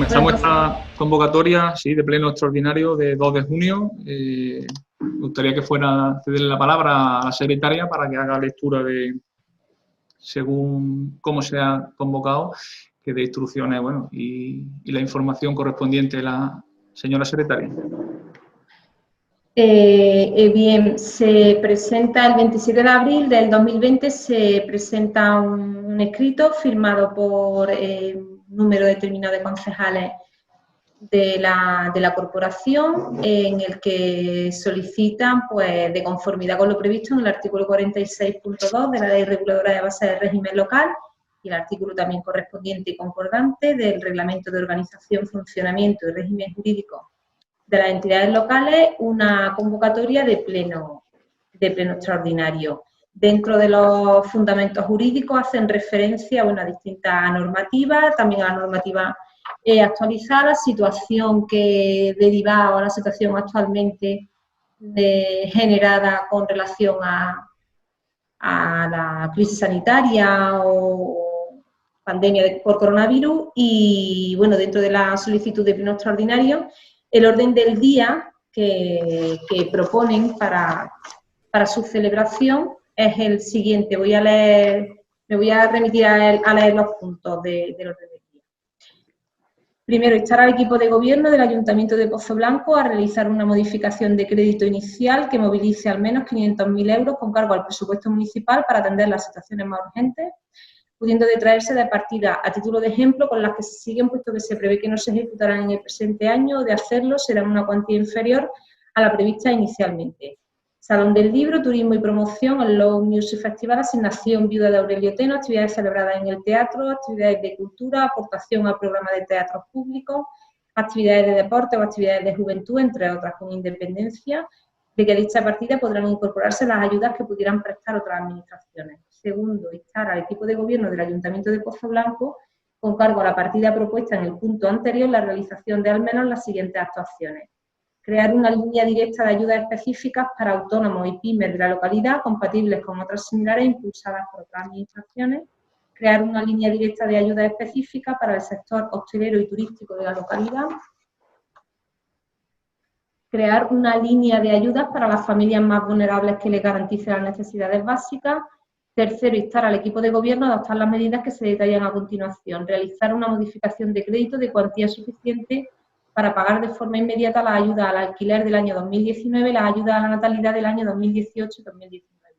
comenzamos esta convocatoria, sí, de pleno extraordinario de 2 de junio. Me gustaría que fuera cederle la palabra a la secretaria para que haga lectura de, según cómo se ha convocado, que dé instrucciones, bueno, y la información correspondiente a la señora secretaria. Bien, se presenta el 27 de abril del 2020, se presenta un escrito firmado por número determinado de concejales de la corporación, en el que solicitan, pues, de conformidad con lo previsto en el artículo 46.2 de la Ley Reguladora de Bases del Régimen Local y el artículo también correspondiente y concordante del Reglamento de Organización, Funcionamiento y Régimen Jurídico de las entidades locales, una convocatoria de pleno extraordinario. Dentro de los fundamentos jurídicos hacen referencia, bueno, a distintas normativas, también a la normativa actualizada, situación que derivaba, la situación actualmente generada con relación a la crisis sanitaria o pandemia por coronavirus. Y bueno, dentro de la solicitud de pleno extraordinario, el orden del día que proponen para su celebración es el siguiente. Me voy a remitir a leer los puntos del orden del día. Primero, instar al equipo de gobierno del Ayuntamiento de Pozoblanco a realizar una modificación de crédito inicial que movilice al menos 500.000 euros con cargo al presupuesto municipal para atender las situaciones más urgentes, pudiendo detraerse de partida a título de ejemplo con las que se siguen, puesto que se prevé que no se ejecutarán en el presente año, o de hacerlo será una cuantía inferior a la prevista inicialmente. Salón del Libro, Turismo y Promoción, el Low Music Festival, asignación viuda de Aurelio Teno, actividades celebradas en el teatro, actividades de cultura, aportación al programa de teatros públicos, actividades de deporte o actividades de juventud, entre otras, con independencia de que a dicha partida podrán incorporarse las ayudas que pudieran prestar otras administraciones. Segundo, instar al equipo de gobierno del Ayuntamiento de Pozoblanco, con cargo a la partida propuesta en el punto anterior, la realización de al menos las siguientes actuaciones. Crear una línea directa de ayudas específicas para autónomos y pymes de la localidad, compatibles con otras similares impulsadas por otras administraciones. Crear una línea directa de ayudas específicas para el sector hostelero y turístico de la localidad. Crear una línea de ayudas para las familias más vulnerables que les garantice las necesidades básicas. Tercero, instar al equipo de gobierno a adoptar las medidas que se detallan a continuación. Realizar una modificación de crédito de cuantía suficiente para pagar de forma inmediata las ayudas al alquiler del año 2019 y las ayudas a la natalidad del año 2018 y 2019.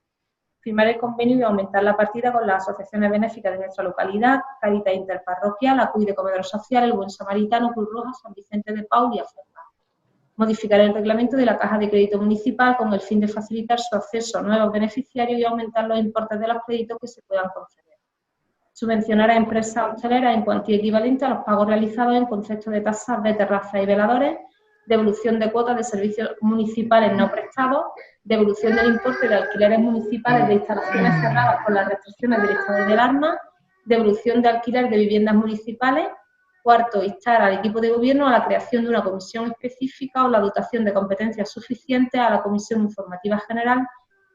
Firmar el convenio y aumentar la partida con las asociaciones benéficas de nuestra localidad, Cáritas Interparroquial, Acuy de Comedor Social, El Buen Samaritano, Cruz Roja, San Vicente de Paul y Acerca. Modificar el reglamento de la Caja de Crédito Municipal con el fin de facilitar su acceso a nuevos beneficiarios y aumentar los importes de los créditos que se puedan conceder. Subvencionar a empresas hosteleras en cuantía equivalente a los pagos realizados en concepto de tasas de terrazas y veladores, devolución de cuotas de servicios municipales no prestados, devolución del importe de alquileres municipales de instalaciones cerradas por las restricciones del estado de alarma, devolución de alquiler de viviendas municipales. Cuarto, instar al equipo de gobierno a la creación de una comisión específica o la dotación de competencias suficientes a la Comisión Informativa General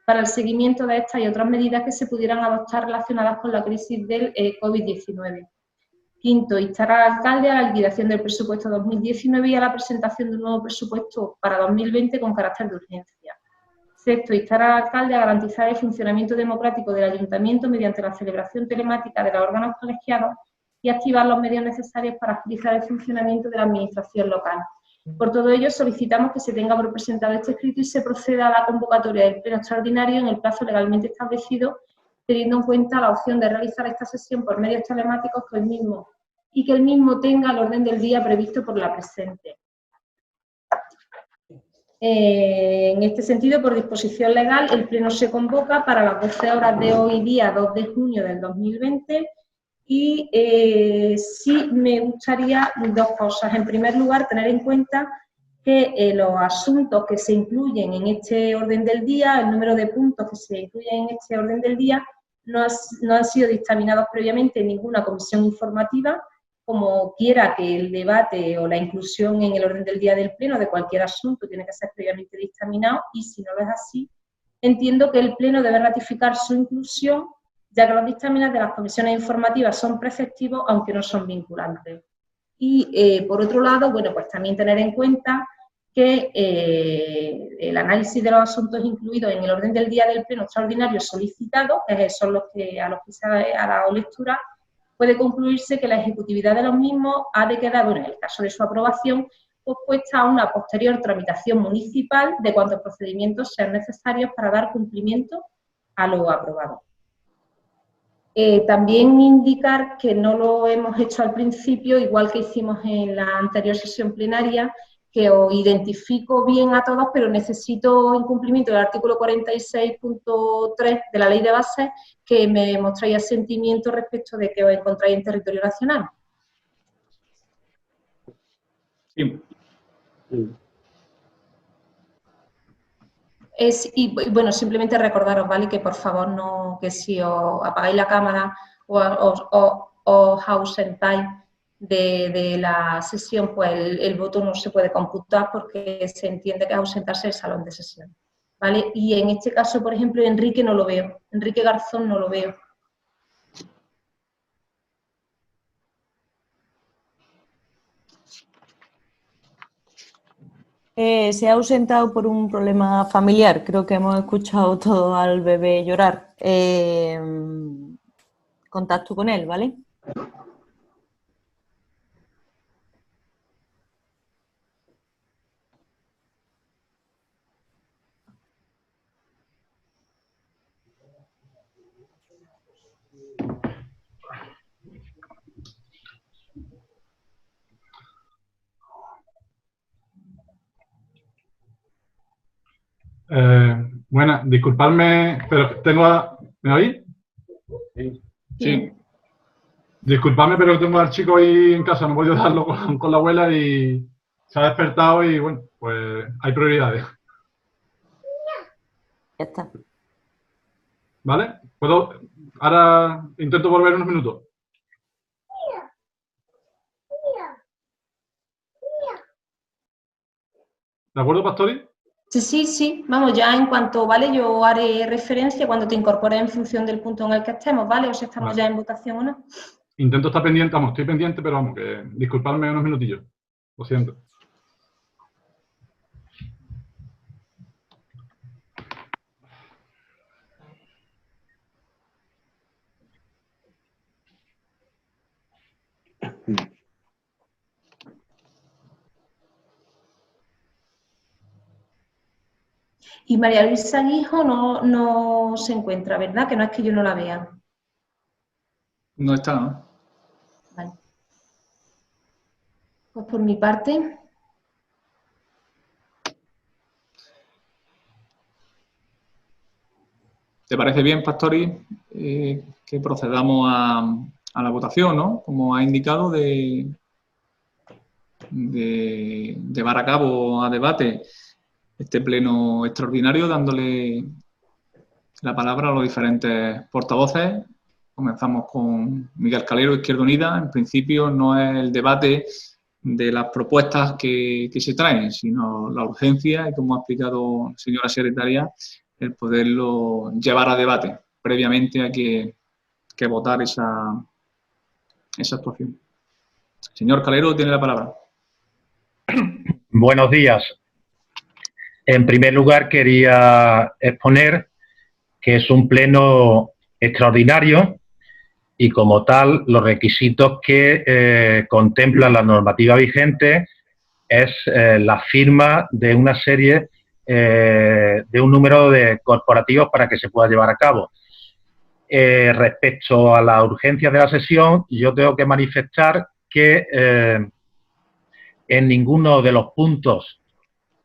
para el seguimiento de estas y otras medidas que se pudieran adoptar relacionadas con la crisis del COVID-19. Quinto, instar al alcalde a la liquidación del presupuesto 2019 y a la presentación de un nuevo presupuesto para 2020 con carácter de urgencia. Sexto, instar al alcalde a garantizar el funcionamiento democrático del ayuntamiento mediante la celebración telemática de los órganos colegiados y activar los medios necesarios para agilizar el funcionamiento de la administración local. Por todo ello, solicitamos que se tenga por presentado este escrito y se proceda a la convocatoria del pleno extraordinario en el plazo legalmente establecido, teniendo en cuenta la opción de realizar esta sesión por medios telemáticos que el mismo tenga el orden del día previsto por la presente. En este sentido, por disposición legal, el pleno se convoca para las 12 horas de hoy, día 2 de junio del 2020, y sí me gustaría dos cosas. En primer lugar, tener en cuenta que los asuntos que se incluyen en este orden del día, el número de puntos que se incluyen en este orden del día, no han sido dictaminados previamente en ninguna comisión informativa, como quiera que el debate o la inclusión en el orden del día del pleno de cualquier asunto tiene que ser previamente dictaminado, y si no lo es así, entiendo que el pleno debe ratificar su inclusión, ya que los dictámenes de las comisiones informativas son preceptivos, aunque no son vinculantes. Y, por otro lado, bueno, pues también tener en cuenta que el análisis de los asuntos incluidos en el orden del día del pleno extraordinario solicitado, que son los que, a los que se ha dado lectura, puede concluirse que la ejecutividad de los mismos ha de quedar, bueno, en el caso de su aprobación, pospuesta a una posterior tramitación municipal de cuantos procedimientos sean necesarios para dar cumplimiento a lo aprobado. También indicar que no lo hemos hecho al principio, igual que hicimos en la anterior sesión plenaria, que os identifico bien a todos, pero necesito, en cumplimiento del artículo 46.3 de la Ley de Bases, que me mostráis asentimiento respecto de que os encontráis en territorio nacional. Sí. Y bueno, simplemente recordaros, ¿vale? Que por favor no, que si os apagáis la cámara o os ausentáis de la sesión, pues el voto no se puede computar porque se entiende que es ausentarse del salón de sesión, ¿vale? Y en este caso, por ejemplo, Enrique no lo veo, Enrique Garzón no lo veo. Se ha ausentado por un problema familiar. Creo que hemos escuchado todo al bebé llorar. Contacto con él, ¿vale? Buenas, disculpadme, pero ¿me oís? Sí. Sí. Disculpadme, pero tengo al chico ahí en casa, no voy a darlo con la abuela y se ha despertado y bueno, pues hay prioridades. Ya está. ¿Vale? Ahora intento volver unos minutos. ¿De acuerdo, Pastori? Sí. Vamos, ya en cuanto, ¿vale? Yo haré referencia cuando te incorpores en función del punto en el que estemos, ¿vale? O si estamos ya en votación o no. Intento estar pendiente, vamos, estoy pendiente, pero vamos, que disculpadme unos minutillos. Lo siento. Y María Luisa Guijo no se encuentra, ¿verdad? Que no es que yo no la vea. No está, ¿no? Vale. Pues por mi parte. ¿Te parece bien, Pastori, que procedamos a la votación, ¿no? Como ha indicado, de llevar a cabo a debate este pleno extraordinario, dándole la palabra a los diferentes portavoces. Comenzamos con Miguel Calero, Izquierda Unida. En principio no es el debate de las propuestas que se traen, sino la urgencia y, como ha explicado la señora secretaria, el poderlo llevar a debate previamente a que votar esa actuación. Señor Calero, tiene la palabra. Buenos días. En primer lugar, quería exponer que es un pleno extraordinario y, como tal, los requisitos que contempla la normativa vigente es la firma de una serie de un número de corporativos para que se pueda llevar a cabo. Respecto a la urgencia de la sesión, yo tengo que manifestar que en ninguno de los puntos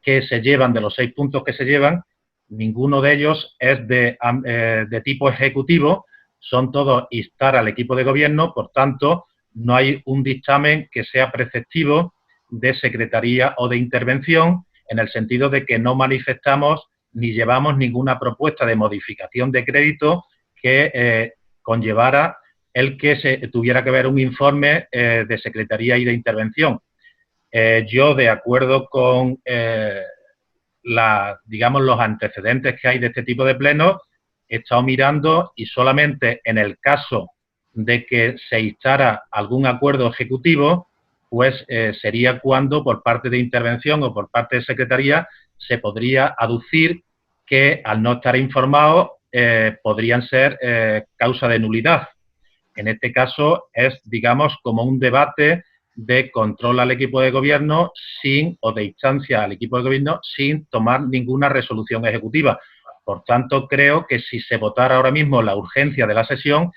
que se llevan, de los 6 puntos que se llevan, ninguno de ellos es de tipo ejecutivo, son todos instar al equipo de gobierno, por tanto, no hay un dictamen que sea preceptivo de secretaría o de intervención, en el sentido de que no manifestamos ni llevamos ninguna propuesta de modificación de crédito que conllevara el que se tuviera que ver un informe de secretaría y de intervención. Yo, de acuerdo con digamos, los antecedentes que hay de este tipo de plenos, he estado mirando y solamente en el caso de que se instara algún acuerdo ejecutivo, pues sería cuando por parte de intervención o por parte de Secretaría se podría aducir que al no estar informados podrían ser causa de nulidad. En este caso es, digamos, como un debate de control al equipo de gobierno o de instancia al equipo de gobierno sin tomar ninguna resolución ejecutiva. Por tanto, creo que si se votara ahora mismo la urgencia de la sesión,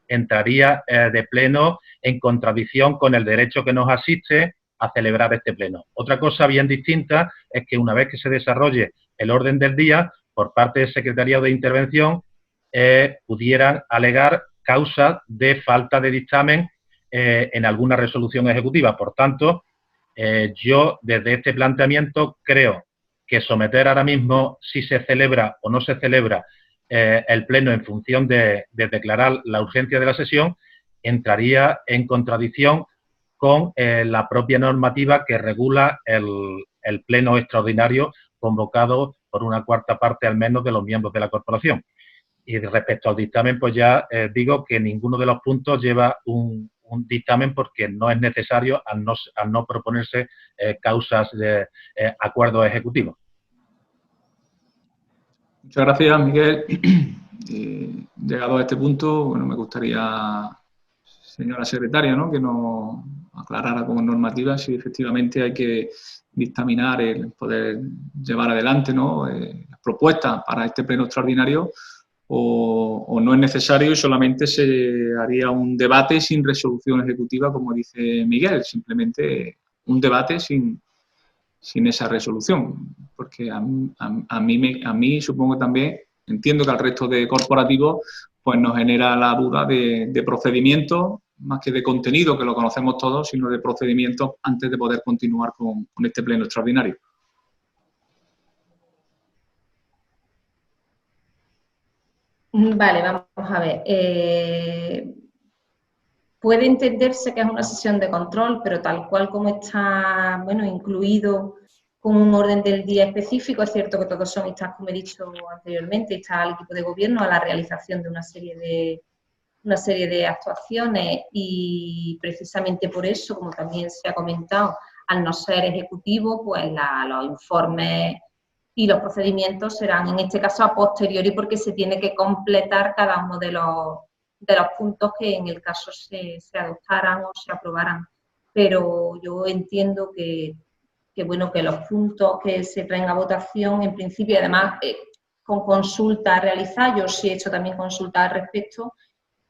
entraría de pleno en contradicción con el derecho que nos asiste a celebrar este pleno. Otra cosa bien distinta es que una vez que se desarrolle el orden del día, por parte del Secretariado de Intervención, pudieran alegar causas de falta de dictamen en alguna resolución ejecutiva. Por tanto, yo desde este planteamiento creo que someter ahora mismo si se celebra o no se celebra el pleno en función de declarar la urgencia de la sesión entraría en contradicción con la propia normativa que regula el pleno extraordinario convocado por una cuarta parte al menos de los miembros de la corporación. Y respecto al dictamen, pues ya digo que ninguno de los puntos lleva un dictamen porque no es necesario al no proponerse causas de acuerdos ejecutivos. Muchas gracias, Miguel. Llegado a este punto, bueno, me gustaría, señora secretaria, ¿no?, que nos aclarara como normativa si efectivamente hay que dictaminar el poder llevar adelante, ¿no?, las propuestas para este pleno extraordinario o no es necesario y solamente se haría un debate sin resolución ejecutiva, como dice Miguel, simplemente un debate sin esa resolución, porque a mí supongo también, entiendo que al resto de corporativos pues nos genera la duda de procedimientos, más que de contenido, que lo conocemos todos, sino de procedimientos antes de poder continuar con este pleno extraordinario. Vale, vamos a ver. Puede entenderse que es una sesión de control, pero tal cual como está, bueno, incluido con un orden del día específico, es cierto que todos son instados, como he dicho anteriormente, está al equipo de gobierno a la realización de una serie de actuaciones y precisamente por eso, como también se ha comentado, al no ser ejecutivo, pues los informes y los procedimientos serán en este caso a posteriori porque se tiene que completar cada uno de los puntos que en el caso se adoptaran o se aprobaran. Pero yo entiendo que bueno, que los puntos que se traen a votación, en principio, además, con consulta realizada, yo sí he hecho también consulta al respecto,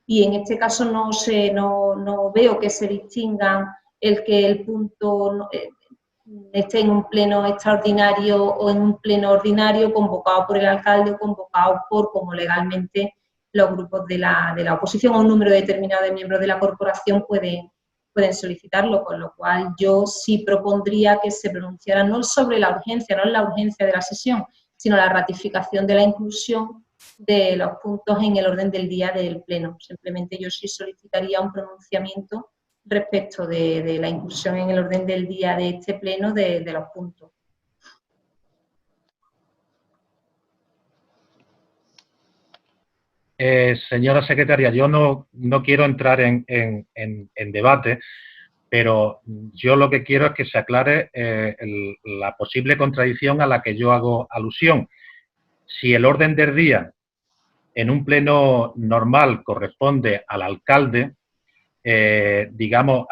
y en este caso no veo que se distingan el que el punto esté en un pleno extraordinario o en un pleno ordinario convocado por el alcalde o convocado por, como legalmente, los grupos de la oposición o un número determinado de miembros de la corporación pueden solicitarlo, con lo cual yo sí propondría que se pronunciara no sobre la urgencia, no en la urgencia de la sesión, sino la ratificación de la inclusión de los puntos en el orden del día del pleno. Simplemente yo sí solicitaría un pronunciamiento respecto de la inclusión en el orden del día de este pleno de los puntos. Señora secretaria, yo no quiero entrar en debate, pero yo lo que quiero es que se aclare la posible contradicción a la que yo hago alusión. Si el orden del día en un pleno normal corresponde al alcalde, digamos,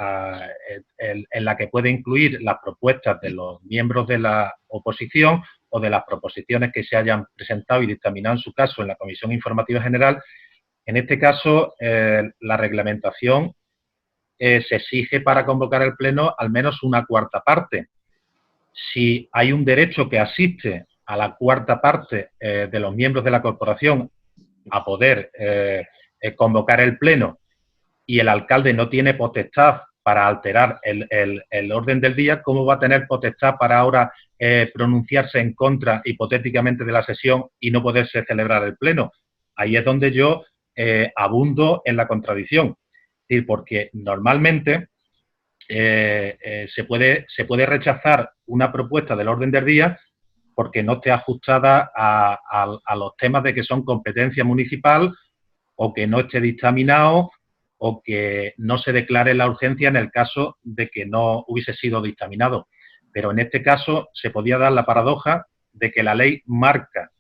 en la que puede incluir las propuestas de los miembros de la oposición o de las proposiciones que se hayan presentado y dictaminado en su caso en la Comisión Informativa General, en este caso la reglamentación se exige para convocar el pleno al menos una cuarta parte. Si hay un derecho que asiste a la cuarta parte de los miembros de la corporación a poder convocar el pleno y el alcalde no tiene potestad para alterar el orden del día, ¿cómo va a tener potestad para ahora pronunciarse en contra hipotéticamente de la sesión y no poderse celebrar el pleno? Ahí es donde yo abundo en la contradicción. Es decir, porque normalmente se puede rechazar una propuesta del orden del día porque no esté ajustada a los temas de que son competencia municipal o que no esté dictaminado o que no se declare la urgencia en el caso de que no hubiese sido dictaminado. Pero en este caso se podía dar la paradoja de que la ley marca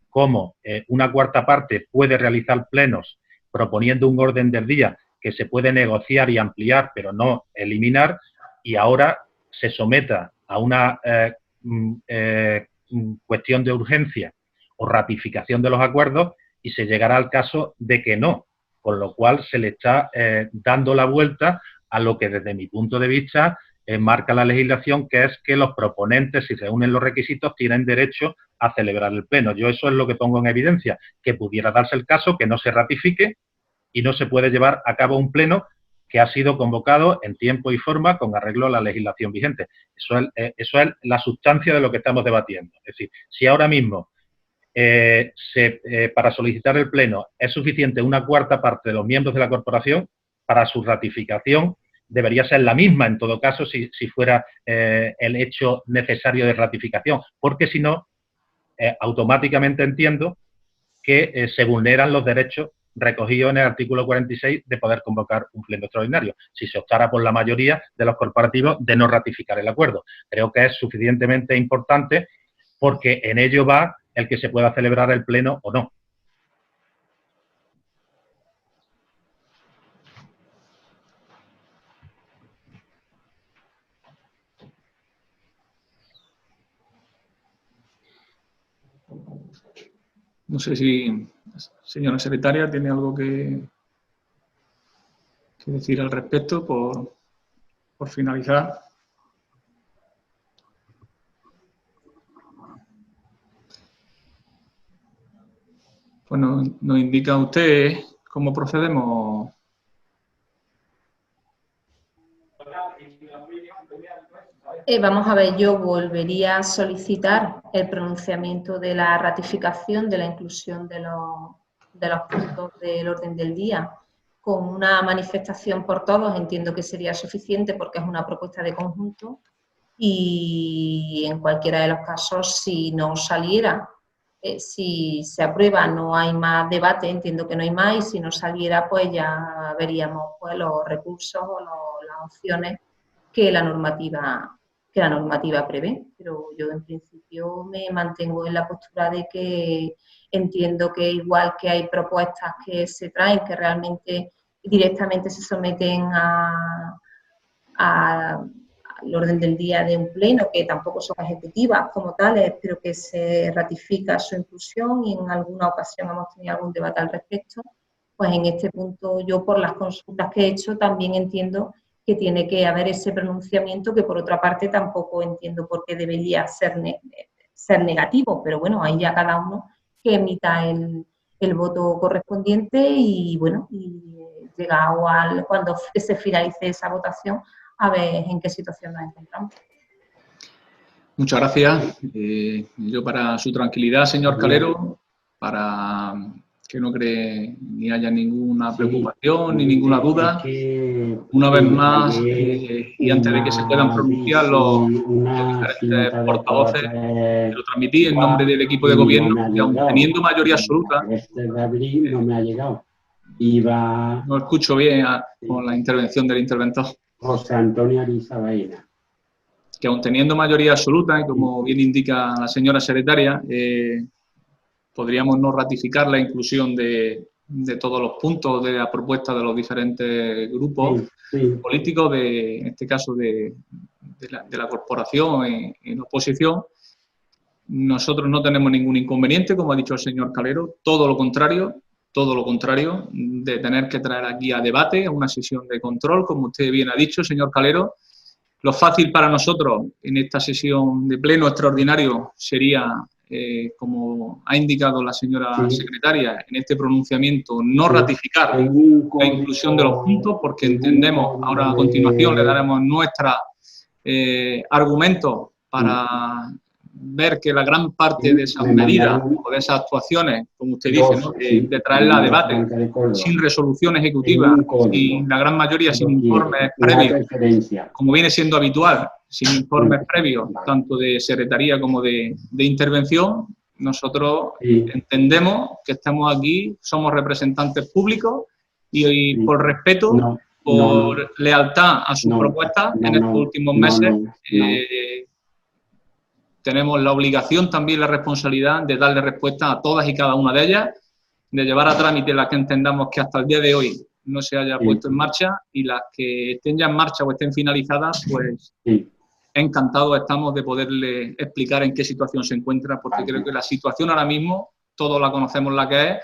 cómo una cuarta parte puede realizar plenos proponiendo un orden del día que se puede negociar y ampliar, pero no eliminar, y ahora se someta a una cuestión de urgencia o ratificación de los acuerdos y se llegará al caso de que no, con lo cual se le está dando la vuelta a lo que desde mi punto de vista marca la legislación, que es que los proponentes, si reúnen los requisitos, tienen derecho a celebrar el pleno. Yo eso es lo que pongo en evidencia, que pudiera darse el caso que no se ratifique y no se puede llevar a cabo un pleno que ha sido convocado en tiempo y forma con arreglo a la legislación vigente. Eso es la sustancia de lo que estamos debatiendo. Es decir, si ahora mismo para solicitar el pleno es suficiente una cuarta parte de los miembros de la corporación, para su ratificación debería ser la misma, en todo caso, si fuera el hecho necesario de ratificación, porque si no, automáticamente entiendo que se vulneran los derechos recogidos en el artículo 46 de poder convocar un pleno extraordinario, si se optara por la mayoría de los corporativos de no ratificar el acuerdo. Creo que es suficientemente importante porque en ello va el que se pueda celebrar el pleno o no. No sé si señora secretaria tiene algo que decir al respecto por finalizar. Pues nos indica usted cómo procedemos. Vamos a ver, yo volvería a solicitar el pronunciamiento de la ratificación de la inclusión de los puntos del orden del día con una manifestación por todos. Entiendo que sería suficiente porque es una propuesta de conjunto y en cualquiera de los casos, si no saliera, si se aprueba no hay más debate, entiendo que no hay más, y si no saliera pues ya veríamos pues, los recursos o las opciones que la normativa prevé, pero yo en principio me mantengo en la postura de que entiendo que igual que hay propuestas que se traen que realmente directamente se someten al orden del día de un pleno, que tampoco son ejecutivas como tales, pero que se ratifica su inclusión y en alguna ocasión hemos tenido algún debate al respecto, pues en este punto yo por las consultas que he hecho también entiendo que tiene que haber ese pronunciamiento, que por otra parte tampoco entiendo por qué debería ser negativo, pero bueno, ahí ya cada uno que emita el voto correspondiente y bueno, y llegado cuando se finalice esa votación, a ver en qué situación nos encontramos. Muchas gracias. Yo para su tranquilidad, señor Calero, para que no cree ni haya ninguna preocupación ni ninguna duda. Una vez más, y antes de que se puedan pronunciar los diferentes portavoces, lo transmití en nombre del equipo de gobierno, que aun teniendo mayoría absoluta, no escucho bien con la intervención del interventor. José Antonio Ariza Baena. Que aun teniendo mayoría absoluta, y como bien indica la señora secretaria, podríamos no ratificar la inclusión de todos los puntos de la propuesta de los diferentes grupos políticos, en este caso de la corporación en oposición. Nosotros no tenemos ningún inconveniente, como ha dicho el señor Calero, todo lo contrario, de tener que traer aquí a debate, a una sesión de control, como usted bien ha dicho, señor Calero. Lo fácil para nosotros en esta sesión de pleno extraordinario sería, como ha indicado la señora secretaria, en este pronunciamiento no ratificar la inclusión de los puntos, porque entendemos, ahora a continuación le daremos nuestros argumentos para ver que la gran parte de esas medidas o de esas actuaciones, como usted dice, ¿no? de traerla a debate sin resolución ejecutiva y la gran mayoría sin informes previos, como viene siendo habitual, sin informes previos, tanto de secretaría como de intervención, nosotros entendemos que estamos aquí, somos representantes públicos y por respeto, por lealtad a sus propuestas en estos últimos meses, tenemos la obligación, también la responsabilidad de darle respuesta a todas y cada una de ellas, de llevar a trámite las que entendamos que hasta el día de hoy no se haya puesto en marcha, y las que estén ya en marcha o estén finalizadas, pues encantados estamos de poderle explicar en qué situación se encuentra, porque creo que la situación ahora mismo, todos la conocemos la que es,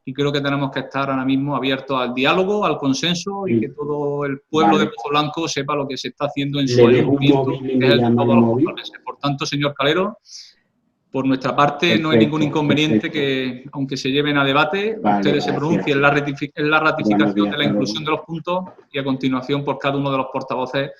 y creo que tenemos que estar ahora mismo abiertos al diálogo, al consenso, y que todo el pueblo de Pozo Blanco sepa lo que se está haciendo en su ayuntamiento, que es el de todos los portaleses. Por tanto, señor Calero, por nuestra parte no hay ningún inconveniente que, aunque se lleven a debate, ustedes se pronuncien en la ratificación de la inclusión de los puntos, y a continuación por cada uno de los portavoces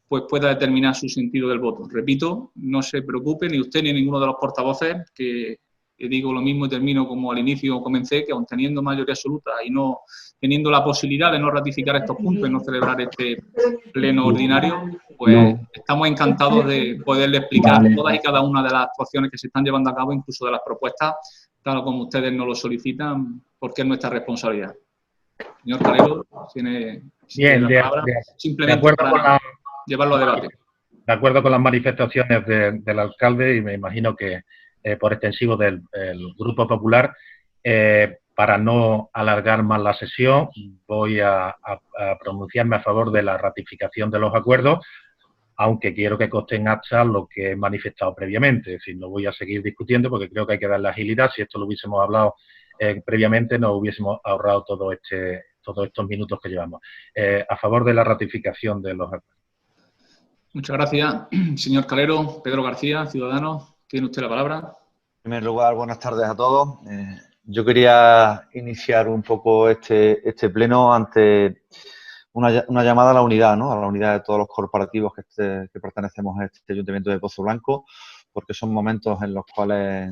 pues pueda determinar su sentido del voto. Repito, no se preocupe ni usted ni ninguno de los portavoces, que digo lo mismo y termino como al inicio comencé, que aun teniendo mayoría absoluta y no teniendo la posibilidad de no ratificar estos puntos y no celebrar este pleno ordinario, pues estamos encantados de poderle explicar todas y cada una de las actuaciones que se están llevando a cabo, incluso de las propuestas, tal como ustedes nos lo solicitan, porque es nuestra responsabilidad. Señor Calero, tiene la palabra, simplemente para llevarlo a debate. De acuerdo con las manifestaciones del alcalde, y me imagino que por extensivo del Grupo Popular, para no alargar más la sesión, voy a pronunciarme a favor de la ratificación de los acuerdos, aunque quiero que conste en acta lo que he manifestado previamente. Es decir, no voy a seguir discutiendo porque creo que hay que darle agilidad. Si esto lo hubiésemos hablado previamente, nos hubiésemos ahorrado todos estos minutos que llevamos. A favor de la ratificación de los acuerdos. Muchas gracias, señor Calero. Pedro García, Ciudadanos, tiene usted la palabra. En primer lugar, buenas tardes a todos. Yo quería iniciar un poco este pleno ante una llamada a la unidad, ¿no? A la unidad de todos los corporativos que pertenecemos a este Ayuntamiento de Pozo Blanco, porque son momentos en los cuales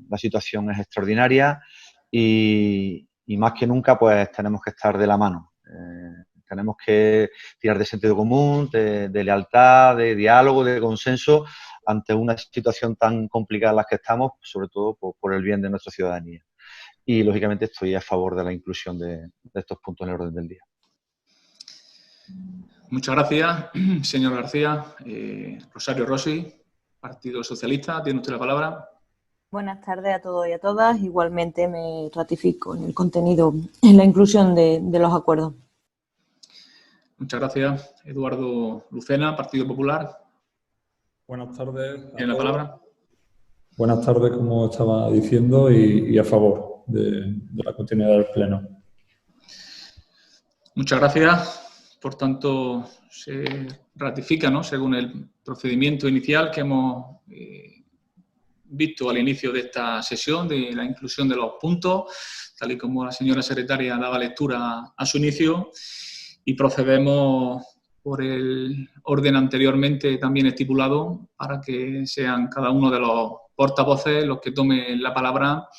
la situación es extraordinaria y más que nunca pues tenemos que estar de la mano. Tenemos que tirar de sentido común, de lealtad, de diálogo, de consenso ante una situación tan complicada en la que estamos, sobre todo por el bien de nuestra ciudadanía. Y, lógicamente, estoy a favor de la inclusión de estos puntos en el orden del día. Muchas gracias, señor García. Rosario Rossi, Partido Socialista, tiene usted la palabra. Buenas tardes a todos y a todas. Igualmente me ratifico en el contenido, en la inclusión de los acuerdos. Muchas gracias. Eduardo Lucena, Partido Popular. Buenas tardes. ¿Tiene la palabra? Buenas tardes, como estaba diciendo, y a favor de la continuidad del pleno. Muchas gracias. Por tanto, se ratifica, ¿no?, según el procedimiento inicial que hemos visto al inicio de esta sesión, de la inclusión de los puntos, tal y como la señora secretaria daba lectura a su inicio, y procedemos por el orden anteriormente también estipulado para que sean cada uno de los portavoces los que tomen la palabra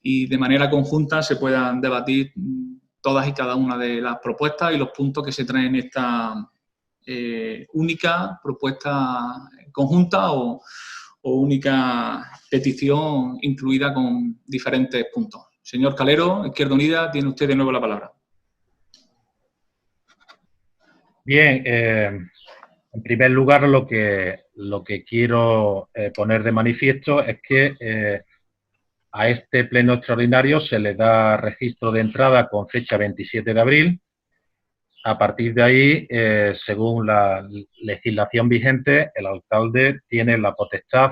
y de manera conjunta se puedan debatir todas y cada una de las propuestas y los puntos que se traen en esta única propuesta conjunta o única petición incluida con diferentes puntos. Señor Calero, Izquierda Unida, tiene usted de nuevo la palabra. Bien, en primer lugar lo que quiero poner de manifiesto es que a este pleno extraordinario se le da registro de entrada con fecha 27 de abril. A partir de ahí, según la legislación vigente, el alcalde tiene la potestad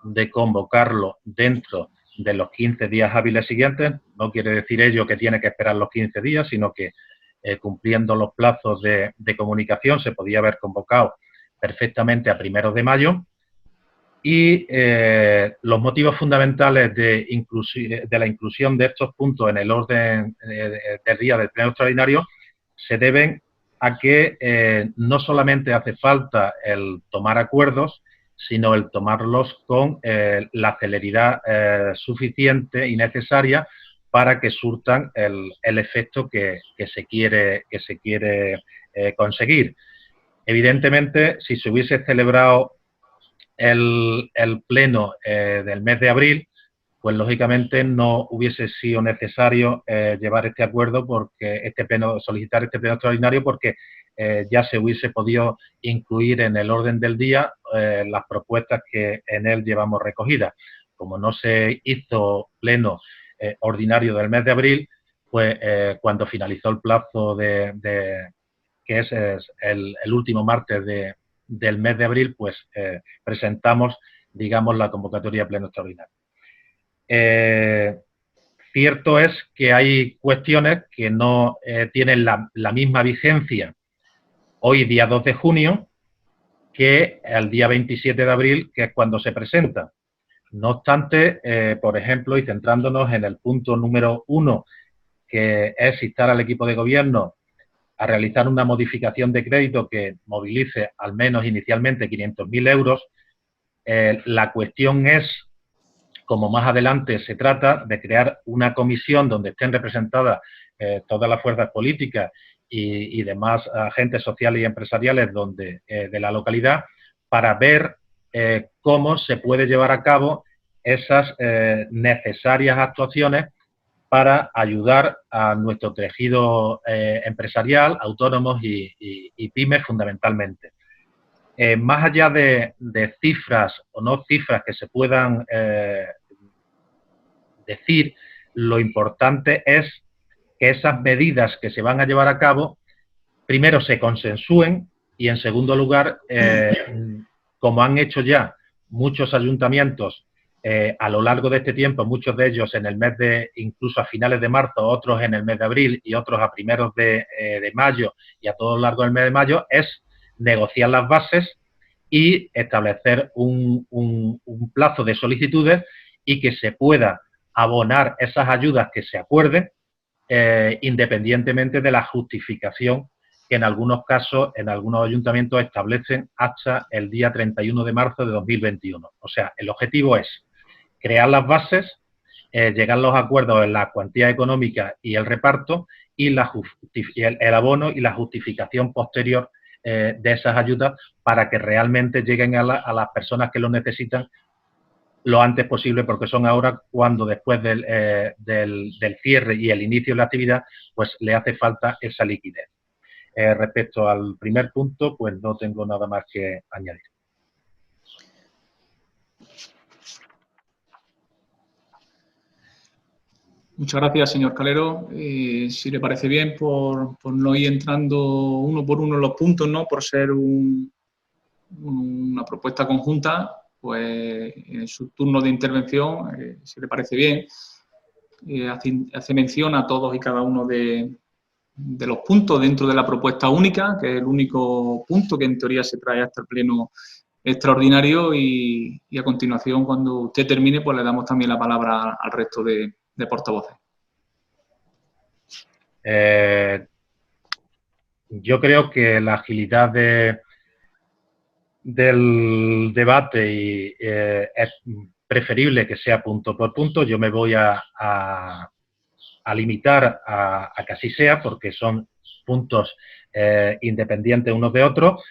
de convocarlo dentro de los 15 días hábiles siguientes. No quiere decir ello que tiene que esperar los 15 días, sino que cumpliendo los plazos de comunicación se podía haber convocado perfectamente a 1 de mayo. Y los motivos fundamentales de la inclusión de estos puntos en el orden del día del pleno extraordinario se deben a que no solamente hace falta el tomar acuerdos, sino el tomarlos con la celeridad suficiente y necesaria para que surtan el efecto que se quiere conseguir. Evidentemente, si se hubiese celebrado el pleno del mes de abril, pues lógicamente no hubiese sido necesario llevar este acuerdo, porque solicitar este pleno extraordinario, porque ya se hubiese podido incluir en el orden del día las propuestas que en él llevamos recogidas. Como no se hizo pleno ordinario del mes de abril, pues cuando finalizó el plazo que es el último martes del mes de abril, pues presentamos, digamos, la convocatoria de pleno extraordinario. Cierto es que hay cuestiones que no tienen la misma vigencia hoy, día 2 de junio, que el día 27 de abril, que es cuando se presenta. No obstante, por ejemplo, y centrándonos en el punto número 1, que es instar al equipo de gobierno a realizar una modificación de crédito que movilice al menos inicialmente 500.000 euros, la cuestión es, como más adelante se trata de crear una comisión donde estén representadas todas las fuerzas políticas y demás agentes sociales y empresariales de la localidad, para ver cómo se puede llevar a cabo esas necesarias actuaciones para ayudar a nuestro tejido empresarial, autónomos y pymes fundamentalmente. Más allá de cifras o no cifras que se puedan decir, lo importante es que esas medidas que se van a llevar a cabo, primero se consensúen y, en segundo lugar, como han hecho ya muchos ayuntamientos a lo largo de este tiempo, muchos de ellos en el mes incluso a finales de marzo, otros en el mes de abril y otros a primeros de mayo y a todo lo largo del mes de mayo, es negociar las bases y establecer un plazo de solicitudes y que se pueda abonar esas ayudas que se acuerden, independientemente de la justificación que en algunos casos, en algunos ayuntamientos establecen hasta el día 31 de marzo de 2021. O sea, el objetivo es crear las bases, llegar a los acuerdos en la cuantía económica y el reparto, y el abono y la justificación posterior de esas ayudas, para que realmente lleguen a las personas que lo necesitan lo antes posible, porque son ahora cuando, después del cierre y el inicio de la actividad, pues le hace falta esa liquidez. Respecto al primer punto, pues no tengo nada más que añadir. Muchas gracias, señor Calero. Si le parece bien, por no ir entrando uno por uno en los puntos, ¿no? Por ser una propuesta conjunta, pues en su turno de intervención, si le parece bien, hace mención a todos y cada uno de los puntos dentro de la propuesta única, que es el único punto que en teoría se trae hasta el pleno extraordinario, y a continuación, cuando usted termine, pues le damos también la palabra al resto de portavoces. Yo creo que la agilidad del debate es preferible que sea punto por punto. Yo me voy a limitar a que así sea, porque son puntos independientes unos de otros,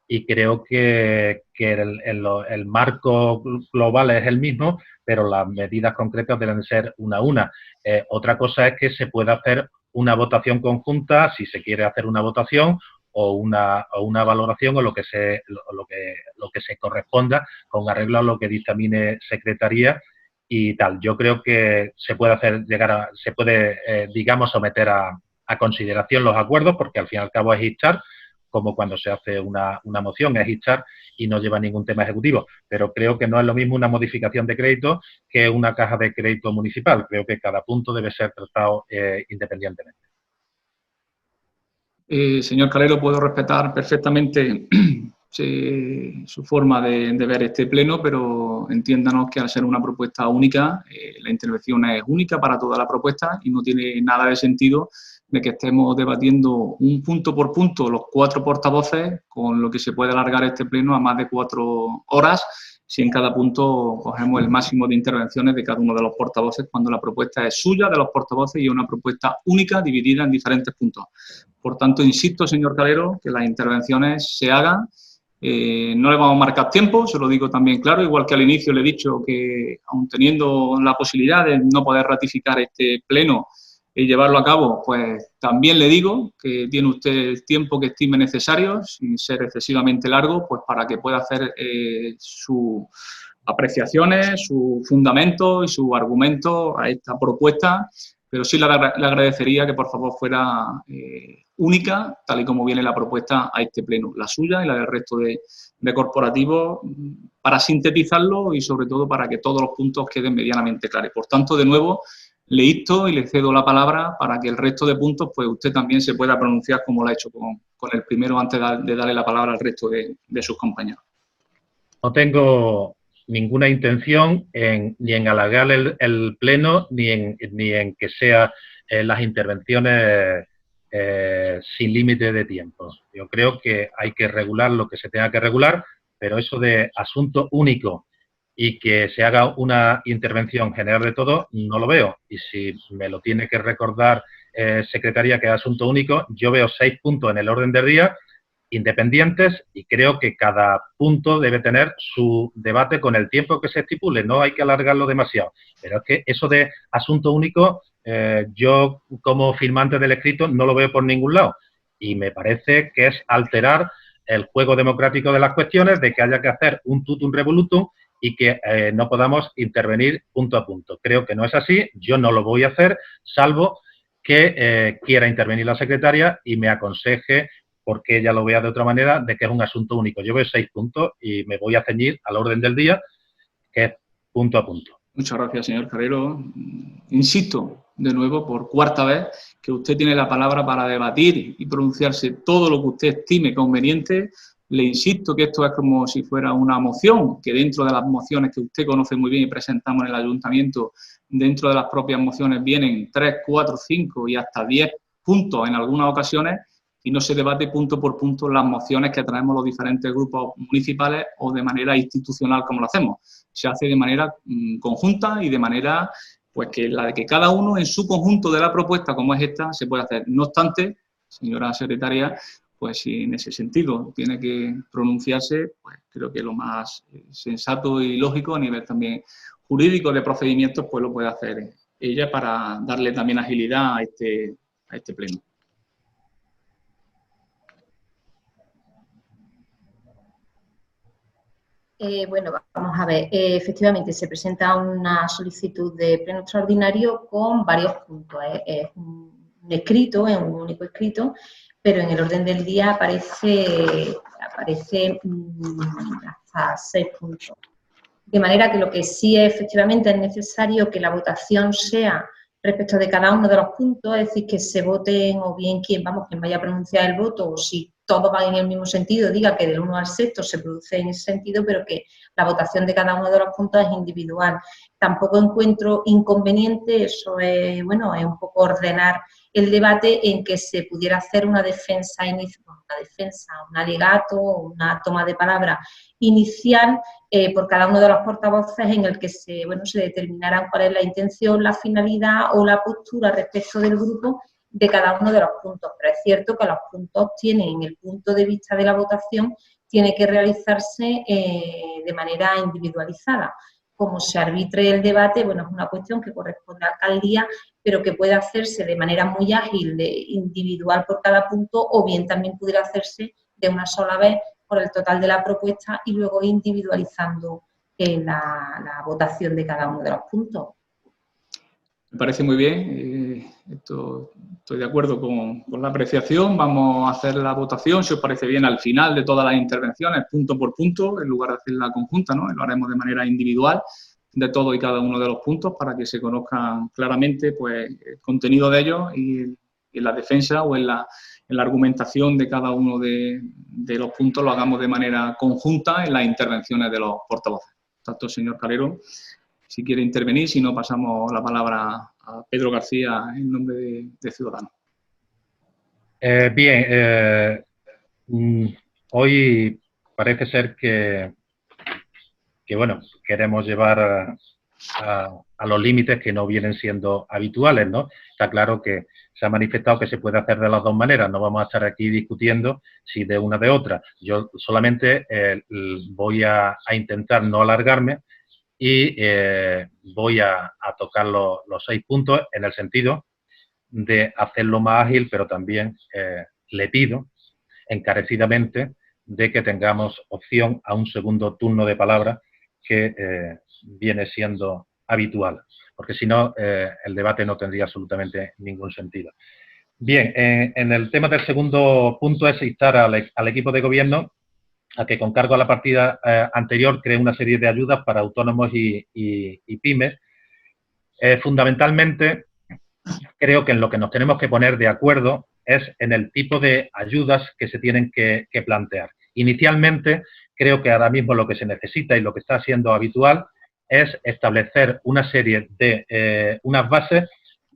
y creo que el marco global es el mismo, pero las medidas concretas deben ser una a una. Otra cosa es que se pueda hacer una votación conjunta, si se quiere hacer una votación o una valoración, o lo que se corresponda, con arreglo a lo que dictamine Secretaría y tal. Yo creo que se puede digamos, someter a consideración los acuerdos, porque al fin y al cabo es instar, como cuando se hace una moción, es instar y no lleva ningún tema ejecutivo. Pero creo que no es lo mismo una modificación de crédito que una caja de crédito municipal. Creo que cada punto debe ser tratado independientemente. Señor Calero, puedo respetar perfectamente su forma de ver este pleno, pero entiéndanos que al ser una propuesta única, la intervención es única para toda la propuesta y no tiene nada de sentido de que estemos debatiendo un punto por punto los 4 portavoces, con lo que se puede alargar este pleno a más de 4 horas, si en cada punto cogemos el máximo de intervenciones de cada uno de los portavoces, cuando la propuesta es suya, de los portavoces, y es una propuesta única dividida en diferentes puntos. Por tanto, insisto, señor Calero, que las intervenciones se hagan No le vamos a marcar tiempo, se lo digo también claro, igual que al inicio le he dicho que, aun teniendo la posibilidad de no poder ratificar este pleno y llevarlo a cabo, pues también le digo que tiene usted el tiempo que estime necesario, sin ser excesivamente largo, pues para que pueda hacer sus apreciaciones, sus fundamentos y sus argumentos a esta propuesta, pero sí le agradecería que por favor fuera única, tal y como viene la propuesta a este pleno, la suya y la del resto de corporativos, para sintetizarlo y sobre todo para que todos los puntos queden medianamente claros. Por tanto, de nuevo, le insto y le cedo la palabra para que el resto de puntos, pues usted también se pueda pronunciar como lo ha hecho con el primero, antes de darle la palabra al resto de sus compañeros. No tengo ninguna intención ni en alargar el pleno, ni en que sean las intervenciones sin límite de tiempo. Yo creo que hay que regular lo que se tenga que regular, pero eso de asunto único y que se haga una intervención general de todo, no lo veo. Y si me lo tiene que recordar Secretaría, que es asunto único, yo veo 6 puntos en el orden del día independientes y creo que cada punto debe tener su debate con el tiempo que se estipule, no hay que alargarlo demasiado. Pero es que eso de asunto único, yo como firmante del escrito no lo veo por ningún lado y me parece que es alterar el juego democrático de las cuestiones, de que haya que hacer un tutum revolutum y que no podamos intervenir punto a punto. Creo que no es así, yo no lo voy a hacer, salvo que quiera intervenir la secretaria y me aconseje, porque ella lo vea de otra manera, de que es un asunto único. Yo veo 6 puntos y me voy a ceñir al orden del día, que es punto a punto. Muchas gracias, señor Calero. Insisto, de nuevo, por cuarta vez, que usted tiene la palabra para debatir y pronunciarse todo lo que usted estime conveniente. Le insisto que esto es como si fuera una moción, que dentro de las mociones que usted conoce muy bien y presentamos en el ayuntamiento, dentro de las propias mociones vienen 3, 4, 5 y hasta 10 puntos en algunas ocasiones, y no se debate punto por punto las mociones que traemos los diferentes grupos municipales o de manera institucional como lo hacemos. Se hace de manera conjunta y de manera pues que cada uno en su conjunto de la propuesta, como es esta, se puede hacer. No obstante, señora secretaria, pues si en ese sentido tiene que pronunciarse, pues creo que lo más sensato y lógico a nivel también jurídico de procedimientos, pues lo puede hacer ella para darle también agilidad a este pleno. Bueno, vamos a ver. Efectivamente, se presenta una solicitud de pleno extraordinario con varios puntos. Es un escrito, es un único escrito, pero en el orden del día aparece hasta 6 puntos. De manera que lo que sí efectivamente es necesario que la votación sea respecto de cada uno de los puntos, es decir, que se voten o bien quien vaya a pronunciar el voto, o si todos van en el mismo sentido, diga que del 1 al 6 se produce en ese sentido, pero que la votación de cada uno de los puntos es individual. Tampoco encuentro inconveniente, eso es, bueno, es un poco ordenar el debate en que se pudiera hacer una defensa, un alegato, una toma de palabra inicial por cada uno de los portavoces en el que se determinarán cuál es la intención, la finalidad o la postura respecto del grupo de cada uno de los puntos. Pero es cierto que los puntos tienen, en el punto de vista de la votación, tiene que realizarse de manera individualizada. Como se arbitre el debate, bueno, es una cuestión que corresponde a la alcaldía, pero que puede hacerse de manera muy ágil, individual por cada punto, o bien también pudiera hacerse de una sola vez por el total de la propuesta y luego individualizando la votación de cada uno de los puntos. Me parece muy bien, estoy de acuerdo con la apreciación. Vamos a hacer la votación, si os parece bien, al final de todas las intervenciones, punto por punto, en lugar de hacerla conjunta, ¿no? Lo haremos de manera individual de todo y cada uno de los puntos para que se conozcan claramente pues, el contenido de ellos y en la defensa o en la argumentación de cada uno de los puntos lo hagamos de manera conjunta en las intervenciones de los portavoces. Tanto el señor Calero, si quiere intervenir, si no pasamos la palabra a Pedro García en nombre de Ciudadanos. Hoy parece ser que bueno, queremos llevar a los límites que no vienen siendo habituales, ¿no? Está claro que se ha manifestado que se puede hacer de las dos maneras, no vamos a estar aquí discutiendo si de una o de otra. Yo solamente voy a intentar no alargarme y voy a tocar los 6 puntos en el sentido de hacerlo más ágil, pero también le pido encarecidamente de que tengamos opción a un segundo turno de palabra que viene siendo habitual, porque si no, el debate no tendría absolutamente ningún sentido. Bien, en el tema del segundo punto es instar al equipo de gobierno a que con cargo a la partida anterior cree una serie de ayudas para autónomos y pymes. Fundamentalmente, creo que en lo que nos tenemos que poner de acuerdo es en el tipo de ayudas que se tienen que plantear. Inicialmente, creo que ahora mismo lo que se necesita y lo que está siendo habitual es establecer una serie de unas bases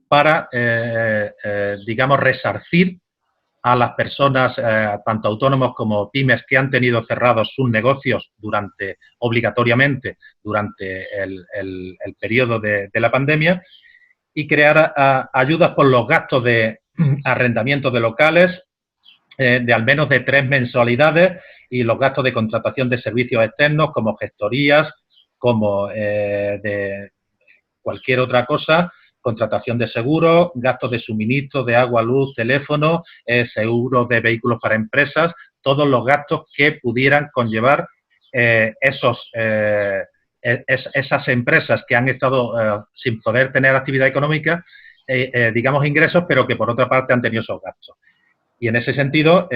para, digamos, resarcir a las personas, tanto autónomos como pymes, que han tenido cerrados sus negocios obligatoriamente durante el periodo de la pandemia, y crear ayudas por los gastos de arrendamiento de locales de al menos de 3 mensualidades y los gastos de contratación de servicios externos como gestorías, como de cualquier otra cosa, contratación de seguros, gastos de suministro de agua, luz, teléfono, seguros de vehículos para empresas, todos los gastos que pudieran conllevar esas empresas que han estado sin poder tener actividad económica, digamos ingresos, pero que por otra parte han tenido esos gastos. Y en ese sentido,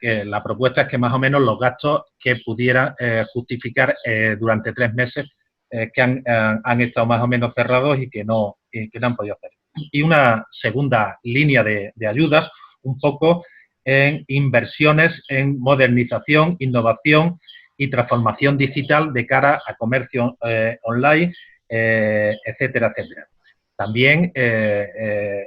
la propuesta es que más o menos los gastos que pudieran justificar durante 3 meses que han estado más o menos cerrados y que no han podido hacer. Y una segunda línea de ayudas, un poco en inversiones en modernización, innovación y transformación digital de cara a comercio online, etcétera, etcétera. También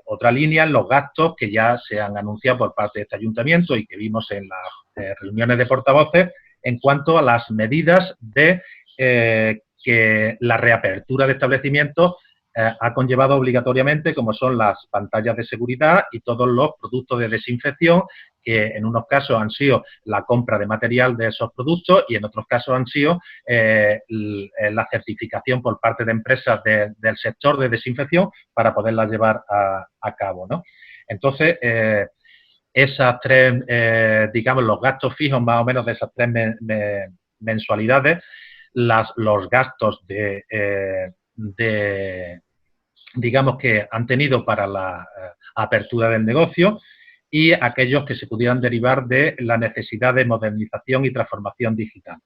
otra línea en los gastos que ya se han anunciado por parte de este ayuntamiento y que vimos en las reuniones de portavoces en cuanto a las medidas de que la reapertura de establecimientos ha conllevado obligatoriamente, como son las pantallas de seguridad y todos los productos de desinfección, que en unos casos han sido la compra de material de esos productos y en otros casos han sido la certificación por parte de empresas del sector de desinfección para poderlas llevar a cabo, ¿no? Entonces, esas 3, digamos, los gastos fijos más o menos de esas 3 mensualidades, los gastos digamos, que han tenido para la apertura del negocio y aquellos que se pudieran derivar de la necesidad de modernización y transformación digital.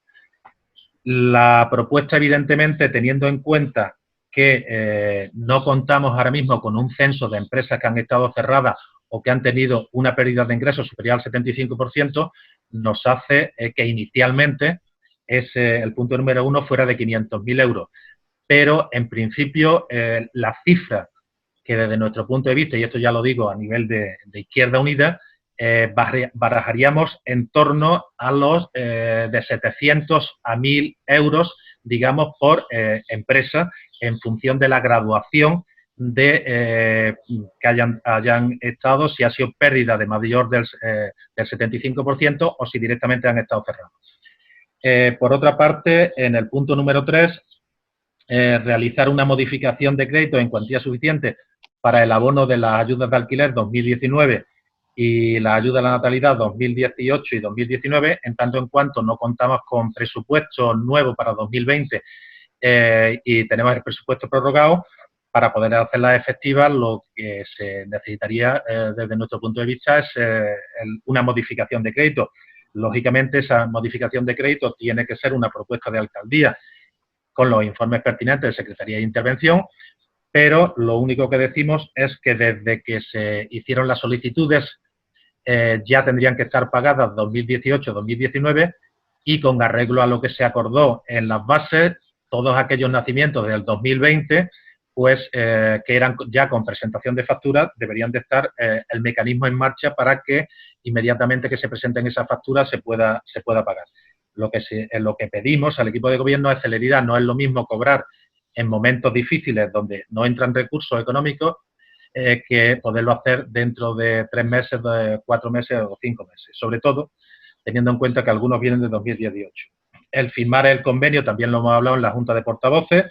La propuesta, evidentemente, teniendo en cuenta que no contamos ahora mismo con un censo de empresas que han estado cerradas o que han tenido una pérdida de ingresos superior al 75%, nos hace que inicialmente el punto número 1 fuera de 500.000 euros. Pero, en principio, la cifra que desde nuestro punto de vista, y esto ya lo digo a nivel de Izquierda Unida, barajaríamos en torno a los de 700 a 1.000 euros, digamos, por empresa, en función de la graduación de que hayan estado, si ha sido pérdida de mayor del 75% o si directamente han estado cerrados. Por otra parte, en el punto número 3, realizar una modificación de crédito en cuantía suficiente para el abono de las ayudas de alquiler 2019 y la ayuda a la natalidad 2018 y 2019, en tanto en cuanto no contamos con presupuesto nuevo para 2020 y tenemos el presupuesto prorrogado. Para poder hacerlas efectivas, lo que se necesitaría desde nuestro punto de vista es una modificación de crédito. Lógicamente, esa modificación de crédito tiene que ser una propuesta de alcaldía con los informes pertinentes de Secretaría de Intervención, pero lo único que decimos es que desde que se hicieron las solicitudes ya tendrían que estar pagadas 2018-2019 y con arreglo a lo que se acordó en las bases, todos aquellos nacimientos del 2020, pues que eran ya con presentación de facturas, deberían de estar el mecanismo en marcha para que inmediatamente que se presenten esas facturas se pueda pagar. Lo que pedimos al equipo de gobierno es celeridad. No es lo mismo cobrar en momentos difíciles donde no entran recursos económicos, que poderlo hacer dentro de 3 meses, de 4 meses o 5 meses. Sobre todo, teniendo en cuenta que algunos vienen de 2018. El firmar el convenio, también lo hemos hablado en la Junta de Portavoces,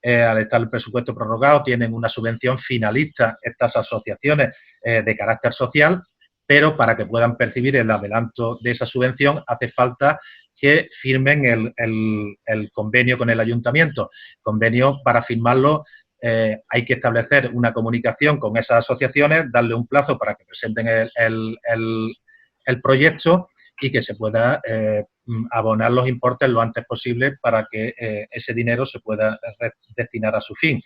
al estar el presupuesto prorrogado, tienen una subvención finalista estas asociaciones de carácter social, pero para que puedan percibir el adelanto de esa subvención hace falta que firmen el convenio con el ayuntamiento. Convenio, para firmarlo, hay que establecer una comunicación con esas asociaciones, darle un plazo para que presenten el proyecto y que se pueda abonar los importes lo antes posible para que ese dinero se pueda destinar a su fin.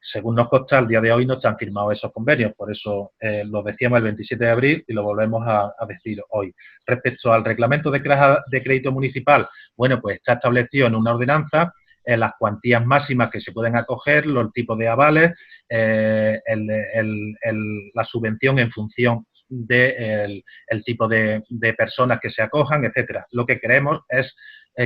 Según nos consta, al día de hoy no están firmados esos convenios, por eso lo decíamos el 27 de abril y lo volvemos a decir hoy. Respecto al reglamento de crédito municipal, bueno, pues está establecido en una ordenanza las cuantías máximas que se pueden acoger, los tipos de avales, la subvención en función del tipo de personas que se acojan, etcétera. Lo que queremos es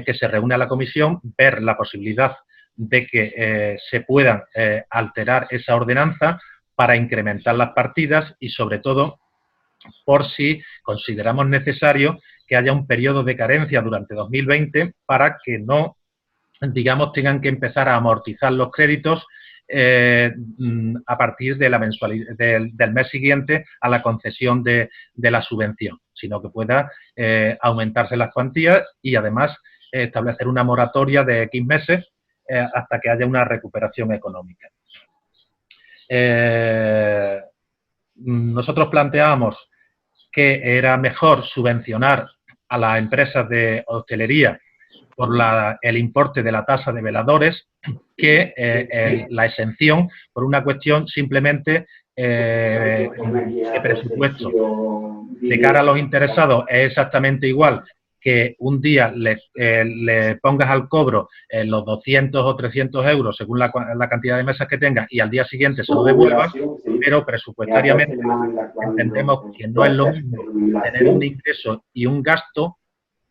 que se reúna la comisión, ver la posibilidad de que se puedan alterar esa ordenanza para incrementar las partidas y, sobre todo, por si consideramos necesario que haya un periodo de carencia durante 2020 para que no, digamos, tengan que empezar a amortizar los créditos a partir de la mensualidad del mes siguiente a la concesión de la subvención, sino que pueda aumentarse las cuantías y, además, establecer una moratoria de X meses hasta que haya una recuperación económica. Nosotros planteábamos que era mejor subvencionar a las empresas de hostelería por el importe de la tasa de veladores que la exención por una cuestión simplemente de presupuesto. De cara a los interesados es exactamente igual que un día le pongas al cobro los 200 o 300 euros según la cantidad de mesas que tengas y al día siguiente se lo devuelvas, pero presupuestariamente entendemos que no es lo mismo tener un ingreso y un gasto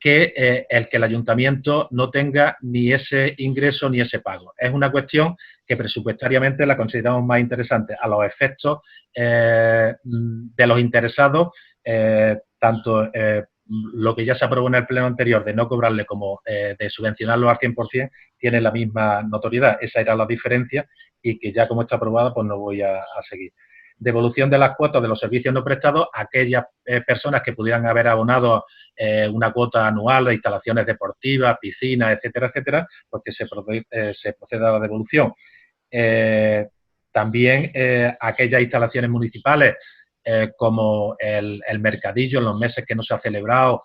que el que el ayuntamiento no tenga ni ese ingreso ni ese pago. Es una cuestión que presupuestariamente la consideramos más interesante a los efectos de los interesados, tanto lo que ya se aprobó en el pleno anterior de no cobrarle como de subvencionarlo al 100% tiene la misma notoriedad. Esa era la diferencia y que ya como está aprobada pues no voy a seguir. Devolución de las cuotas de los servicios no prestados a aquellas personas que pudieran haber abonado una cuota anual de instalaciones deportivas, piscinas, etcétera, etcétera, porque se proceda a la devolución. También aquellas instalaciones municipales como el mercadillo en los meses que no se ha celebrado,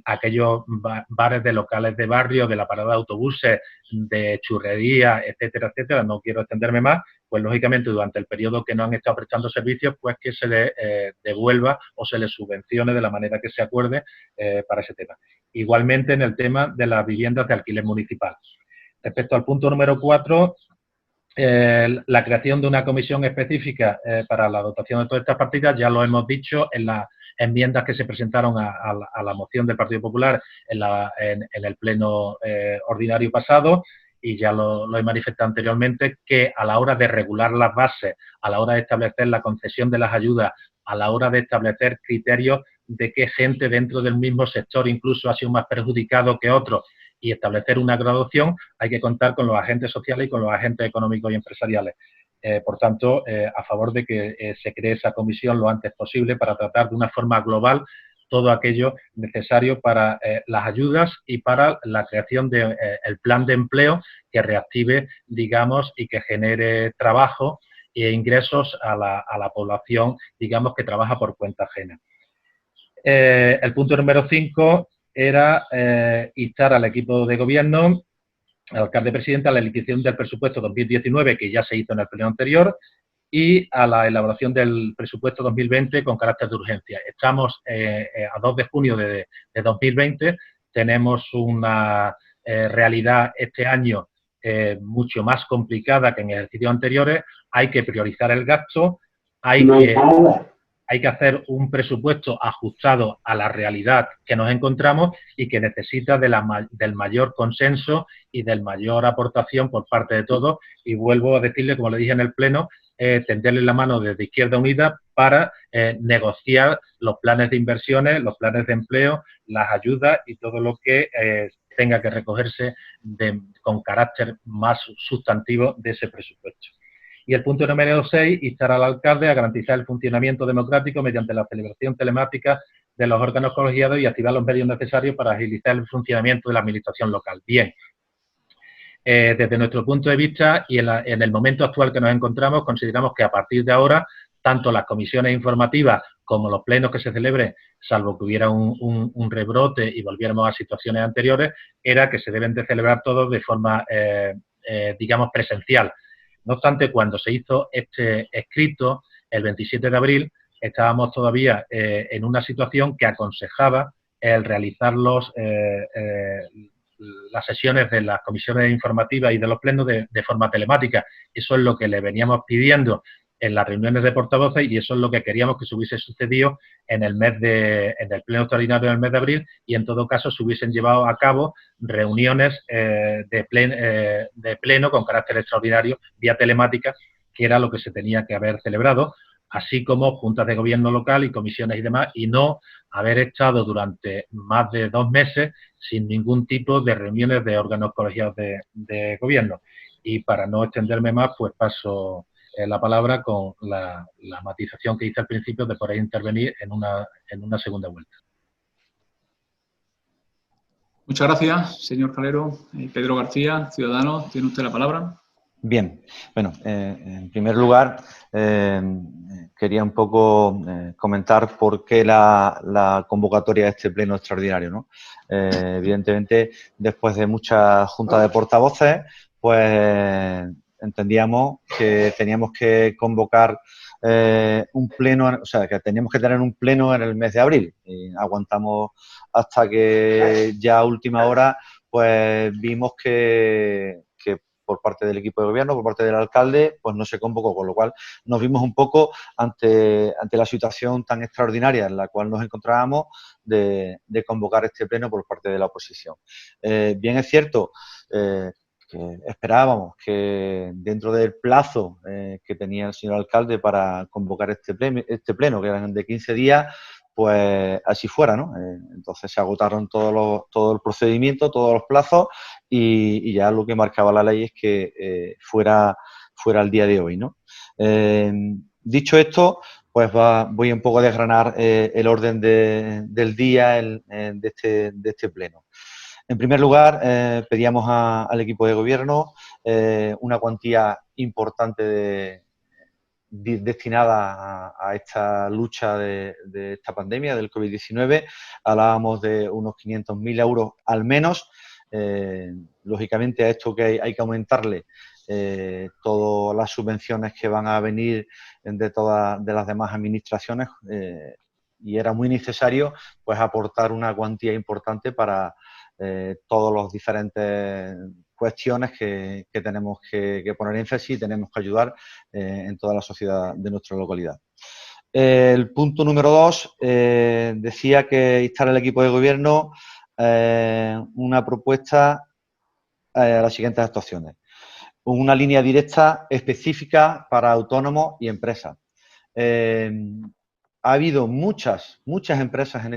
aquellos bares de locales de barrio, de la parada de autobuses, de churrería, etcétera, etcétera, no quiero extenderme más, pues lógicamente durante el periodo que no han estado prestando servicios, pues que se les devuelva o se les subvencione de la manera que se acuerde para ese tema. Igualmente en el tema de las viviendas de alquiler municipal. Respecto al punto número 4, la creación de una comisión específica para la dotación de todas estas partidas, ya lo hemos dicho en las enmiendas que se presentaron a la moción del Partido Popular en el pleno ordinario pasado, y ya lo he manifestado anteriormente, que a la hora de regular las bases, a la hora de establecer la concesión de las ayudas, a la hora de establecer criterios de qué gente dentro del mismo sector incluso ha sido más perjudicado que otros, y establecer una graduación, hay que contar con los agentes sociales y con los agentes económicos y empresariales. Por tanto, a favor de que se cree esa comisión lo antes posible para tratar de una forma global todo aquello necesario para las ayudas y para la creación del plan de empleo que reactive, digamos, y que genere trabajo e ingresos a la población, digamos, que trabaja por cuenta ajena. El punto número 5 era instar al equipo de gobierno, al alcalde presidente, a la liquidación del presupuesto 2019, que ya se hizo en el pleno anterior, y a la elaboración del presupuesto 2020 con carácter de urgencia. Estamos a 2 de junio de 2020, tenemos una realidad este año mucho más complicada que en ejercicios anteriores, hay que priorizar el gasto, hay que hay que hacer un presupuesto ajustado a la realidad que nos encontramos y que necesita del mayor consenso y del mayor aportación por parte de todos. Y vuelvo a decirle, como le dije en el Pleno, tenderle la mano desde Izquierda Unida para negociar los planes de inversiones, los planes de empleo, las ayudas y todo lo que tenga que recogerse con carácter más sustantivo de ese presupuesto. Y el punto número 6, instar al alcalde a garantizar el funcionamiento democrático mediante la celebración telemática de los órganos colegiados y activar los medios necesarios para agilizar el funcionamiento de la administración local. Bien, desde nuestro punto de vista y en el momento actual que nos encontramos, consideramos que a partir de ahora, tanto las comisiones informativas como los plenos que se celebren, salvo que hubiera un rebrote y volviéramos a situaciones anteriores, era que se deben de celebrar todos de forma, digamos, presencial. No obstante, cuando se hizo este escrito, el 27 de abril, estábamos todavía en una situación que aconsejaba el realizar las sesiones de las comisiones informativas y de los plenos de forma telemática. Eso es lo que le veníamos pidiendo en las reuniones de portavoces y eso es lo que queríamos que se hubiese sucedido en el pleno extraordinario del mes de abril y en todo caso se hubiesen llevado a cabo reuniones de pleno con carácter extraordinario vía telemática, que era lo que se tenía que haber celebrado, así como juntas de gobierno local y comisiones y demás, y no haber estado durante más de 2 meses sin ningún tipo de reuniones de órganos colegiados de gobierno. Y para no extenderme más, pues paso la palabra con la matización que hice al principio de poder intervenir en una segunda vuelta. Muchas gracias, señor Calero. Pedro García, Ciudadanos, tiene usted la palabra. Bien, bueno, en primer lugar, quería un poco comentar por qué la convocatoria de este pleno extraordinario, ¿no? Evidentemente, después de muchas juntas de portavoces, pues entendíamos que teníamos que convocar un pleno, o sea, que teníamos que tener un pleno en el mes de abril. Y aguantamos hasta que ya a última hora, pues vimos que por parte del equipo de gobierno, por parte del alcalde, pues no se convocó, con lo cual nos vimos un poco ante la situación tan extraordinaria en la cual nos encontrábamos de convocar este pleno por parte de la oposición. Bien es cierto que esperábamos que dentro del plazo que tenía el señor alcalde para convocar este pleno, que eran de 15 días, pues así fuera, ¿no? Entonces se agotaron todo el procedimiento, todos los plazos y ya lo que marcaba la ley es que fuera el día de hoy, ¿no? Dicho esto, pues voy un poco a desgranar el orden del día de este pleno. En primer lugar, pedíamos al equipo de gobierno una cuantía importante destinada a esta lucha de esta pandemia del COVID-19. Hablábamos de unos 500.000 euros al menos. Lógicamente a esto que hay que aumentarle todas las subvenciones que van a venir de las demás administraciones y era muy necesario pues aportar una cuantía importante para todas las diferentes cuestiones que tenemos que poner énfasis y tenemos que ayudar en toda la sociedad de nuestra localidad. El punto número 2 decía que instar al equipo de gobierno una propuesta a las siguientes actuaciones. Una línea directa específica para autónomos y empresas. Ha habido muchas empresas en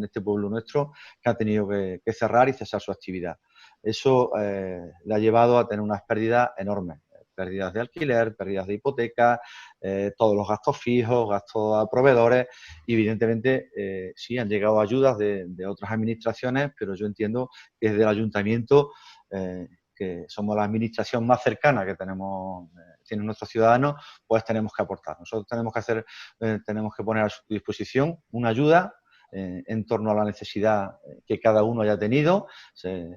este pueblo nuestro que han tenido que cerrar y cesar su actividad. Eso le ha llevado a tener unas pérdidas enormes. Pérdidas de alquiler, pérdidas de hipoteca, todos los gastos fijos, gastos a proveedores y evidentemente sí han llegado ayudas de otras administraciones, pero yo entiendo que desde el ayuntamiento, que somos la administración más cercana que tienen nuestros ciudadanos, pues tenemos que aportar. Nosotros tenemos que poner a su disposición una ayuda en torno a la necesidad que cada uno haya tenido,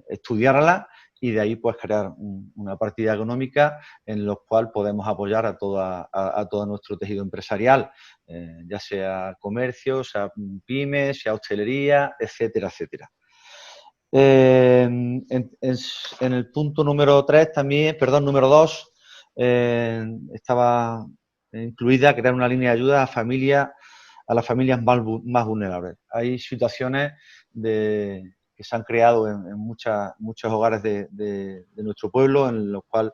estudiarla y de ahí pues crear una partida económica en la cual podemos apoyar a todo nuestro tejido empresarial, ya sea comercio, sea pymes, sea hostelería, etcétera, etcétera. En el punto número 3 también, perdón, número 2, estaba incluida crear una línea de ayuda a las familias más vulnerables. Hay situaciones que se han creado en muchos hogares de nuestro pueblo, en los cuales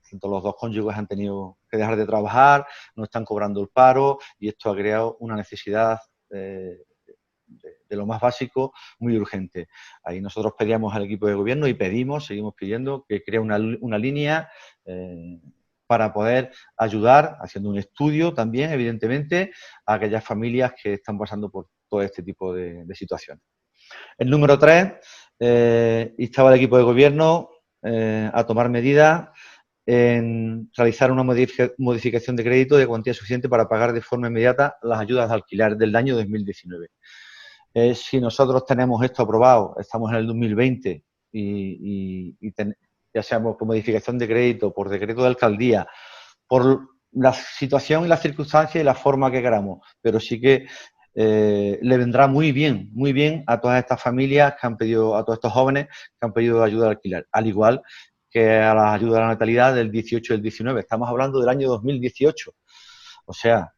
tanto los dos cónyuges han tenido que dejar de trabajar, no están cobrando el paro, y esto ha creado una necesidad de lo más básico, muy urgente. Ahí nosotros pedíamos al equipo de gobierno y seguimos pidiendo que cree una línea para poder ayudar, haciendo un estudio también, evidentemente, a aquellas familias que están pasando por todo este tipo de situaciones. El número 3, instaba al equipo de gobierno a tomar medidas en realizar una modificación de crédito de cuantía suficiente para pagar de forma inmediata las ayudas de alquiler del año 2019. Si nosotros tenemos esto aprobado, estamos en el 2020 ya sea por modificación de crédito, por decreto de alcaldía, por la situación y las circunstancias y la forma que queramos, pero sí que le vendrá muy bien a todas estas familias que han pedido, a todos estos jóvenes que han pedido ayuda al alquiler, al igual que a las ayudas a la natalidad del 18 y el 19. Estamos hablando del año 2018, o sea,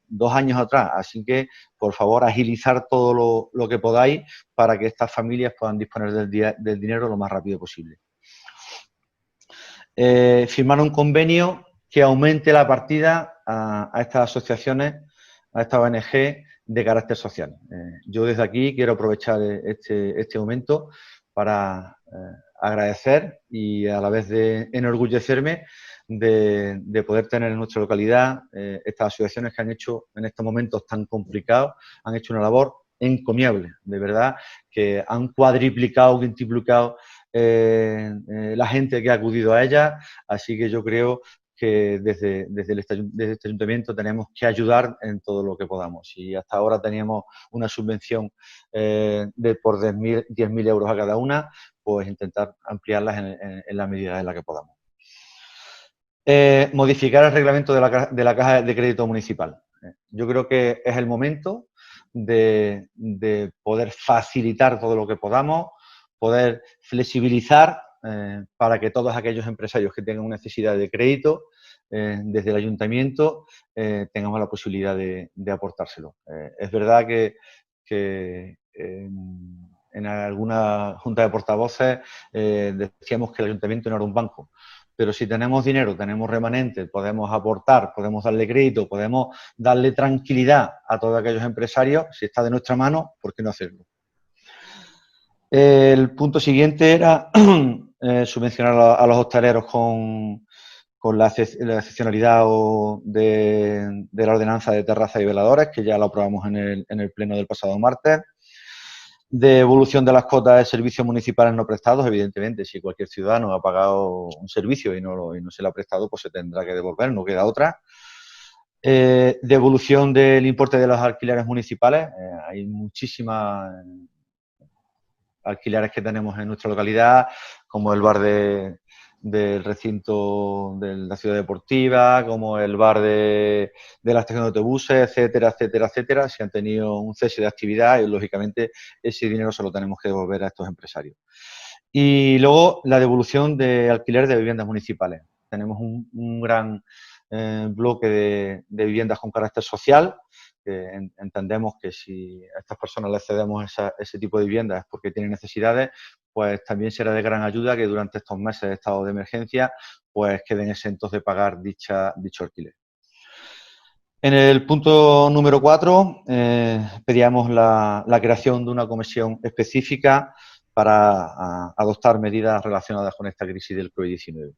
2 años atrás. Así que, por favor, agilizar todo lo que podáis para que estas familias puedan disponer del dinero lo más rápido posible. Firmar un convenio que aumente la partida a estas asociaciones, a estas ONG de carácter social. Yo desde aquí quiero aprovechar este momento para agradecer y a la vez de enorgullecerme de poder tener en nuestra localidad estas asociaciones que han hecho en estos momentos tan complicados, han hecho una labor encomiable, de verdad, que han cuadriplicado, quintuplicado la gente que ha acudido a ellas, así que yo creo que desde este ayuntamiento tenemos que ayudar en todo lo que podamos. Y hasta ahora teníamos una subvención por 10.000 euros a cada una, pues intentar ampliarlas en la medida en la que podamos. Modificar el reglamento de la Caja de Crédito Municipal. Yo creo que es el momento de poder facilitar todo lo que podamos, poder flexibilizar para que todos aquellos empresarios que tengan una necesidad de crédito desde el ayuntamiento tengamos la posibilidad de aportárselo. Es verdad que en alguna junta de portavoces decíamos que el ayuntamiento no era un banco, pero si tenemos dinero, tenemos remanente, podemos aportar, podemos darle crédito, podemos darle tranquilidad a todos aquellos empresarios, si está de nuestra mano, ¿por qué no hacerlo? El punto siguiente era subvencionar a los hosteleros con la excepcionalidad de la ordenanza de terrazas y veladores, que ya lo aprobamos en el pleno del pasado martes. De evolución de las cuotas de servicios municipales no prestados, evidentemente, si cualquier ciudadano ha pagado un servicio y no se le ha prestado, pues se tendrá que devolver, no queda otra. Devolución del importe de los alquileres municipales. Hay muchísimas alquileres que tenemos en nuestra localidad, como el bar del recinto de la ciudad deportiva, como el bar de la estación de autobuses, etcétera, etcétera, etcétera. Si han tenido un cese de actividad y, lógicamente, ese dinero se lo tenemos que devolver a estos empresarios. Y luego la devolución de alquiler de viviendas municipales. Tenemos un gran bloque de viviendas con carácter social. Entendemos que si a estas personas les cedemos ese tipo de viviendas es porque tienen necesidades, pues también será de gran ayuda que durante estos meses de estado de emergencia pues queden exentos de pagar dicho alquiler. En el punto número 4 pedíamos la creación de una comisión específica para adoptar medidas relacionadas con esta crisis del COVID-19.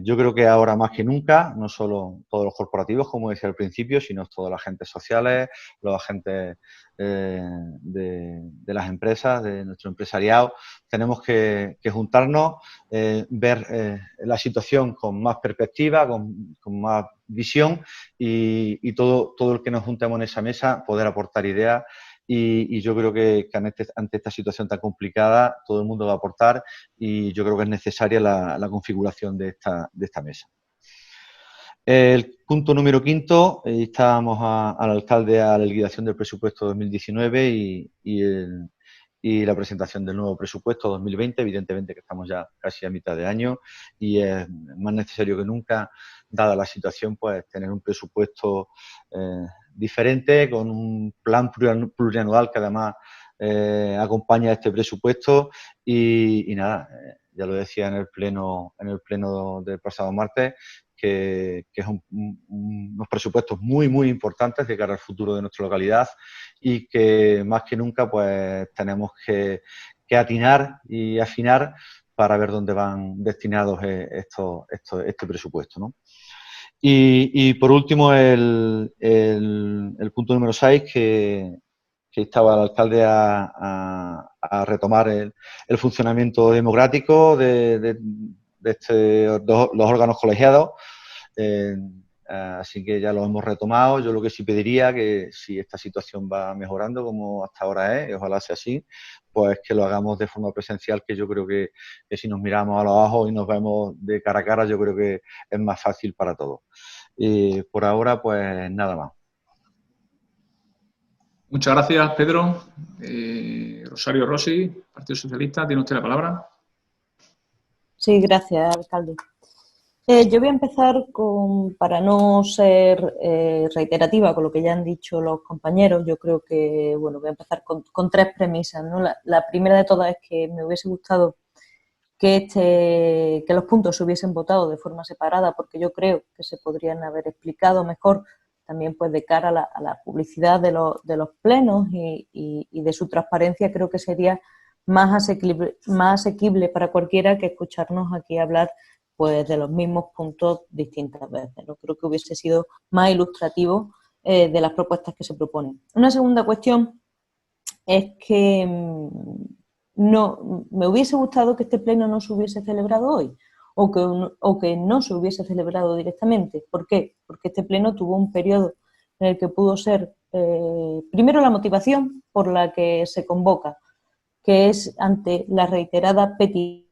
Yo creo que ahora más que nunca, no solo todos los corporativos, como decía al principio, sino todos los agentes sociales, los agentes de las empresas, de nuestro empresariado, tenemos que juntarnos, ver la situación con más perspectiva, con más visión y todo el que nos juntemos en esa mesa poder aportar ideas. Y yo creo que ante esta situación tan complicada todo el mundo va a aportar y yo creo que es necesaria la configuración de esta mesa. El punto número 5, instábamos al alcalde a la liquidación del presupuesto 2019 y y la presentación del nuevo presupuesto 2020. Evidentemente que estamos ya casi a mitad de año y es más necesario que nunca, dada la situación, pues tener un presupuesto diferente, con un plan plurianual que además acompaña a este presupuesto y nada, ya lo decía en el pleno del pasado martes, que es unos presupuestos muy, muy importantes de cara al futuro de nuestra localidad y que más que nunca pues tenemos que atinar y afinar para ver dónde van destinados este presupuesto, ¿no? Y por último, el punto número 6, que instaba al alcalde a retomar el funcionamiento democrático de los órganos colegiados. Así que ya lo hemos retomado. Yo lo que sí pediría, que si esta situación va mejorando como hasta ahora es, y ojalá sea así, pues que lo hagamos de forma presencial, que yo creo que si nos miramos a los ojos y nos vemos de cara a cara, yo creo que es más fácil para todos. Por ahora, pues nada más. Muchas gracias, Pedro. Rosario Rossi, Partido Socialista, tiene usted la palabra. Sí, gracias, alcalde. Yo voy a empezar para no ser reiterativa con lo que ya han dicho los compañeros, yo creo que, bueno, voy a empezar con tres premisas, ¿no? La primera de todas es que me hubiese gustado que los puntos se hubiesen votado de forma separada, porque yo creo que se podrían haber explicado mejor también pues de cara a la publicidad de los plenos y de su transparencia. Creo que sería más asequible para cualquiera que escucharnos aquí hablar pues de los mismos puntos distintas veces, ¿no? Creo que hubiese sido más ilustrativo de las propuestas que se proponen. Una segunda cuestión es que me hubiese gustado que este pleno no se hubiese celebrado hoy o que no se hubiese celebrado directamente. ¿Por qué? Porque este pleno tuvo un periodo en el que pudo ser, primero, la motivación por la que se convoca, que es ante la reiterada petición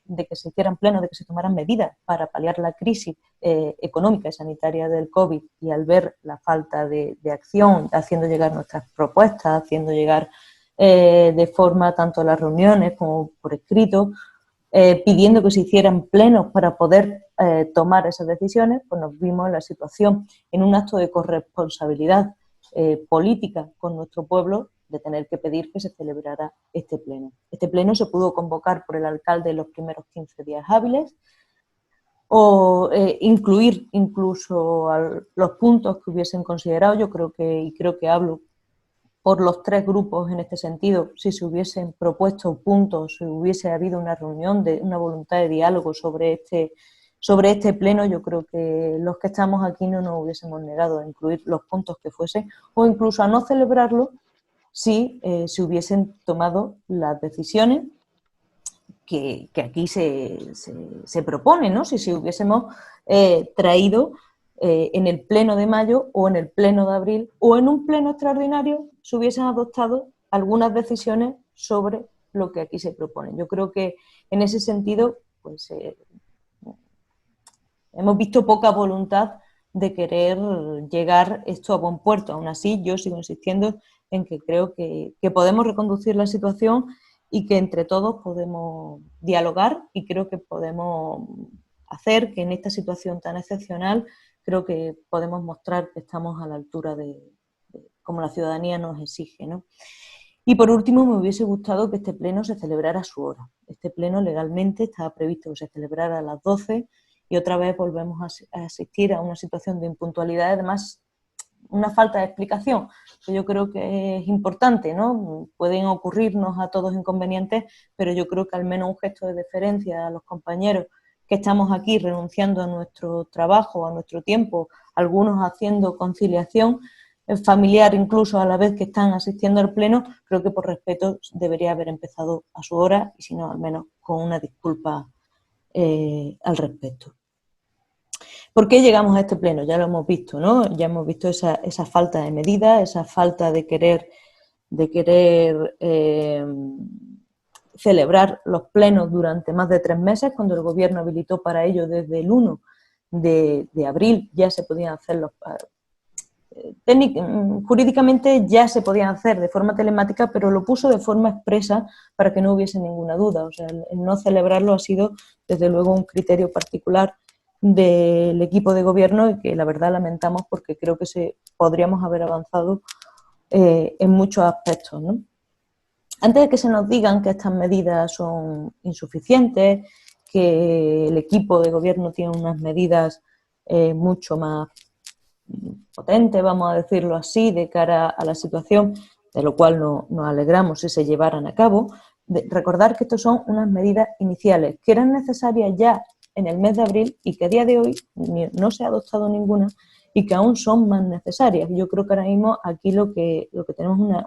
de que se hicieran plenos, de que se tomaran medidas para paliar la crisis económica y sanitaria del COVID, y al ver la falta de acción, haciendo llegar nuestras propuestas, haciendo llegar de forma tanto las reuniones como por escrito, pidiendo que se hicieran plenos para poder tomar esas decisiones, pues nos vimos en la situación, en un acto de corresponsabilidad política con nuestro pueblo, de tener que pedir que se celebrara este pleno. Este pleno se pudo convocar por el alcalde en los primeros 15 días hábiles, o incluir incluso los puntos que hubiesen considerado. Yo creo que hablo por los tres grupos en este sentido. Si se hubiesen propuesto puntos, si hubiese habido una reunión, una voluntad de diálogo sobre este pleno, yo creo que los que estamos aquí no nos hubiésemos negado a incluir los puntos que fuesen, o incluso a no celebrarlo si se hubiesen tomado las decisiones que aquí se proponen, ¿no? Si hubiésemos traído en el pleno de mayo o en el pleno de abril o en un pleno extraordinario se hubiesen adoptado algunas decisiones sobre lo que aquí se propone. Yo creo que en ese sentido pues hemos visto poca voluntad de querer llegar esto a buen puerto. Aún así, yo sigo insistiendo en que creo que podemos reconducir la situación y que entre todos podemos dialogar, y creo que podemos hacer que en esta situación tan excepcional, creo que podemos mostrar que estamos a la altura de como la ciudadanía nos exige, ¿no? Y por último, me hubiese gustado que este pleno se celebrara a su hora. Este pleno legalmente estaba previsto que se celebrara a las 12 y otra vez volvemos a asistir a una situación de impuntualidad, además una falta de explicación, que yo creo que es importante, ¿no? Pueden ocurrirnos a todos inconvenientes, pero yo creo que al menos un gesto de deferencia a los compañeros que estamos aquí renunciando a nuestro trabajo, a nuestro tiempo, algunos haciendo conciliación familiar incluso a la vez que están asistiendo al pleno, creo que por respeto debería haber empezado a su hora, y si no, al menos con una disculpa al respecto. ¿Por qué llegamos a este pleno? Ya lo hemos visto, ¿no? Ya hemos visto esa falta de medidas, esa falta de querer celebrar los plenos durante más de 3 meses, cuando el Gobierno habilitó para ello desde el 1 de abril, ya se podían hacer jurídicamente ya se podían hacer de forma telemática, pero lo puso de forma expresa para que no hubiese ninguna duda. O sea, el no celebrarlo ha sido, desde luego, un criterio particular del equipo de gobierno y que la verdad lamentamos porque creo que podríamos haber avanzado en muchos aspectos, ¿no? Antes de que se nos digan que estas medidas son insuficientes, que el equipo de gobierno tiene unas medidas mucho más potentes, vamos a decirlo así, de cara a la situación, de lo cual nos alegramos si se llevaran a cabo, recordar que estas son unas medidas iniciales, que eran necesarias ya en el mes de abril y que a día de hoy no se ha adoptado ninguna y que aún son más necesarias. Yo creo que ahora mismo aquí lo que tenemos es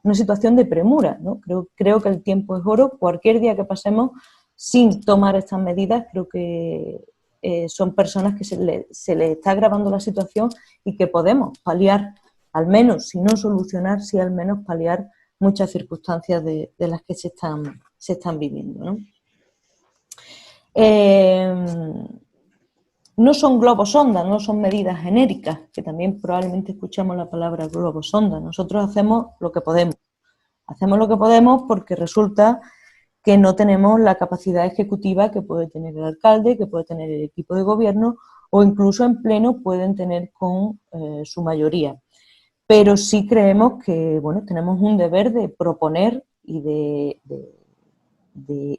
una situación de premura, ¿no? Creo que el tiempo es oro. Cualquier día que pasemos sin tomar estas medidas, creo que son personas que se les está agravando la situación y que podemos paliar, al menos, si no solucionar, sí al menos paliar muchas circunstancias de las que se están viviendo, ¿no? No son globos sonda, no son medidas genéricas, que también probablemente escuchamos la palabra globo sonda. Nosotros hacemos lo que podemos. Hacemos lo que podemos porque resulta que no tenemos la capacidad ejecutiva que puede tener el alcalde, que puede tener el equipo de gobierno o incluso en pleno pueden tener con su mayoría. Pero sí creemos que, bueno, tenemos un deber de proponer y de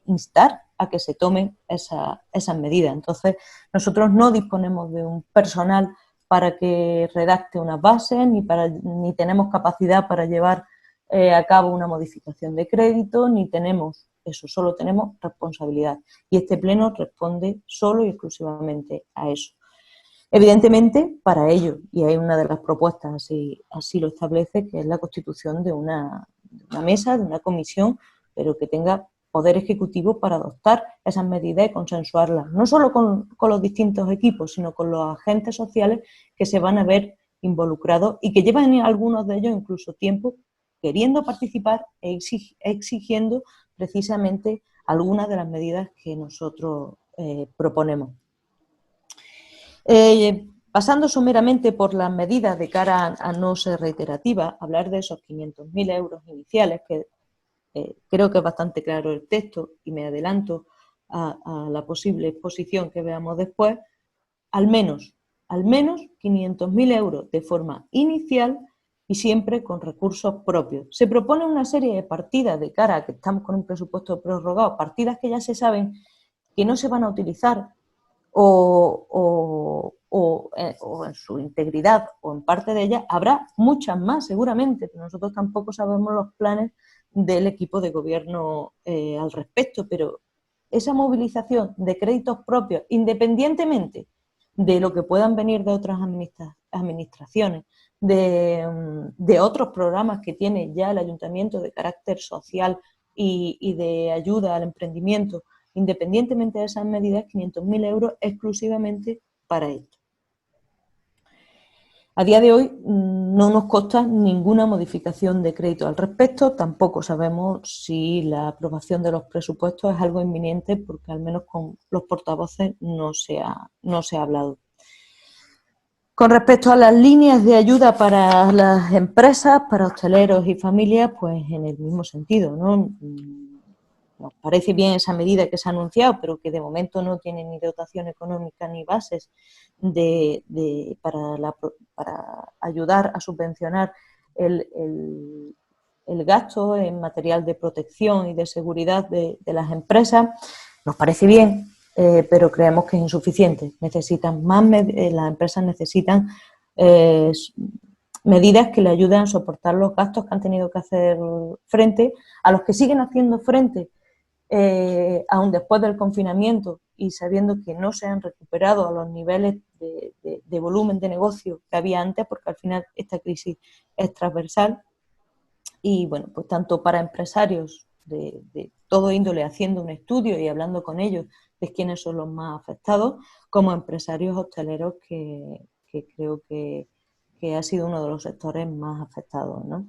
instar a que se tomen esas medidas. Entonces, nosotros no disponemos de un personal para que redacte unas bases, ni tenemos capacidad para llevar a cabo una modificación de crédito, ni tenemos eso, solo tenemos responsabilidad. Y este pleno responde solo y exclusivamente a eso. Evidentemente, para ello, y hay una de las propuestas así lo establece, que es la constitución de una mesa, de una comisión, pero que tenga poder ejecutivo para adoptar esas medidas y consensuarlas, no solo con los distintos equipos, sino con los agentes sociales que se van a ver involucrados y que llevan algunos de ellos incluso tiempo queriendo participar e exigiendo precisamente algunas de las medidas que nosotros proponemos. Pasando someramente por las medidas de cara a no ser reiterativa, hablar de esos 500.000 euros iniciales, que creo que es bastante claro el texto y me adelanto a la posible exposición que veamos después, al menos 500.000 euros de forma inicial y siempre con recursos propios. Se propone una serie de partidas de cara a que estamos con un presupuesto prorrogado, partidas que ya se saben que no se van a utilizar o en su integridad o en parte de ellas. Habrá muchas más seguramente, pero nosotros tampoco sabemos los planes del equipo de gobierno al respecto, pero esa movilización de créditos propios, independientemente de lo que puedan venir de otras administraciones, de otros programas que tiene ya el ayuntamiento de carácter social y de ayuda al emprendimiento, independientemente de esas medidas, 500.000 euros exclusivamente para esto. A día de hoy no nos consta ninguna modificación de crédito al respecto, tampoco sabemos si la aprobación de los presupuestos es algo inminente, porque al menos con los portavoces no se ha hablado. Con respecto a las líneas de ayuda para las empresas, para hosteleros y familias, pues en el mismo sentido, ¿no? Nos parece bien esa medida que se ha anunciado, pero que de momento no tiene ni dotación económica ni bases para ayudar a subvencionar el gasto en material de protección y de seguridad de las empresas. Nos parece bien, pero creemos que es insuficiente. Necesitan más, las empresas necesitan medidas que le ayuden a soportar los gastos que han tenido que hacer frente, a los que siguen haciendo frente aún después del confinamiento y sabiendo que no se han recuperado a los niveles de volumen de negocio que había antes, porque al final esta crisis es transversal. Y bueno, pues tanto para empresarios de todo índole haciendo un estudio y hablando con ellos de quiénes son los más afectados, como empresarios hosteleros que creo que ha sido uno de los sectores más afectados, ¿no?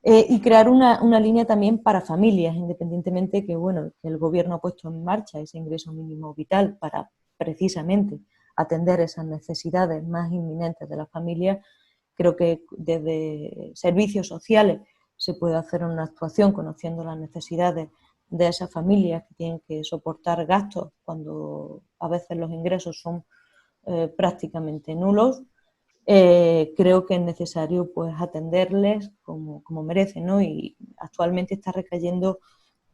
Y crear una línea también para familias, independientemente que, bueno, que el Gobierno ha puesto en marcha ese ingreso mínimo vital para precisamente atender esas necesidades más inminentes de las familias. Creo que desde servicios sociales se puede hacer una actuación conociendo las necesidades de esas familias que tienen que soportar gastos cuando a veces los ingresos son prácticamente nulos. Creo que es necesario pues atenderles como merecen, ¿no? Y actualmente está recayendo,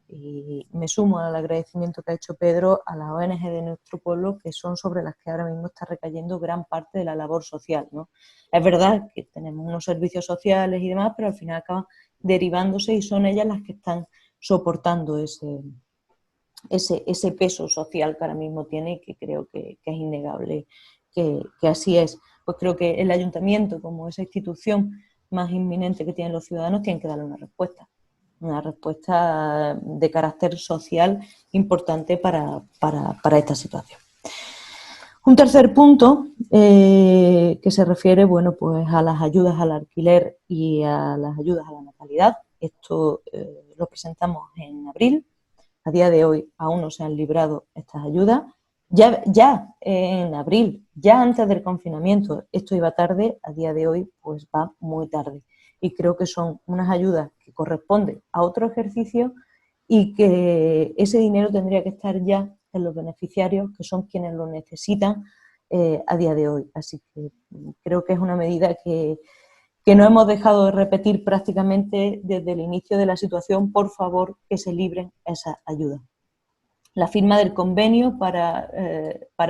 y me sumo al agradecimiento que ha hecho Pedro, a las ONG de nuestro pueblo, que son sobre las que ahora mismo está recayendo gran parte de la labor social, ¿no? Es verdad que tenemos unos servicios sociales y demás, pero al final acaban derivándose y son ellas las que están soportando ese peso social que ahora mismo tiene y que creo que es innegable que así es. Pues creo que el ayuntamiento, como esa institución más inminente que tienen los ciudadanos, tiene que darle una respuesta de carácter social importante para esta situación. Un tercer punto que se refiere, bueno, pues a las ayudas al alquiler y a las ayudas a la natalidad. Esto lo presentamos en abril. A día de hoy aún no se han librado estas ayudas. Ya en abril, ya antes del confinamiento, esto iba tarde, a día de hoy pues va muy tarde. Y creo que son unas ayudas que corresponden a otro ejercicio y que ese dinero tendría que estar ya en los beneficiarios, que son quienes lo necesitan a día de hoy. Así que creo que es una medida que no hemos dejado de repetir prácticamente desde el inicio de la situación. Por favor, que se libren esas ayudas. La firma del convenio para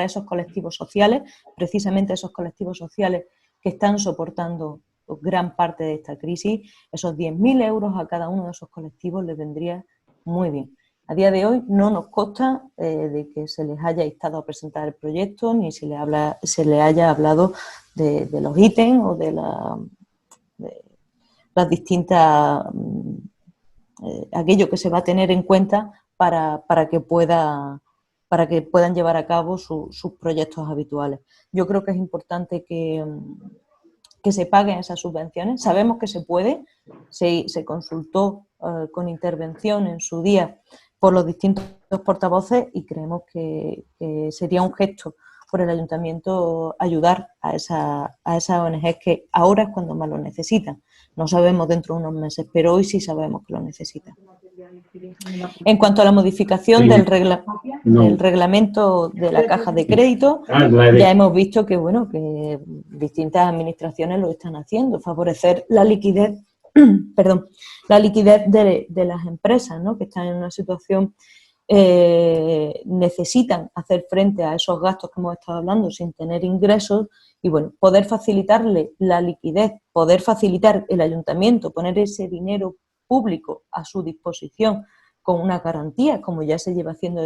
esos colectivos sociales, precisamente esos colectivos sociales que están soportando gran parte de esta crisis, esos 10.000 euros a cada uno de esos colectivos les vendría muy bien. A día de hoy no nos consta de que se les haya instado a presentar el proyecto, ni se le haya hablado de los ítems o de las distintas, aquello que se va a tener en cuenta para que puedan llevar a cabo sus proyectos habituales. Yo creo que es importante que se paguen esas subvenciones. Sabemos que se puede, se consultó con intervención en su día por los distintos portavoces y creemos que sería un gesto por el ayuntamiento ayudar a esas ONGs que ahora es cuando más lo necesitan. No sabemos dentro de unos meses, pero hoy sí sabemos que lo necesitan. En cuanto a la modificación del reglamento de la caja de crédito, ya hemos visto que que distintas administraciones lo están haciendo, favorecer la liquidez, la liquidez de las empresas, ¿no? Que están en una situación, necesitan hacer frente a esos gastos que hemos estado hablando sin tener ingresos y poder facilitarle la liquidez, poder facilitar el ayuntamiento, poner ese dinero público a su disposición con una garantía, como ya se lleva haciendo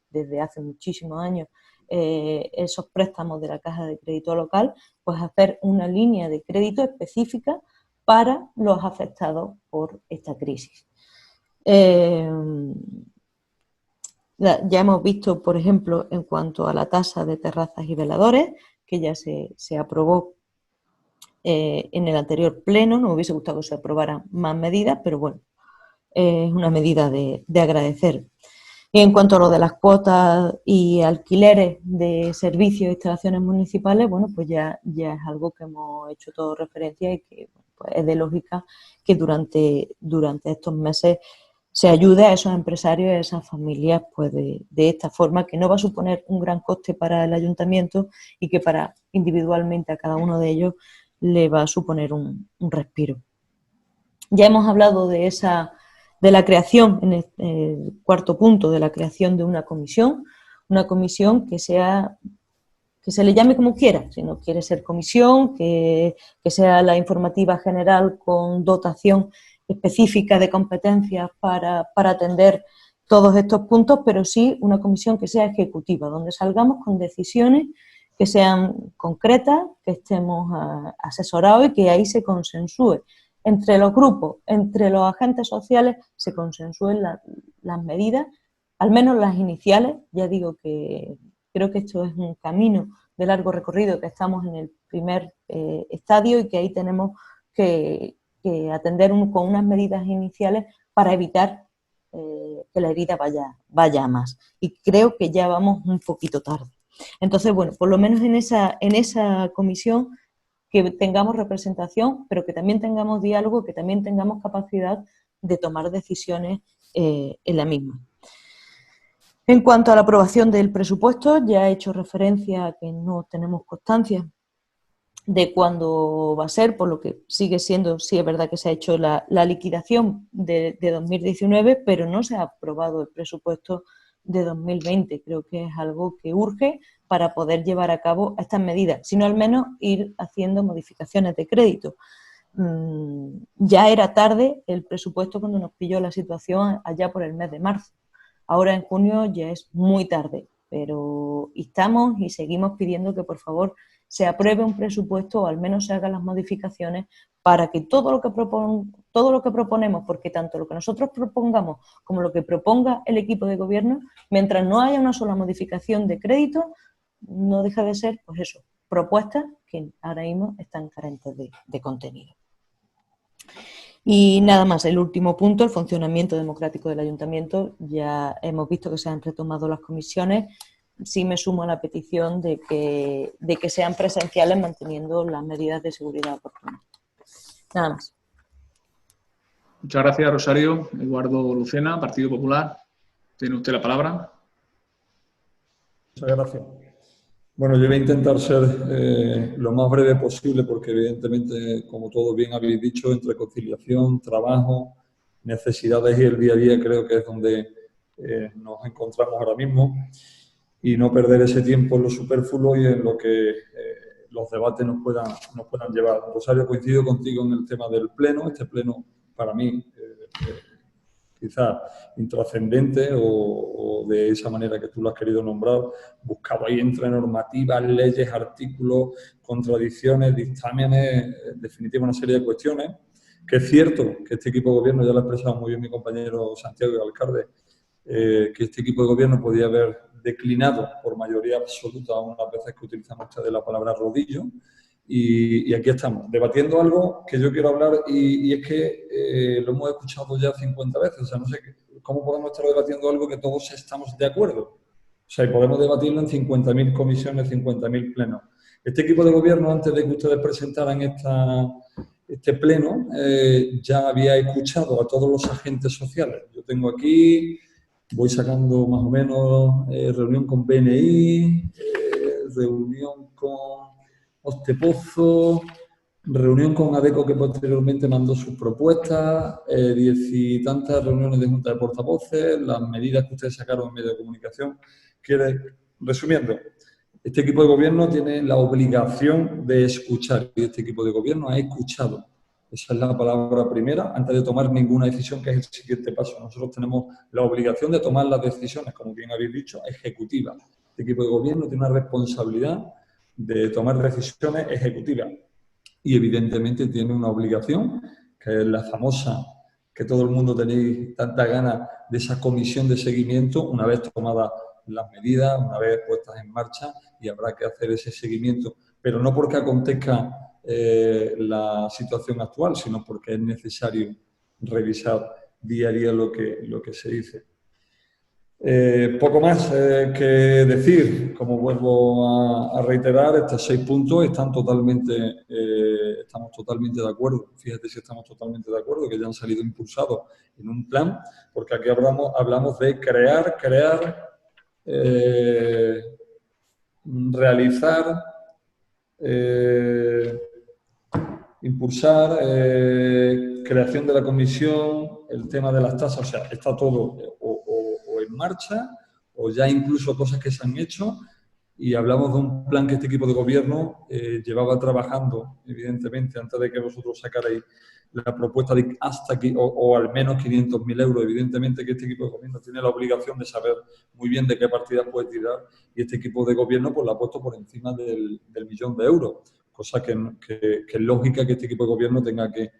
desde hace muchísimos años, esos préstamos de la caja de crédito local, pues hacer una línea de crédito específica para los afectados por esta crisis. Ya hemos visto, por ejemplo, en cuanto a la tasa de terrazas y veladores, que ya se aprobó en el anterior pleno. Nos hubiese gustado que se aprobaran más medidas, pero es una medida de agradecer. Y en cuanto a lo de las cuotas y alquileres de servicios e instalaciones municipales, pues ya es algo que hemos hecho todo referencia y que es de lógica que durante estos meses se ayude a esos empresarios y a esas familias de esta forma, que no va a suponer un gran coste para el ayuntamiento y que individualmente a cada uno de ellos le va a suponer un respiro. Ya hemos hablado de la creación, en el cuarto punto, de la creación de una comisión que se le llame como quiera, si no quiere ser comisión, que sea la informativa general con dotación específica de competencias para atender todos estos puntos, pero sí una comisión que sea ejecutiva, donde salgamos con decisiones que sean concretas, que estemos asesorados y que ahí se consensúe entre los grupos, entre los agentes sociales, se consensúen las medidas, al menos las iniciales. Ya digo que creo que esto es un camino de largo recorrido, que estamos en el primer estadio y que ahí tenemos que atender con unas medidas iniciales para evitar que la herida vaya a más. Y creo que ya vamos un poquito tarde. Entonces, por lo menos en esa comisión que tengamos representación, pero que también tengamos diálogo, que también tengamos capacidad de tomar decisiones en la misma. En cuanto a la aprobación del presupuesto, ya he hecho referencia a que no tenemos constancia de cuándo va a ser, por lo que sigue siendo, sí es verdad que se ha hecho la liquidación de 2019, pero no se ha aprobado el presupuesto de 2020. Creo que es algo que urge para poder llevar a cabo estas medidas, sino al menos ir haciendo modificaciones de crédito. Ya era tarde el presupuesto cuando nos pilló la situación allá por el mes de marzo. Ahora en junio ya es muy tarde, pero estamos y seguimos pidiendo que por favor se apruebe un presupuesto o al menos se hagan las modificaciones para que todo lo que proponemos, porque tanto lo que nosotros propongamos como lo que proponga el equipo de gobierno, mientras no haya una sola modificación de crédito, no deja de ser, pues eso, propuestas que ahora mismo están carentes de contenido. Y nada más, el último punto, el funcionamiento democrático del ayuntamiento. Ya hemos visto que se han retomado las comisiones. Sí me sumo a la petición de que sean presenciales manteniendo las medidas de seguridad oportunas. Nada más. Muchas gracias, Rosario. Eduardo Lucena, Partido Popular. Tiene usted la palabra. Muchas gracias. Bueno, yo voy a intentar ser lo más breve posible porque evidentemente, como todos bien habéis dicho, entre conciliación, trabajo, necesidades y el día a día creo que es donde nos encontramos ahora mismo y no perder ese tiempo en lo superfluo y en lo que los debates nos puedan llevar. Rosario, coincido contigo en el tema del pleno. Este pleno para mí quizás intrascendente o de esa manera que tú lo has querido nombrar, buscado ahí entre normativas, leyes, artículos, contradicciones, dictámenes, en definitiva una serie de cuestiones, que es cierto que este equipo de gobierno, ya lo ha expresado muy bien mi compañero Santiago, el alcalde, que este equipo de gobierno podía haber declinado por mayoría absoluta unas veces que utilizamos ustedes la palabra rodillo. Y aquí estamos, debatiendo algo que yo quiero hablar y es que lo hemos escuchado ya 50 veces. O sea, no sé cómo podemos estar debatiendo algo que todos estamos de acuerdo. O sea, y podemos debatirlo en 50.000 comisiones, 50.000 plenos. Este equipo de gobierno, antes de que ustedes presentaran este pleno, ya había escuchado a todos los agentes sociales. Yo tengo aquí, voy sacando más o menos reunión con BNI, reunión con Ostepozo, reunión con ADECO que posteriormente mandó sus propuestas, 10 y tantas reuniones de junta de portavoces, las medidas que ustedes sacaron en medios de comunicación. Resumiendo, este equipo de gobierno tiene la obligación de escuchar y este equipo de gobierno ha escuchado. Esa es la palabra primera, antes de tomar ninguna decisión, que es el siguiente paso. Nosotros tenemos la obligación de tomar las decisiones, como bien habéis dicho, ejecutivas. Este equipo de gobierno tiene una responsabilidad de tomar decisiones ejecutivas y evidentemente tiene una obligación, que es la famosa, que todo el mundo tenéis tanta ganas de esa comisión de seguimiento, una vez tomadas las medidas, una vez puestas en marcha, y habrá que hacer ese seguimiento, pero no porque acontezca la situación actual, sino porque es necesario revisar día a día lo que se dice. Poco más que decir, como vuelvo a reiterar, estos 6 puntos estamos totalmente de acuerdo. Fíjate si estamos totalmente de acuerdo, que ya han salido impulsados en un plan, porque aquí hablamos de crear, realizar, impulsar, creación de la comisión, el tema de las tasas, o sea, está todo o en marcha o ya incluso cosas que se han hecho, y hablamos de un plan que este equipo de gobierno llevaba trabajando, evidentemente, antes de que vosotros sacarais la propuesta de hasta aquí, o al menos 500.000 euros. Evidentemente que este equipo de gobierno tiene la obligación de saber muy bien de qué partidas puede tirar, y este equipo de gobierno pues la ha puesto por encima del 1.000.000 de euros, cosa que es lógica que este equipo de gobierno tenga que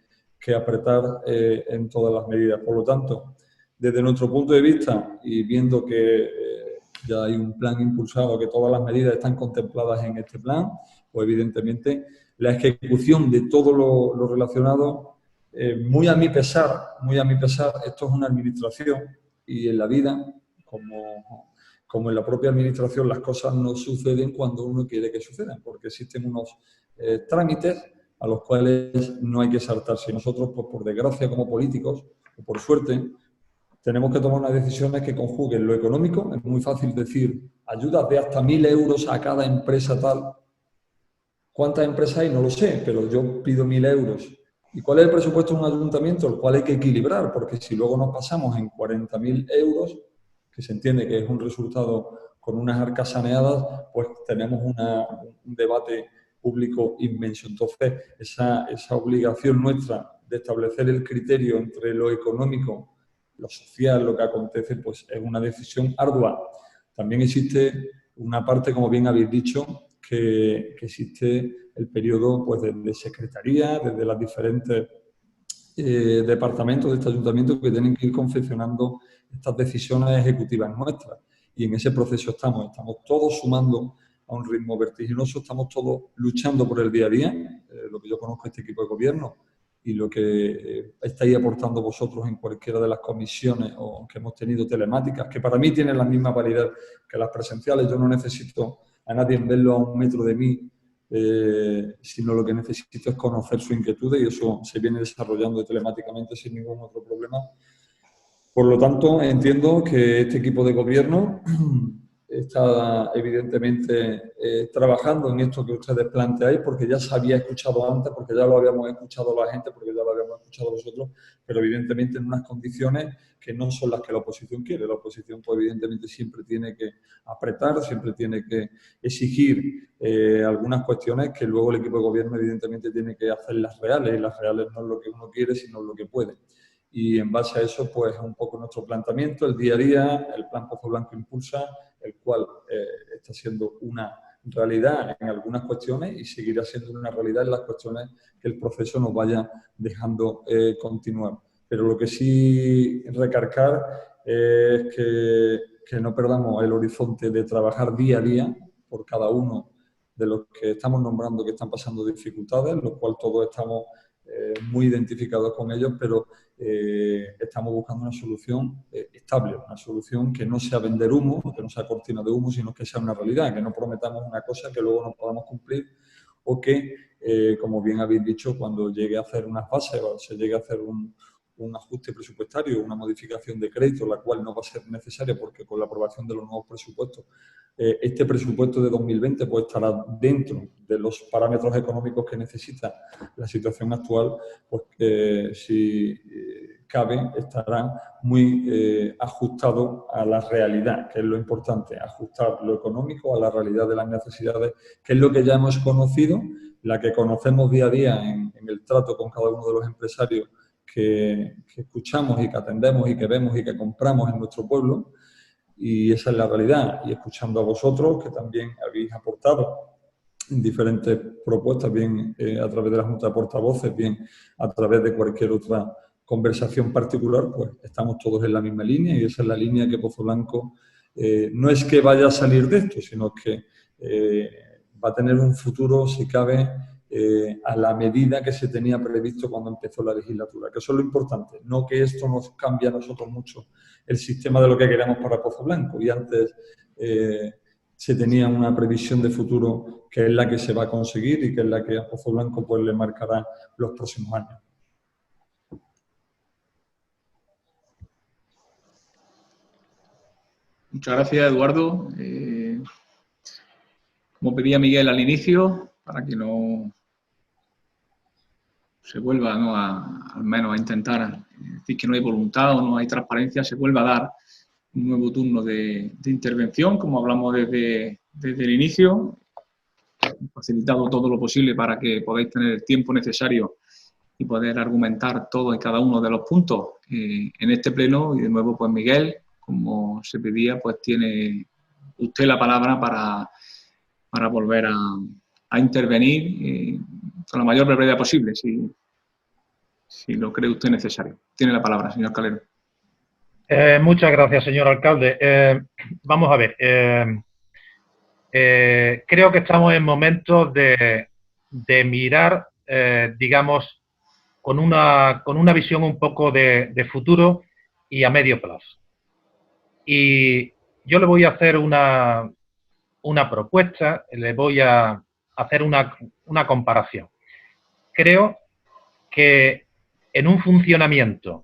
apretar en todas las medidas. Por lo tanto, desde nuestro punto de vista, y viendo que ya hay un plan impulsado, que todas las medidas están contempladas en este plan, pues evidentemente la ejecución de todo lo relacionado, muy a mi pesar, esto es una administración, y en la vida, como como en la propia administración, las cosas no suceden cuando uno quiere que sucedan, porque existen unos trámites a los cuales no hay que saltarse. Y nosotros, pues, por desgracia, como políticos, o por suerte, tenemos que tomar unas decisiones que conjuguen lo económico. Es muy fácil decir ayudas de hasta 1.000 euros a cada empresa tal. ¿Cuántas empresas hay? No lo sé, pero yo pido 1.000 euros. ¿Y cuál es el presupuesto de un ayuntamiento? El cual hay que equilibrar, porque si luego nos pasamos en 40.000 euros, que se entiende que es un resultado con unas arcas saneadas, pues tenemos un debate público inmenso. Entonces, esa obligación nuestra de establecer el criterio entre lo económico, lo social, lo que acontece, pues es una decisión ardua. También existe una parte, como bien habéis dicho, que existe el periodo, pues, de secretaría, desde los diferentes departamentos de este ayuntamiento, que tienen que ir confeccionando estas decisiones ejecutivas nuestras. Y en ese proceso estamos todos sumando a un ritmo vertiginoso, estamos todos luchando por el día a día, lo que yo conozco a este equipo de gobierno y lo que estáis aportando vosotros en cualquiera de las comisiones o que hemos tenido telemáticas, que para mí tienen la misma validez que las presenciales. Yo no necesito a nadie verlo a 1 metro de mí, sino lo que necesito es conocer su inquietud, y eso se viene desarrollando telemáticamente sin ningún otro problema. Por lo tanto, entiendo que este equipo de gobierno está evidentemente trabajando en esto que ustedes planteáis, porque ya se había escuchado antes, porque ya lo habíamos escuchado la gente, porque ya lo habíamos escuchado vosotros, pero evidentemente en unas condiciones que no son las que la oposición quiere. La oposición, pues, evidentemente siempre tiene que apretar, siempre tiene que exigir algunas cuestiones que luego el equipo de gobierno evidentemente tiene que hacerlas reales, y las reales no es lo que uno quiere, sino lo que puede. Y en base a eso, pues, un poco nuestro planteamiento, el día a día, el Plan Pozo Blanco Impulsa, el cual está siendo una realidad en algunas cuestiones y seguirá siendo una realidad en las cuestiones que el proceso nos vaya dejando continuar. Pero lo que sí recargar es que no perdamos el horizonte de trabajar día a día por cada uno de los que estamos nombrando que están pasando dificultades, lo cual todos estamos muy identificados con ellos, pero estamos buscando una solución estable, una solución que no sea vender humo, que no sea cortina de humo, sino que sea una realidad, que no prometamos una cosa que luego no podamos cumplir, o que, como bien habéis dicho, cuando llegue a hacer unas bases o se llegue a hacer un ajuste presupuestario, una modificación de crédito, la cual no va a ser necesaria porque con la aprobación de los nuevos presupuestos, este presupuesto de 2020 pues estará dentro de los parámetros económicos que necesita la situación actual, pues si cabe estará muy ajustado a la realidad, que es lo importante, ajustar lo económico a la realidad de las necesidades, que es lo que ya hemos conocido, la que conocemos día a día en el trato con cada uno de los empresarios que escuchamos y que atendemos y que vemos y que compramos en nuestro pueblo, y esa es la realidad. Y escuchando a vosotros, que también habéis aportado en diferentes propuestas, bien a través de la Junta de Portavoces, bien a través de cualquier otra conversación particular, pues estamos todos en la misma línea, y esa es la línea que Pozo Blanco no es que vaya a salir de esto, sino que va a tener un futuro, si cabe, a la medida que se tenía previsto cuando empezó la legislatura, que eso es lo importante, no que esto nos cambie a nosotros mucho el sistema de lo que queremos para Pozo Blanco, y antes se tenía una previsión de futuro que es la que se va a conseguir y que es la que a Pozo Blanco pues le marcará los próximos años. Muchas gracias, Eduardo. Como pedía Miguel al inicio, para que no se vuelva, ¿no?, al menos a intentar decir que no hay voluntad o no hay transparencia, se vuelva a dar un nuevo turno de intervención, como hablamos desde el inicio, facilitado todo lo posible para que podáis tener el tiempo necesario y poder argumentar todo y cada uno de los puntos en este pleno. Y de nuevo, pues Miguel, como se pedía, pues tiene usted la palabra para volver a intervenir con la mayor brevedad posible, si lo cree usted necesario. Tiene la palabra, señor Calero. Muchas gracias, señor alcalde. Vamos a ver. Creo que estamos en momentos de mirar, digamos, con una visión un poco de futuro y a medio plazo. Y yo le voy a hacer una propuesta, le voy a hacer una comparación. Creo que en un funcionamiento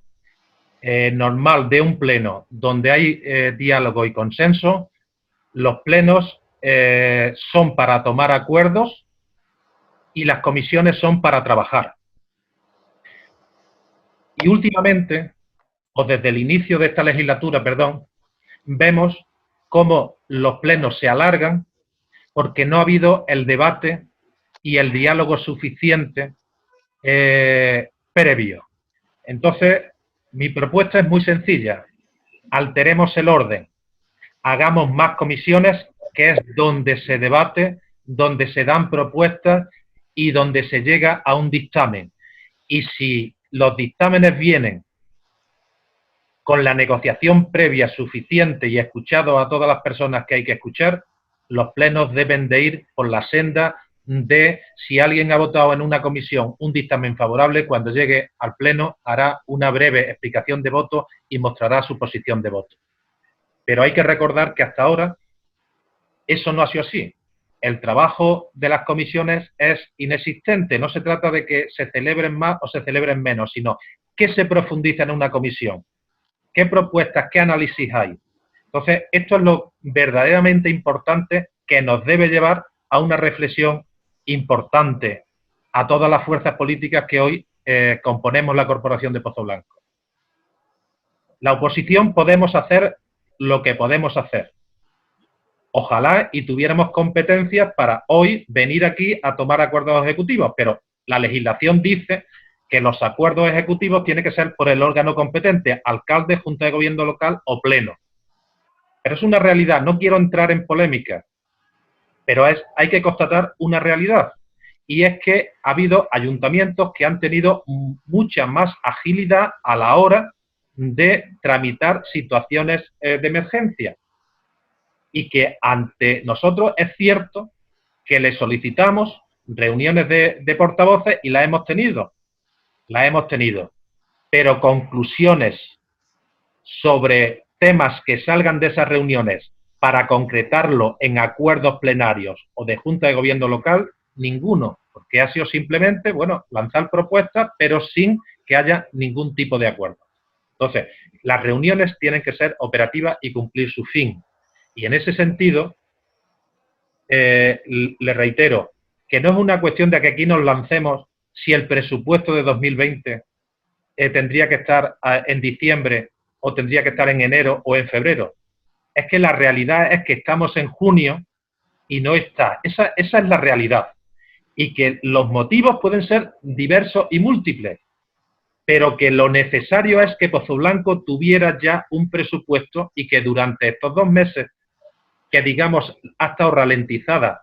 normal de un pleno donde hay diálogo y consenso, los plenos son para tomar acuerdos y las comisiones son para trabajar. Y últimamente, o desde el inicio de esta legislatura, perdón, vemos cómo los plenos se alargan porque no ha habido el debate y el diálogo suficiente previo. Entonces, mi propuesta es muy sencilla. Alteremos el orden. Hagamos más comisiones, que es donde se debate, donde se dan propuestas y donde se llega a un dictamen. Y si los dictámenes vienen con la negociación previa suficiente y escuchado a todas las personas que hay que escuchar, los plenos deben de ir por la senda de, si alguien ha votado en una comisión un dictamen favorable, cuando llegue al pleno hará una breve explicación de voto y mostrará su posición de voto. Pero hay que recordar que hasta ahora eso no ha sido así. El trabajo de las comisiones es inexistente. No se trata de que se celebren más o se celebren menos, sino qué se profundiza en una comisión, qué propuestas, qué análisis hay. Entonces, esto es lo verdaderamente importante que nos debe llevar a una reflexión importante a todas las fuerzas políticas que hoy componemos la Corporación de Pozo Blanco. La oposición podemos hacer lo que podemos hacer. Ojalá y tuviéramos competencias para hoy venir aquí a tomar acuerdos ejecutivos, pero la legislación dice que los acuerdos ejecutivos tienen que ser por el órgano competente, alcalde, junta de gobierno local o pleno. Pero es una realidad, no quiero entrar en polémica, pero hay que constatar una realidad, y es que ha habido ayuntamientos que han tenido mucha más agilidad a la hora de tramitar situaciones de emergencia, y que ante nosotros es cierto que le solicitamos reuniones de portavoces y las hemos tenido, pero conclusiones sobre temas que salgan de esas reuniones para concretarlo en acuerdos plenarios o de junta de gobierno local, ninguno, porque ha sido simplemente, bueno, lanzar propuestas, pero sin que haya ningún tipo de acuerdo. Entonces, las reuniones tienen que ser operativas y cumplir su fin. Y en ese sentido, le reitero que no es una cuestión de que aquí nos lancemos si el presupuesto de 2020 tendría que estar en diciembre o tendría que estar en enero o en febrero. Es que la realidad es que estamos en junio y no está. Esa es la realidad. Y que los motivos pueden ser diversos y múltiples, pero que lo necesario es que Pozo Blanco tuviera ya un presupuesto y que durante estos 2 meses, que digamos ha estado ralentizada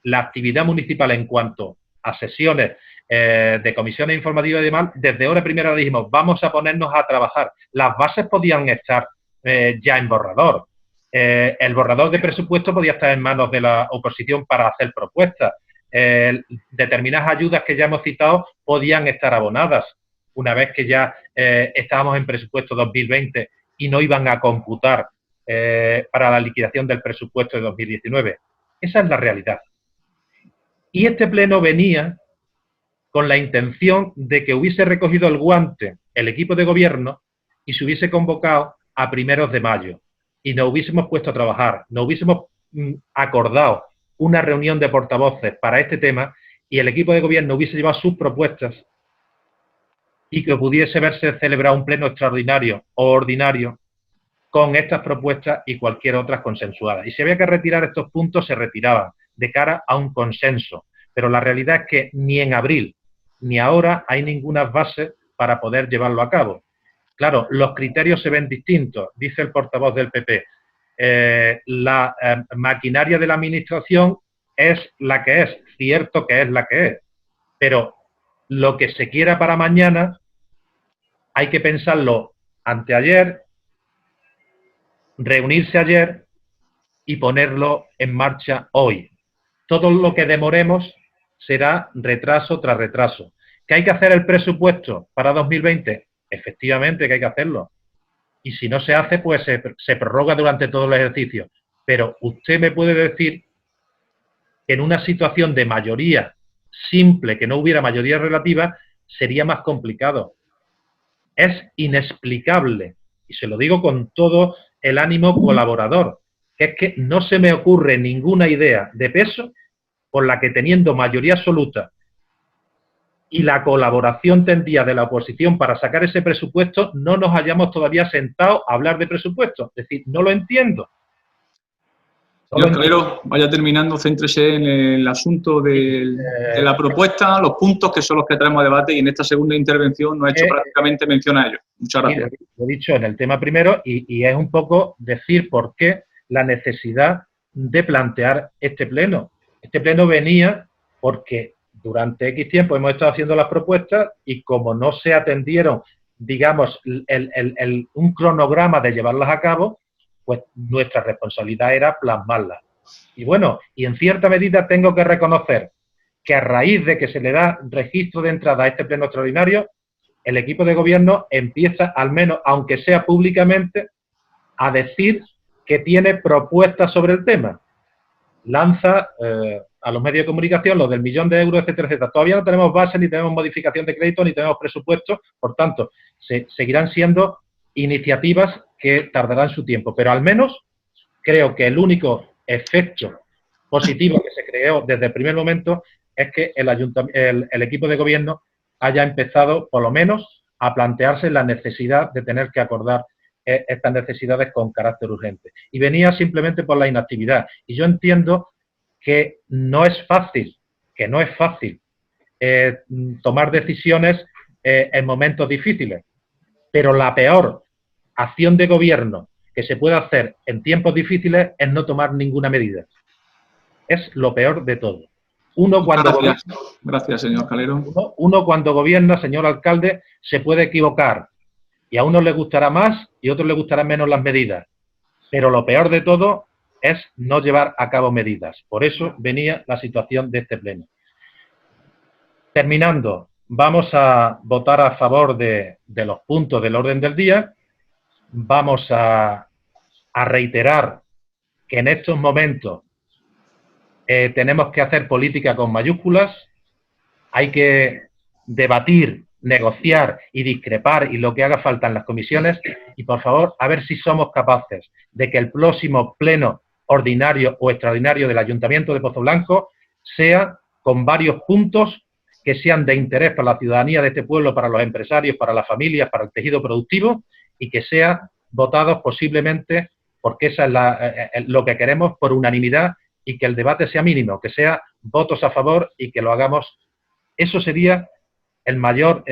la actividad municipal en cuanto a sesiones de comisiones informativas y demás, desde hora primera dijimos, vamos a ponernos a trabajar. Las bases podían estar ya en borrador. El borrador de presupuesto podía estar en manos de la oposición para hacer propuestas. Determinadas ayudas que ya hemos citado podían estar abonadas una vez que ya estábamos en presupuesto 2020 y no iban a computar para la liquidación del presupuesto de 2019. Esa es la realidad. Y este pleno venía con la intención de que hubiese recogido el guante el equipo de gobierno y se hubiese convocado a primeros de mayo y nos hubiésemos puesto a trabajar, nos hubiésemos acordado una reunión de portavoces para este tema y el equipo de gobierno hubiese llevado sus propuestas y que pudiese verse celebrado un pleno extraordinario o ordinario con estas propuestas y cualquier otra consensuada. Y si había que retirar estos puntos, se retiraban de cara a un consenso. Pero la realidad es que ni en abril ni ahora hay ninguna base para poder llevarlo a cabo. Claro, los criterios se ven distintos, dice el portavoz del PP. La maquinaria de la administración es la que es, cierto que es la que es, pero lo que se quiera para mañana hay que pensarlo anteayer, reunirse ayer y ponerlo en marcha hoy. Todo lo que demoremos será retraso tras retraso. ¿Que hay que hacer el presupuesto para 2020? Efectivamente que hay que hacerlo. y si no se hace, pues se prorroga durante todo el ejercicio. Pero usted me puede decir que en una situación de mayoría simple, que no hubiera mayoría relativa, sería más complicado. Es inexplicable, y se lo digo con todo el ánimo colaborador, que es que no se me ocurre ninguna idea de peso por la que, teniendo mayoría absoluta y la colaboración tendida de la oposición para sacar ese presupuesto, no nos hayamos todavía sentado a hablar de presupuesto. Es decir, no lo entiendo. Señor Calero, vaya terminando, céntrese en el asunto de la propuesta, los puntos que son los que traemos a debate, y en esta segunda intervención no ha hecho prácticamente mención a ellos. Muchas gracias. Lo he dicho en el tema primero, y es un poco decir por qué la necesidad de plantear este pleno. Este pleno venía porque durante X tiempo hemos estado haciendo las propuestas y como no se atendieron, digamos, un cronograma de llevarlas a cabo, pues nuestra responsabilidad era plasmarlas. Y bueno, y en cierta medida tengo que reconocer que a raíz de que se le da registro de entrada a este pleno extraordinario, el equipo de gobierno empieza, al menos, aunque sea públicamente, a decir que tiene propuestas sobre el tema. Lanza a los medios de comunicación lo del 1 millón de euros, etcétera, etcétera. Todavía no tenemos base, ni tenemos modificación de crédito, ni tenemos presupuesto, por tanto, seguirán siendo iniciativas que tardarán su tiempo, pero al menos creo que el único efecto positivo que se creó desde el primer momento es que el equipo de gobierno haya empezado, por lo menos, a plantearse la necesidad de tener que acordar estas necesidades con carácter urgente. Y venía simplemente por la inactividad. Y yo entiendo que no es fácil, tomar decisiones en momentos difíciles, pero la peor acción de gobierno que se puede hacer en tiempos difíciles es no tomar ninguna medida. Es lo peor de todo. Gracias, señor Calero. Uno cuando gobierna, señor alcalde, se puede equivocar y a unos les gustará más y a otros les gustarán menos las medidas. Pero lo peor de todo es no llevar a cabo medidas. Por eso venía la situación de este pleno. Terminando, vamos a votar a favor de los puntos del orden del día. Vamos a reiterar que en estos momentos tenemos que hacer política con mayúsculas, hay que debatir, negociar y discrepar y lo que haga falta en las comisiones, y por favor a ver si somos capaces de que el próximo pleno ordinario o extraordinario del Ayuntamiento de Pozoblanco sea con varios puntos que sean de interés para la ciudadanía de este pueblo, para los empresarios, para las familias, para el tejido productivo, y que sean votados posiblemente, porque esa es lo que queremos, por unanimidad, y que el debate sea mínimo, que sea votos a favor y que lo hagamos. Eso sería el mayor,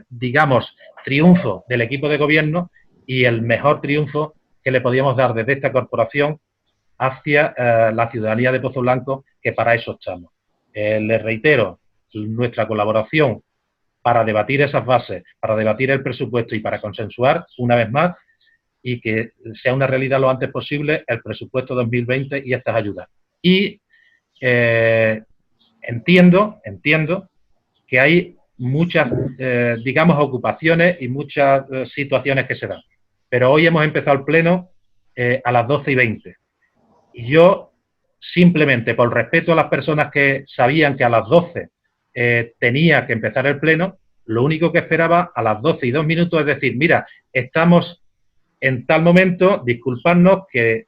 digamos, triunfo del equipo de gobierno y el mejor triunfo que le podíamos dar desde esta corporación hacia la ciudadanía de Pozoblanco, que para eso estamos. Les reitero nuestra colaboración para debatir esas bases, para debatir el presupuesto y para consensuar, una vez más, y que sea una realidad lo antes posible el presupuesto 2020 y estas ayudas. Y entiendo que hay muchas, digamos, ocupaciones y muchas situaciones que se dan. Pero hoy hemos empezado el pleno a las 12:20. Y yo, simplemente por respeto a las personas que sabían que a las 12 tenía que empezar el pleno, lo único que esperaba a las 12:02 es decir, mira, estamos en tal momento, disculpadnos que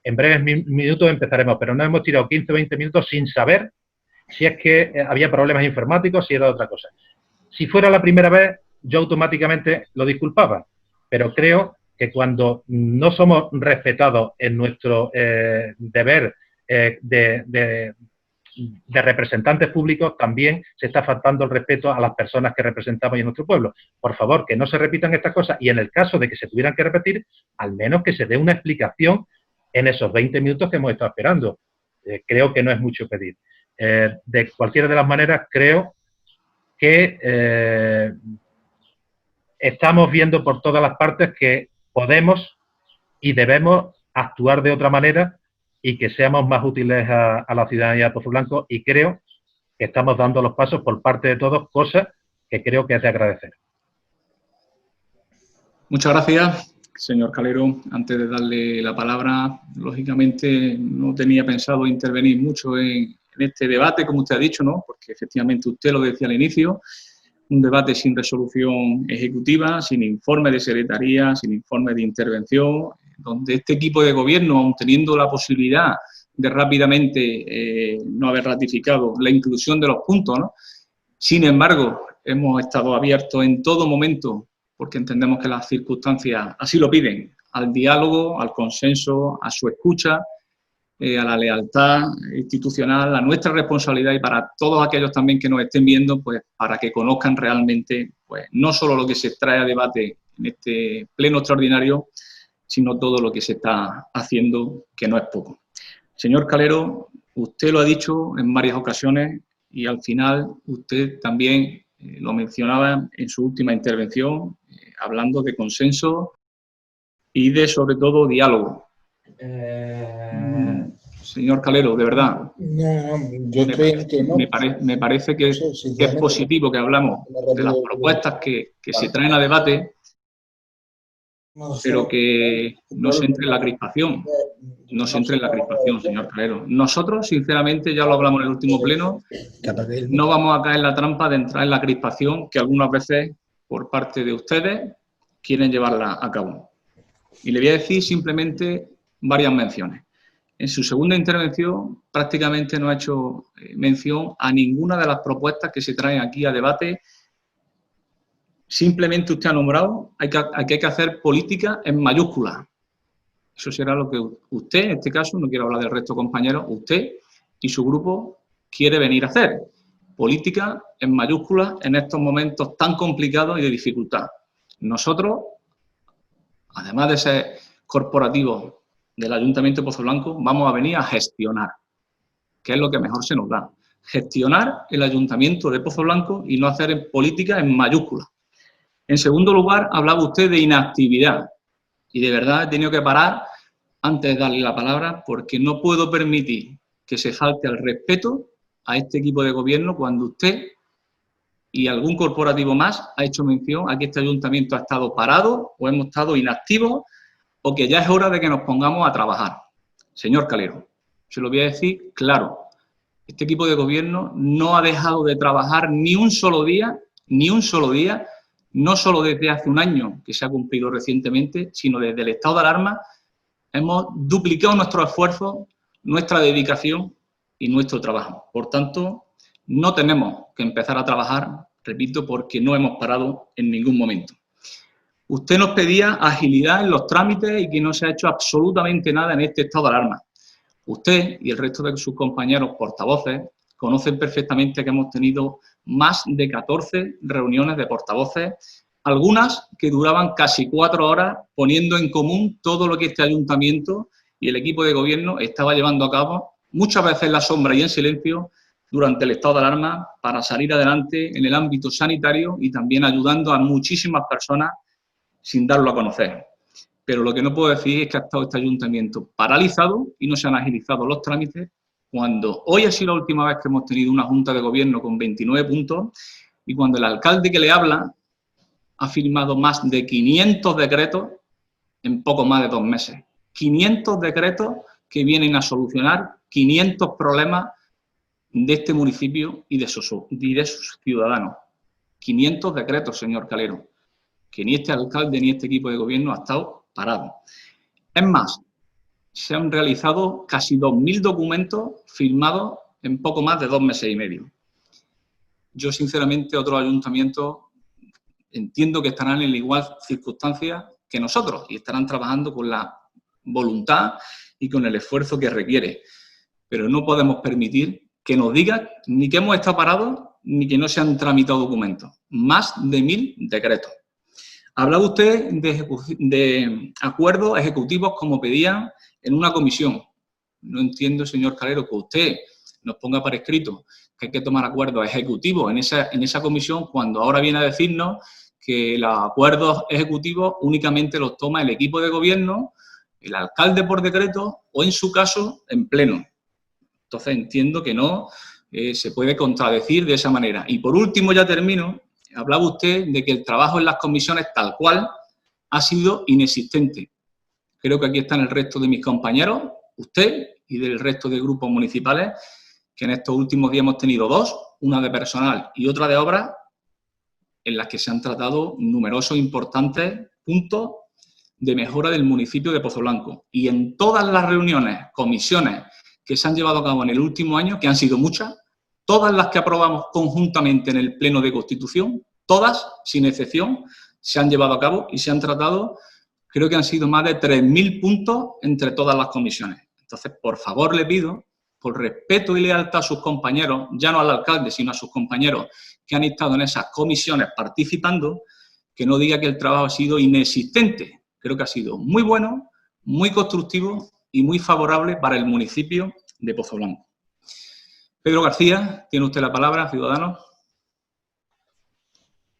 en breves minutos empezaremos, pero no hemos tirado 15 o 20 minutos sin saber si es que había problemas informáticos, si era otra cosa. Si fuera la primera vez, yo automáticamente lo disculpaba, pero creo que cuando no somos respetados en nuestro deber de representantes públicos, también se está faltando el respeto a las personas que representamos en nuestro pueblo. Por favor, que no se repitan estas cosas, y en el caso de que se tuvieran que repetir, al menos que se dé una explicación en esos 20 minutos que hemos estado esperando. Creo que no es mucho pedir. De cualquiera de las maneras, creo que estamos viendo por todas las partes que podemos y debemos actuar de otra manera y que seamos más útiles a la ciudadanía de Pozoblanco, y creo que estamos dando los pasos por parte de todos, cosa que creo que es de agradecer. Muchas gracias. Señor Calero, antes de darle la palabra, lógicamente no tenía pensado intervenir mucho en este debate, como usted ha dicho, ¿no? Porque efectivamente usted lo decía al inicio, un debate sin resolución ejecutiva, sin informe de secretaría, sin informe de intervención, donde este equipo de gobierno, aun teniendo la posibilidad de rápidamente no haber ratificado la inclusión de los puntos, ¿no? Sin embargo, hemos estado abiertos en todo momento, porque entendemos que las circunstancias así lo piden, al diálogo, al consenso, a su escucha, a la lealtad institucional, a nuestra responsabilidad y para todos aquellos también que nos estén viendo, pues para que conozcan realmente, pues no solo lo que se trae a debate en este pleno extraordinario, sino todo lo que se está haciendo, que no es poco. Señor Calero, usted lo ha dicho en varias ocasiones y al final usted también lo mencionaba en su última intervención, hablando de consenso y de, sobre todo, diálogo. Señor Calero, de verdad, me parece que es positivo que hablamos de las propuestas que se traen a debate, pero que no se entre en la crispación. No se entre en la crispación, señor Calero. Nosotros, sinceramente, ya lo hablamos en el último pleno, no vamos a caer en la trampa de entrar en la crispación que algunas veces, por parte de ustedes, quieren llevarla a cabo. Y le voy a decir simplemente varias menciones. En su segunda intervención prácticamente no ha hecho mención a ninguna de las propuestas que se traen aquí a debate. Simplemente usted ha nombrado que hay que hacer política en mayúsculas. Eso será lo que usted, en este caso, no quiero hablar del resto de compañeros, usted y su grupo quiere venir a hacer. Política en mayúsculas en estos momentos tan complicados y de dificultad. Nosotros, además de ser corporativos del Ayuntamiento de Pozoblanco, vamos a venir a gestionar, que es lo que mejor se nos da. Gestionar el Ayuntamiento de Pozoblanco y no hacer política en mayúsculas. En segundo lugar, hablaba usted de inactividad. Y de verdad he tenido que parar antes de darle la palabra porque no puedo permitir que se falte al respeto a este equipo de gobierno cuando usted y algún corporativo más ha hecho mención a que este ayuntamiento ha estado parado o hemos estado inactivos o que ya es hora de que nos pongamos a trabajar. Señor Calero, se lo voy a decir claro, este equipo de gobierno no ha dejado de trabajar ni un solo día, no solo desde hace un año, que se ha cumplido recientemente, sino desde el estado de alarma, hemos duplicado nuestros esfuerzos, nuestra dedicación y nuestro trabajo. Por tanto, no tenemos que empezar a trabajar, repito, porque no hemos parado en ningún momento. Usted nos pedía agilidad en los trámites y que no se ha hecho absolutamente nada en este estado de alarma. Usted y el resto de sus compañeros portavoces conocen perfectamente que hemos tenido más de 14 reuniones de portavoces, algunas que duraban casi 4 horas, poniendo en común todo lo que este ayuntamiento y el equipo de gobierno estaba llevando a cabo, muchas veces en la sombra y en silencio, durante el estado de alarma, para salir adelante en el ámbito sanitario y también ayudando a muchísimas personas sin darlo a conocer. Pero lo que no puedo decir es que ha estado este ayuntamiento paralizado y no se han agilizado los trámites, cuando hoy ha sido la última vez que hemos tenido una junta de gobierno con 29 puntos y cuando el alcalde que le habla ha firmado más de 500 decretos en poco más de 2 meses. 500 decretos que vienen a solucionar 500 problemas de este municipio y de sus ciudadanos. 500 decretos, señor Calero, que ni este alcalde ni este equipo de gobierno ha estado parado. Es más, se han realizado casi 2.000 documentos firmados en poco más de 2 meses y medio. Yo, sinceramente, otros ayuntamientos entiendo que estarán en la igual circunstancia que nosotros y estarán trabajando con la voluntad y con el esfuerzo que requiere. Pero no podemos permitir que nos digan ni que hemos estado parados ni que no se han tramitado documentos. Más de 1.000 decretos. Hablaba usted de acuerdos ejecutivos como pedían en una comisión. No entiendo, señor Calero, que usted nos ponga por escrito que hay que tomar acuerdos ejecutivos en esa comisión cuando ahora viene a decirnos que los acuerdos ejecutivos únicamente los toma el equipo de gobierno, el alcalde por decreto o, en su caso, en pleno. Entonces, entiendo que no se puede contradecir de esa manera. Y, por último, ya termino, hablaba usted de que el trabajo en las comisiones tal cual ha sido inexistente. Creo que aquí están el resto de mis compañeros, usted y del resto de grupos municipales, que en estos últimos días hemos tenido dos, una de personal y otra de obras, en las que se han tratado numerosos importantes puntos de mejora del municipio de Pozoblanco. Y en todas las reuniones, comisiones que se han llevado a cabo en el último año, que han sido muchas, todas las que aprobamos conjuntamente en el Pleno de Constitución, todas, sin excepción, se han llevado a cabo y se han tratado, creo que han sido más de 3.000 puntos entre todas las comisiones. Entonces, por favor, le pido, por respeto y lealtad a sus compañeros, ya no al alcalde, sino a sus compañeros que han estado en esas comisiones participando, que no diga que el trabajo ha sido inexistente. Creo que ha sido muy bueno, muy constructivo y muy favorable para el municipio de Pozoblanco. Pedro García, tiene usted la palabra, ciudadano.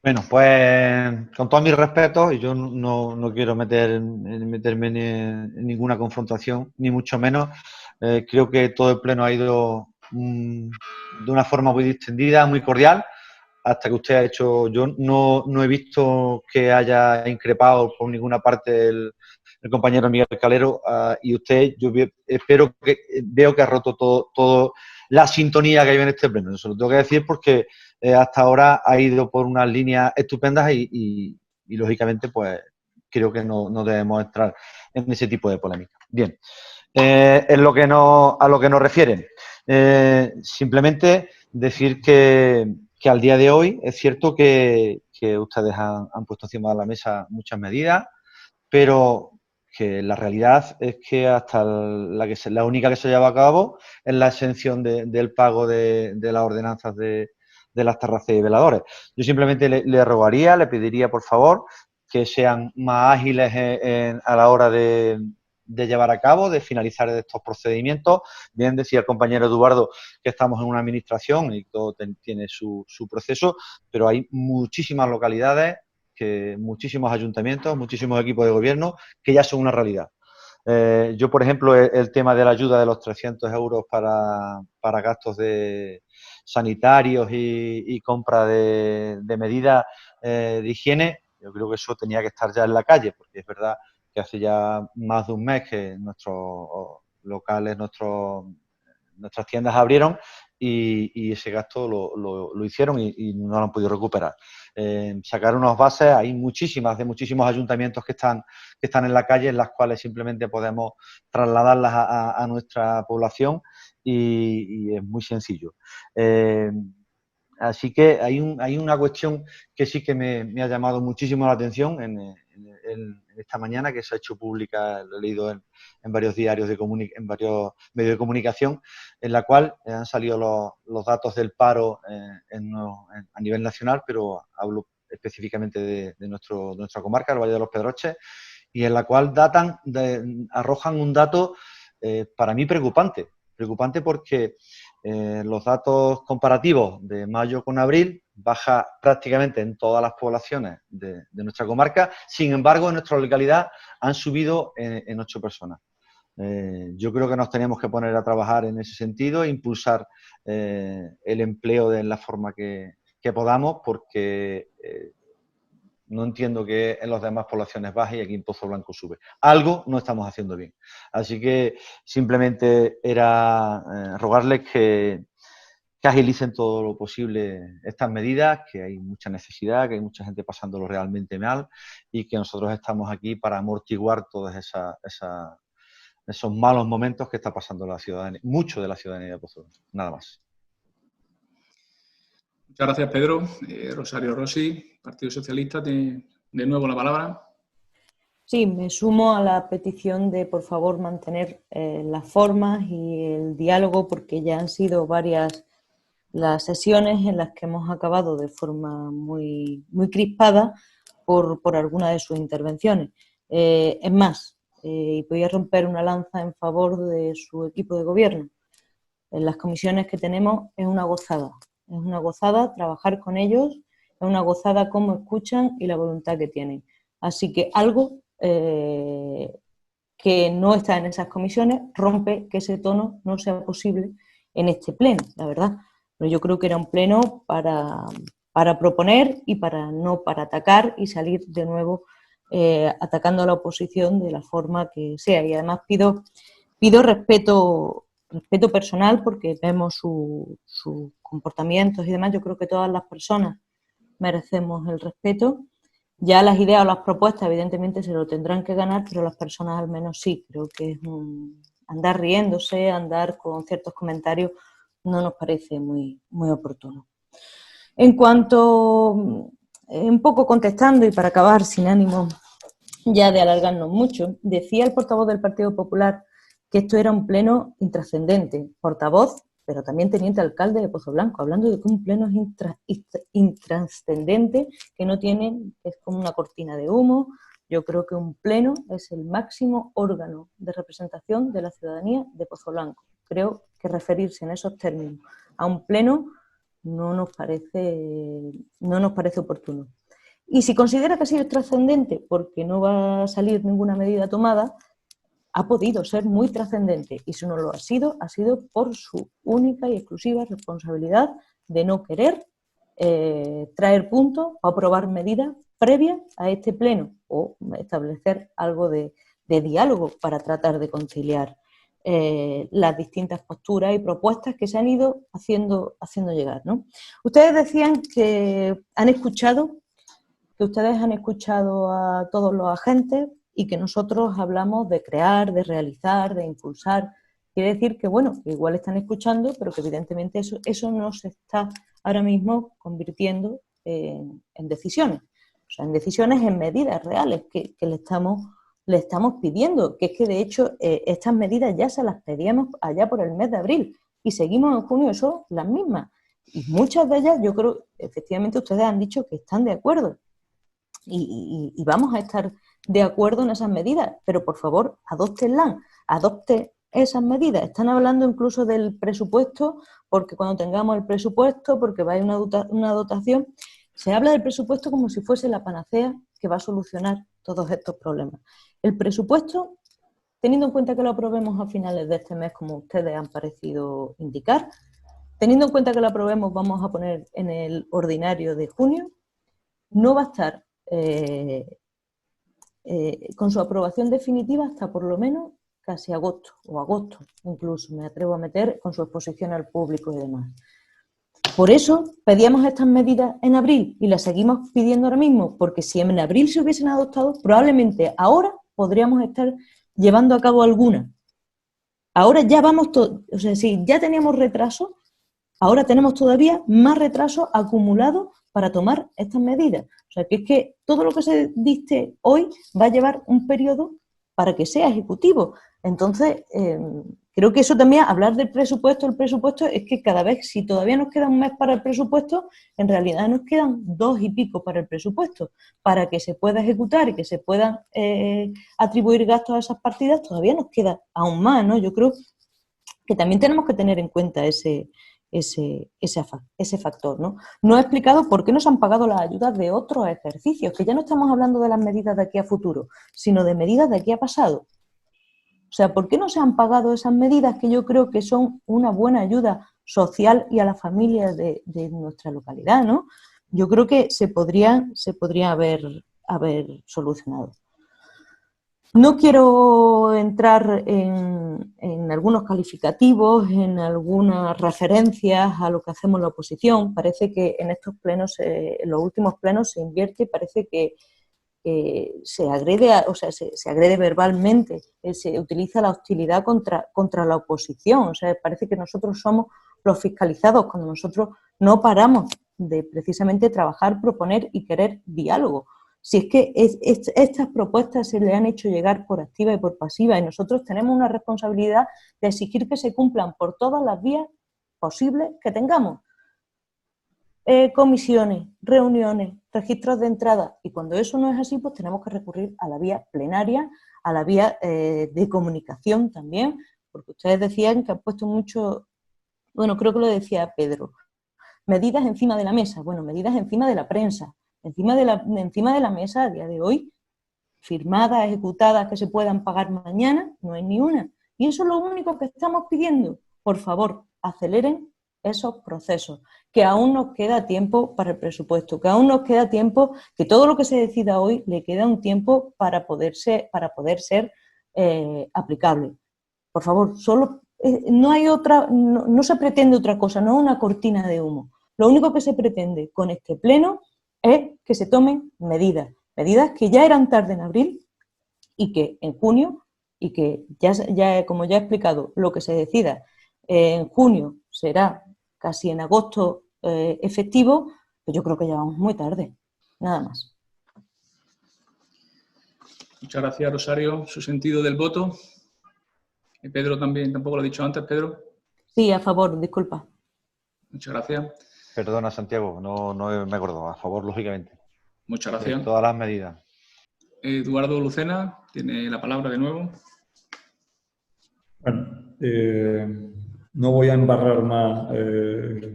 Bueno, pues con todo mi respeto, y yo no quiero meterme en ninguna confrontación, ni mucho menos. Creo que todo el pleno ha ido de una forma muy distendida, muy cordial, hasta que usted ha hecho. Yo no he visto que haya increpado por ninguna parte el compañero Miguel Calero, y usted, veo que ha roto todo la sintonía que hay en este pleno. Eso lo tengo que decir porque hasta ahora ha ido por unas líneas estupendas y lógicamente, pues creo que no debemos entrar en ese tipo de polémica. Bien, a lo que nos refieren, simplemente decir que al día de hoy es cierto que ustedes han puesto encima de la mesa muchas medidas, pero que la realidad es que hasta la única que se lleva a cabo es la exención del pago de las ordenanzas de las terrazas y veladores. Yo simplemente le rogaría, le pediría, por favor, que sean más ágiles a la hora de llevar a cabo, de finalizar estos procedimientos. Bien decía el compañero Eduardo que estamos en una administración y todo tiene su proceso, pero hay muchísimas localidades, muchísimos ayuntamientos, muchísimos equipos de gobierno que ya son una realidad. Yo, por ejemplo, el tema de la ayuda de los 300 euros para gastos sanitarios y compra de medidas de higiene, yo creo que eso tenía que estar ya en la calle, porque es verdad que hace ya más de un mes que nuestros locales, nuestras tiendas abrieron y ese gasto lo hicieron y no lo han podido recuperar. Sacar unas bases, hay muchísimos ayuntamientos que están en la calle, en las cuales simplemente podemos trasladarlas a nuestra población y es muy sencillo. Así que hay una cuestión que sí que me ha llamado muchísimo la atención en esta mañana, que se ha hecho pública, lo he leído en varios diarios, en varios medios de comunicación, en la cual han salido los datos del paro a nivel nacional, pero hablo específicamente de nuestra comarca, el Valle de los Pedroches, y en la cual arrojan un dato para mí preocupante porque los datos comparativos de mayo con abril baja prácticamente en todas las poblaciones de nuestra comarca. Sin embargo, en nuestra localidad han subido en 8 personas. Yo creo que nos tenemos que poner a trabajar en ese sentido e impulsar el empleo de la forma que podamos, porque no entiendo que en las demás poblaciones baje y aquí en Pozoblanco sube. Algo no estamos haciendo bien. Así que simplemente era rogarles que agilicen todo lo posible estas medidas, que hay mucha necesidad, que hay mucha gente pasándolo realmente mal y que nosotros estamos aquí para amortiguar todos esos malos momentos que está pasando la ciudadanía, mucho de la ciudadanía de Pozoblanco. Nada más. Muchas gracias, Pedro. Rosario Rossi, Partido Socialista, tiene de nuevo la palabra. Sí, me sumo a la petición de, por favor, mantener las formas y el diálogo, porque ya han sido varias las sesiones en las que hemos acabado de forma muy crispada por alguna de sus intervenciones. Es más, voy a romper una lanza en favor de su equipo de gobierno. En las comisiones que tenemos es una gozada. Es una gozada trabajar con ellos, es una gozada cómo escuchan y la voluntad que tienen. Así que algo que no está en esas comisiones rompe que ese tono no sea posible en este pleno, la verdad. Pero yo creo que era un pleno para proponer y no para atacar y salir de nuevo atacando a la oposición de la forma que sea. Y además pido respeto personal, porque vemos sus comportamientos y demás. Yo creo que todas las personas merecemos el respeto. Ya las ideas o las propuestas evidentemente se lo tendrán que ganar, pero las personas al menos sí. Creo que es andar riéndose, andar con ciertos comentarios, no nos parece muy oportuno. En cuanto, un poco contestando y para acabar sin ánimo ya de alargarnos mucho, decía el portavoz del Partido Popular que esto era un pleno intrascendente, portavoz, pero también teniente alcalde de Pozoblanco, hablando de que un pleno es intrascendente, que no tiene, es como una cortina de humo. Yo creo que un pleno es el máximo órgano de representación de la ciudadanía de Pozoblanco. Creo que referirse en esos términos a un pleno no nos parece oportuno. Y si considera que ha sido trascendente porque no va a salir ninguna medida tomada, ha podido ser muy trascendente, y si no lo ha sido por su única y exclusiva responsabilidad de no querer traer puntos o aprobar medidas previas a este pleno, o establecer algo de diálogo para tratar de conciliar las distintas posturas y propuestas que se han ido haciendo llegar, ¿no? Ustedes decían que ustedes han escuchado a todos los agentes y que nosotros hablamos de crear, de realizar, de impulsar. Quiere decir que, bueno, que igual están escuchando, pero que evidentemente eso no se está ahora mismo convirtiendo en decisiones. O sea, en decisiones, en medidas reales que le estamos pidiendo, que es que de hecho estas medidas ya se las pedíamos allá por el mes de abril y seguimos en junio, son las mismas. Y muchas de ellas, yo creo, efectivamente ustedes han dicho que están de acuerdo y vamos a estar de acuerdo en esas medidas, pero por favor, adopten esas medidas. Están hablando incluso del presupuesto, porque cuando tengamos el presupuesto, porque va a haber una dotación, se habla del presupuesto como si fuese la panacea que va a solucionar todos estos problemas. El presupuesto, teniendo en cuenta que lo aprobemos a finales de este mes, como ustedes han parecido indicar, teniendo en cuenta que lo aprobemos, vamos a poner en el ordinario de junio, no va a estar con su aprobación definitiva hasta por lo menos casi agosto, o agosto incluso, me atrevo a meter, con su exposición al público y demás. Por eso pedíamos estas medidas en abril y las seguimos pidiendo ahora mismo, porque si en abril se hubiesen adoptado, probablemente ahora podríamos estar llevando a cabo alguna. Ahora ya vamos, o sea, si ya teníamos retraso, ahora tenemos todavía más retraso acumulado para tomar estas medidas. O sea, que es que todo lo que se dicte hoy va a llevar un periodo para que sea ejecutivo. Entonces, creo que eso también, hablar del presupuesto, el presupuesto, es que cada vez, si todavía nos queda un mes para el presupuesto, en realidad nos quedan 2 y pico para el presupuesto. Para que se pueda ejecutar y que se puedan atribuir gastos a esas partidas, todavía nos queda aún más, ¿no? Yo creo que también tenemos que tener en cuenta ese factor, ¿no? No he explicado por qué no se han pagado las ayudas de otros ejercicios, que ya no estamos hablando de las medidas de aquí a futuro, sino de medidas de aquí a pasado. O sea, ¿por qué no se han pagado esas medidas que yo creo que son una buena ayuda social y a las familias de nuestra localidad, ¿no? Yo creo que se podría haber solucionado. No quiero entrar en algunos calificativos, en algunas referencias a lo que hacemos la oposición. Parece que en estos plenos, en los últimos plenos, se invierte, parece que se agrede, se agrede verbalmente, se utiliza la hostilidad contra la oposición. O sea, parece que nosotros somos los fiscalizados, cuando nosotros no paramos de precisamente trabajar, proponer y querer diálogo. Si es que estas propuestas se le han hecho llegar por activa y por pasiva, y nosotros tenemos una responsabilidad de exigir que se cumplan por todas las vías posibles que tengamos. Comisiones, reuniones, registros de entrada, y cuando eso no es así, pues tenemos que recurrir a la vía plenaria, a la vía de comunicación también, porque ustedes decían que han puesto mucho, bueno, creo que lo decía Pedro, medidas encima de la mesa, bueno, medidas encima de la prensa, encima de la mesa a día de hoy, firmadas, ejecutadas, que se puedan pagar mañana, no hay ni una. Y eso es lo único que estamos pidiendo. Por favor, aceleren esos procesos, que aún nos queda tiempo para el presupuesto, que aún nos queda tiempo, que todo lo que se decida hoy le queda un tiempo para poder ser aplicable. Por favor, solo no hay otra, no se pretende otra cosa, no una cortina de humo. Lo único que se pretende con este pleno es que se tomen medidas que ya eran tarde en abril y que en junio, y que ya como ya he explicado, lo que se decida en junio será casi en agosto efectivo, pues yo creo que ya vamos muy tarde, nada más. Muchas gracias, Rosario. Su sentido del voto. Pedro también, tampoco lo he dicho antes, Pedro. Sí, a favor, disculpa. Muchas gracias. Perdona, Santiago, no me acuerdo. A favor, lógicamente. Muchas gracias. De todas las medidas. Eduardo Lucena tiene la palabra de nuevo. Bueno, no voy a embarrar más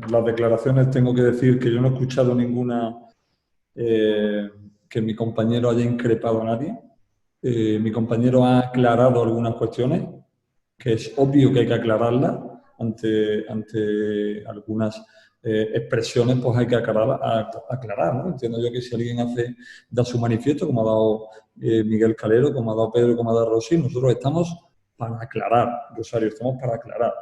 las declaraciones. Tengo que decir que yo no he escuchado ninguna que mi compañero haya increpado a nadie. Mi compañero ha aclarado algunas cuestiones, que es obvio que hay que aclararlas ante algunas expresiones, pues hay que aclarar, ¿no? Entiendo yo que si alguien da su manifiesto, como ha dado Miguel Calero, como ha dado Pedro, como ha dado Rosy, nosotros estamos para aclarar, Rosario, estamos para aclarar.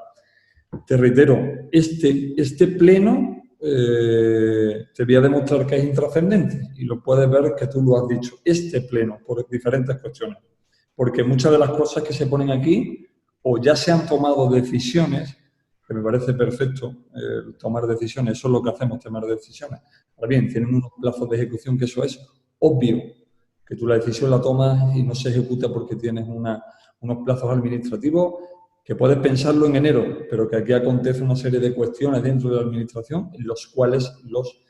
Te reitero, este pleno te voy a demostrar que es intrascendente y lo puedes ver que tú lo has dicho, este pleno, por diferentes cuestiones. Porque muchas de las cosas que se ponen aquí o ya se han tomado decisiones, que me parece perfecto tomar decisiones, eso es lo que hacemos, tomar decisiones. Ahora bien, tienen unos plazos de ejecución que eso es obvio, que tú la decisión la tomas y no se ejecuta porque tienes unos plazos administrativos que puedes pensarlo en enero, pero que aquí acontece una serie de cuestiones dentro de la administración en los cuales los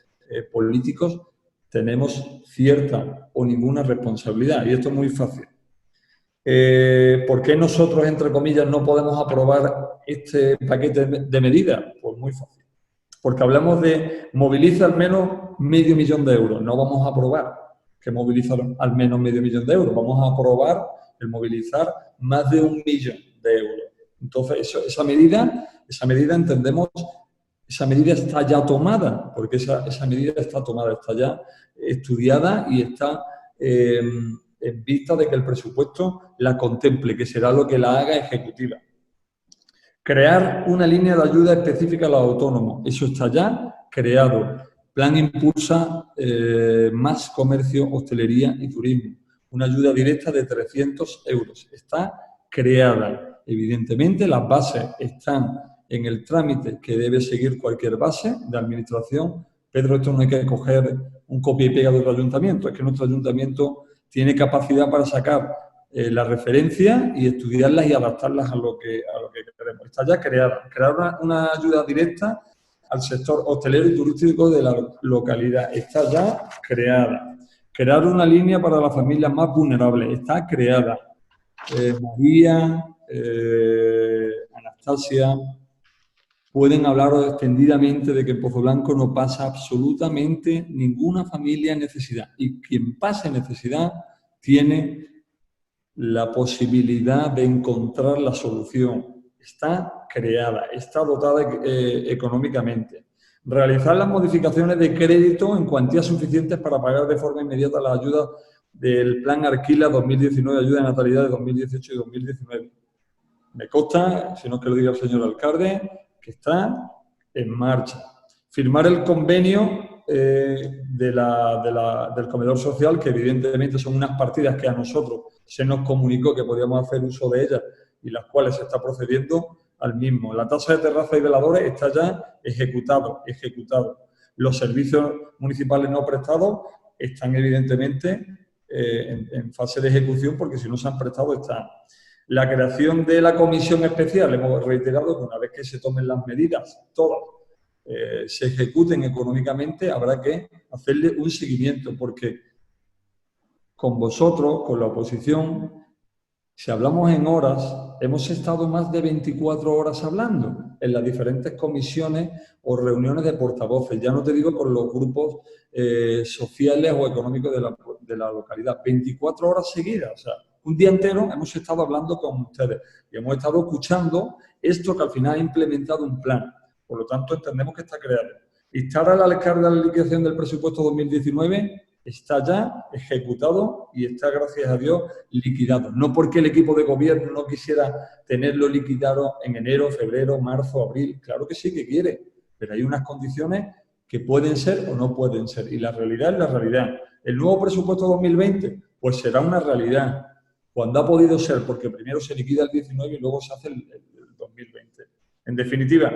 políticos tenemos cierta o ninguna responsabilidad. Y esto es muy fácil. ¿Por qué nosotros, entre comillas, no podemos aprobar este paquete de medidas? Pues muy fácil. Porque hablamos de movilizar al menos $500.000 de euros. No vamos a aprobar que movilizar al menos $500.000 de euros. Vamos a aprobar el movilizar más de 1 millón de euros. Entonces, esa medida entendemos, esa medida está ya tomada, porque esa medida está tomada, está ya estudiada y está en vista de que el presupuesto la contemple, que será lo que la haga ejecutiva. Crear una línea de ayuda específica a los autónomos, eso está ya creado. Plan impulsa más comercio, hostelería y turismo. Una ayuda directa de 300 euros. Está creada. Evidentemente, las bases están en el trámite que debe seguir cualquier base de administración. Pedro, esto no hay que coger un copia y pega de otro ayuntamiento. Es que nuestro ayuntamiento tiene capacidad para sacar las referencias y estudiarlas y adaptarlas a lo que queremos. Está ya creada. Crear una ayuda directa al sector hostelero y turístico de la localidad. Está ya creada. Crear una línea para las familias más vulnerables. Está creada. María, Anastasia, pueden hablaros extendidamente de que en Pozo Blanco no pasa absolutamente ninguna familia en necesidad. Y quien pase necesidad tiene la posibilidad de encontrar la solución. Está creada, está dotada económicamente. Realizar las modificaciones de crédito en cuantías suficientes para pagar de forma inmediata las ayudas del Plan Arquila 2019, ayuda de natalidad de 2018 y 2019. Me consta, si no que lo diga el señor alcalde, que está en marcha. Firmar el convenio del comedor social, que evidentemente son unas partidas que a nosotros se nos comunicó que podíamos hacer uso de ellas y las cuales se está procediendo al mismo. La tasa de terraza y veladores está ya ejecutado. Los servicios municipales no prestados están evidentemente en fase de ejecución porque si no se han prestado están. La creación de la comisión especial, hemos reiterado que una vez que se tomen las medidas, todas, se ejecuten económicamente, habrá que hacerle un seguimiento porque con vosotros, con la oposición, si hablamos en horas, hemos estado más de 24 horas hablando en las diferentes comisiones o reuniones de portavoces. Ya no te digo con los grupos sociales o económicos de la localidad. 24 horas seguidas, o sea, un día entero hemos estado hablando con ustedes y hemos estado escuchando esto que al final ha implementado un plan. Por lo tanto, entendemos que está creado. Instar al alcalde a la liquidación del presupuesto 2019 está ya ejecutado y está, gracias a Dios, liquidado. No porque el equipo de gobierno no quisiera tenerlo liquidado en enero, febrero, marzo, abril. Claro que sí que quiere, pero hay unas condiciones que pueden ser o no pueden ser. Y la realidad es la realidad. El nuevo presupuesto 2020, pues será una realidad. Cuando ha podido ser, porque primero se liquida el 19 y luego se hace el 2020. En definitiva,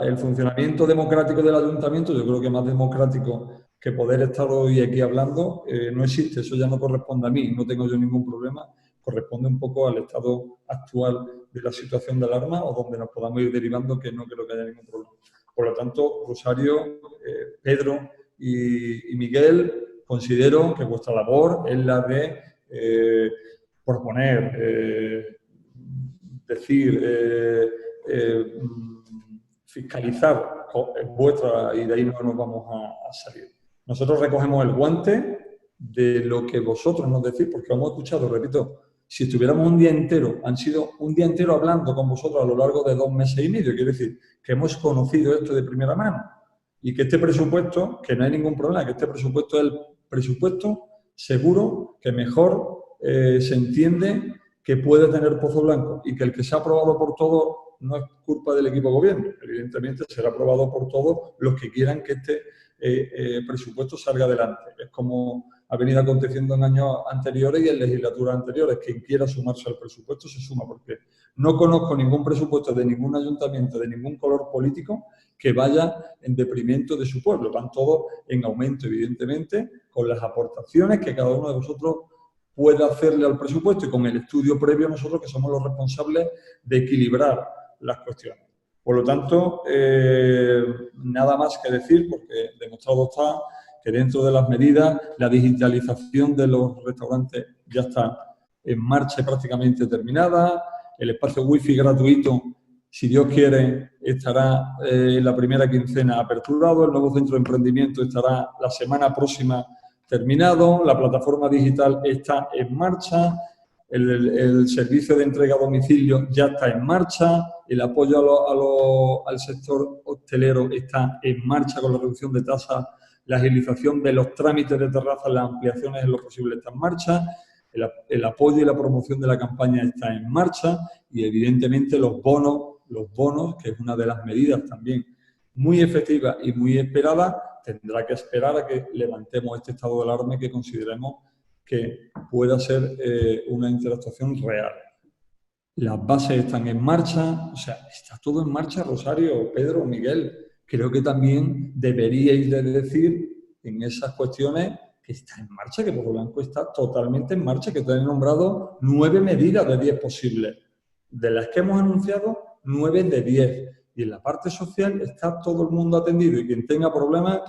el funcionamiento democrático del ayuntamiento, yo creo que más democrático que poder estar hoy aquí hablando, no existe. Eso ya no corresponde a mí, no tengo yo ningún problema. Corresponde un poco al estado actual de la situación de alarma o donde nos podamos ir derivando, que no creo que haya ningún problema. Por lo tanto, Rosario, Pedro y Miguel, considero que vuestra labor es la de proponer, fiscalizar vuestra, y de ahí no nos vamos a salir. Nosotros recogemos el guante de lo que vosotros nos decís, porque hemos escuchado, repito, si estuviéramos un día entero, han sido un día entero hablando con vosotros a lo largo de 2 meses y medio, quiere decir que hemos conocido esto de primera mano y que este presupuesto, que no hay ningún problema, que este presupuesto es el presupuesto seguro que mejor se entiende que puede tener Pozo Blanco y que el que se ha aprobado por todos no es culpa del equipo de gobierno, evidentemente será aprobado por todos los que quieran que este presupuesto salga adelante. Es como ha venido aconteciendo en años anteriores y en legislaturas anteriores. Quien quiera sumarse al presupuesto se suma, porque no conozco ningún presupuesto de ningún ayuntamiento, de ningún color político, que vaya en detrimento de su pueblo. Van todos en aumento, evidentemente, con las aportaciones que cada uno de vosotros puede hacerle al presupuesto y con el estudio previo nosotros, que somos los responsables de equilibrar las cuestiones. Por lo tanto, nada más que decir, porque demostrado está que dentro de las medidas la digitalización de los restaurantes ya está en marcha y prácticamente terminada. El espacio wifi gratuito, si Dios quiere, estará en la primera quincena aperturado. El nuevo centro de emprendimiento estará la semana próxima terminado. La plataforma digital está en marcha. El servicio de entrega a domicilio ya está en marcha. El apoyo al sector hostelero está en marcha con la reducción de tasas. La agilización de los trámites de terrazas, las ampliaciones en lo posible está en marcha. El apoyo y la promoción de la campaña está en marcha. Y evidentemente los bonos, que es una de las medidas también muy efectivas y muy esperadas, tendrá que esperar a que levantemos este estado de alarma que consideremos que pueda ser una interactuación real. Las bases están en marcha, o sea, está todo en marcha, Rosario, Pedro, Miguel. Creo que también deberíais de decir en esas cuestiones que está en marcha, que Pozo Blanco está totalmente en marcha, que te han nombrado 9 medidas de 10 posibles. De las que hemos anunciado, 9 de 10. Y en la parte social está todo el mundo atendido y quien tenga problemas,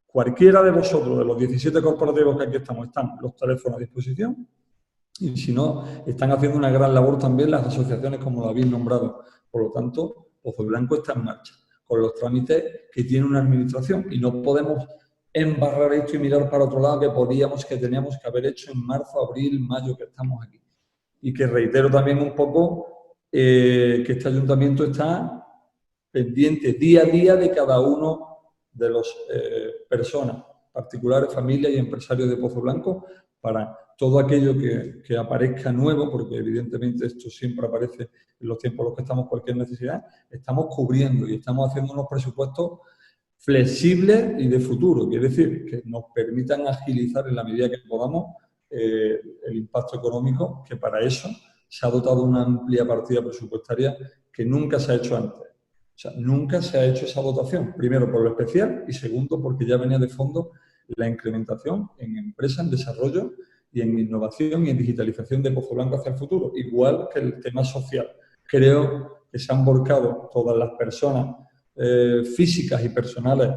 cualquiera de vosotros, de los 17 corporativos que aquí estamos, están los teléfonos a disposición. Y si no, están haciendo una gran labor también las asociaciones como lo habéis nombrado. Por lo tanto, Pozo Blanco está en marcha, con los trámites que tiene una administración. Y no podemos embarrar esto y mirar para otro lado que teníamos que haber hecho en marzo, abril, mayo, que estamos aquí. Y que reitero también un poco que este ayuntamiento está pendiente día a día de cada uno de las personas, particulares, familias y empresarios de Pozo Blanco, para todo aquello que aparezca nuevo, porque evidentemente esto siempre aparece en los tiempos en los que estamos, cualquier necesidad, estamos cubriendo y estamos haciendo unos presupuestos flexibles y de futuro, quiere decir que nos permitan agilizar en la medida que podamos el impacto económico, que para eso se ha dotado una amplia partida presupuestaria que nunca se ha hecho antes. O sea, nunca se ha hecho esa dotación, primero por lo especial y segundo porque ya venía de fondo la incrementación en empresas, en desarrollo y en innovación y en digitalización de Pozo Blanco hacia el futuro, igual que el tema social. Creo que se han volcado todas las personas físicas y personales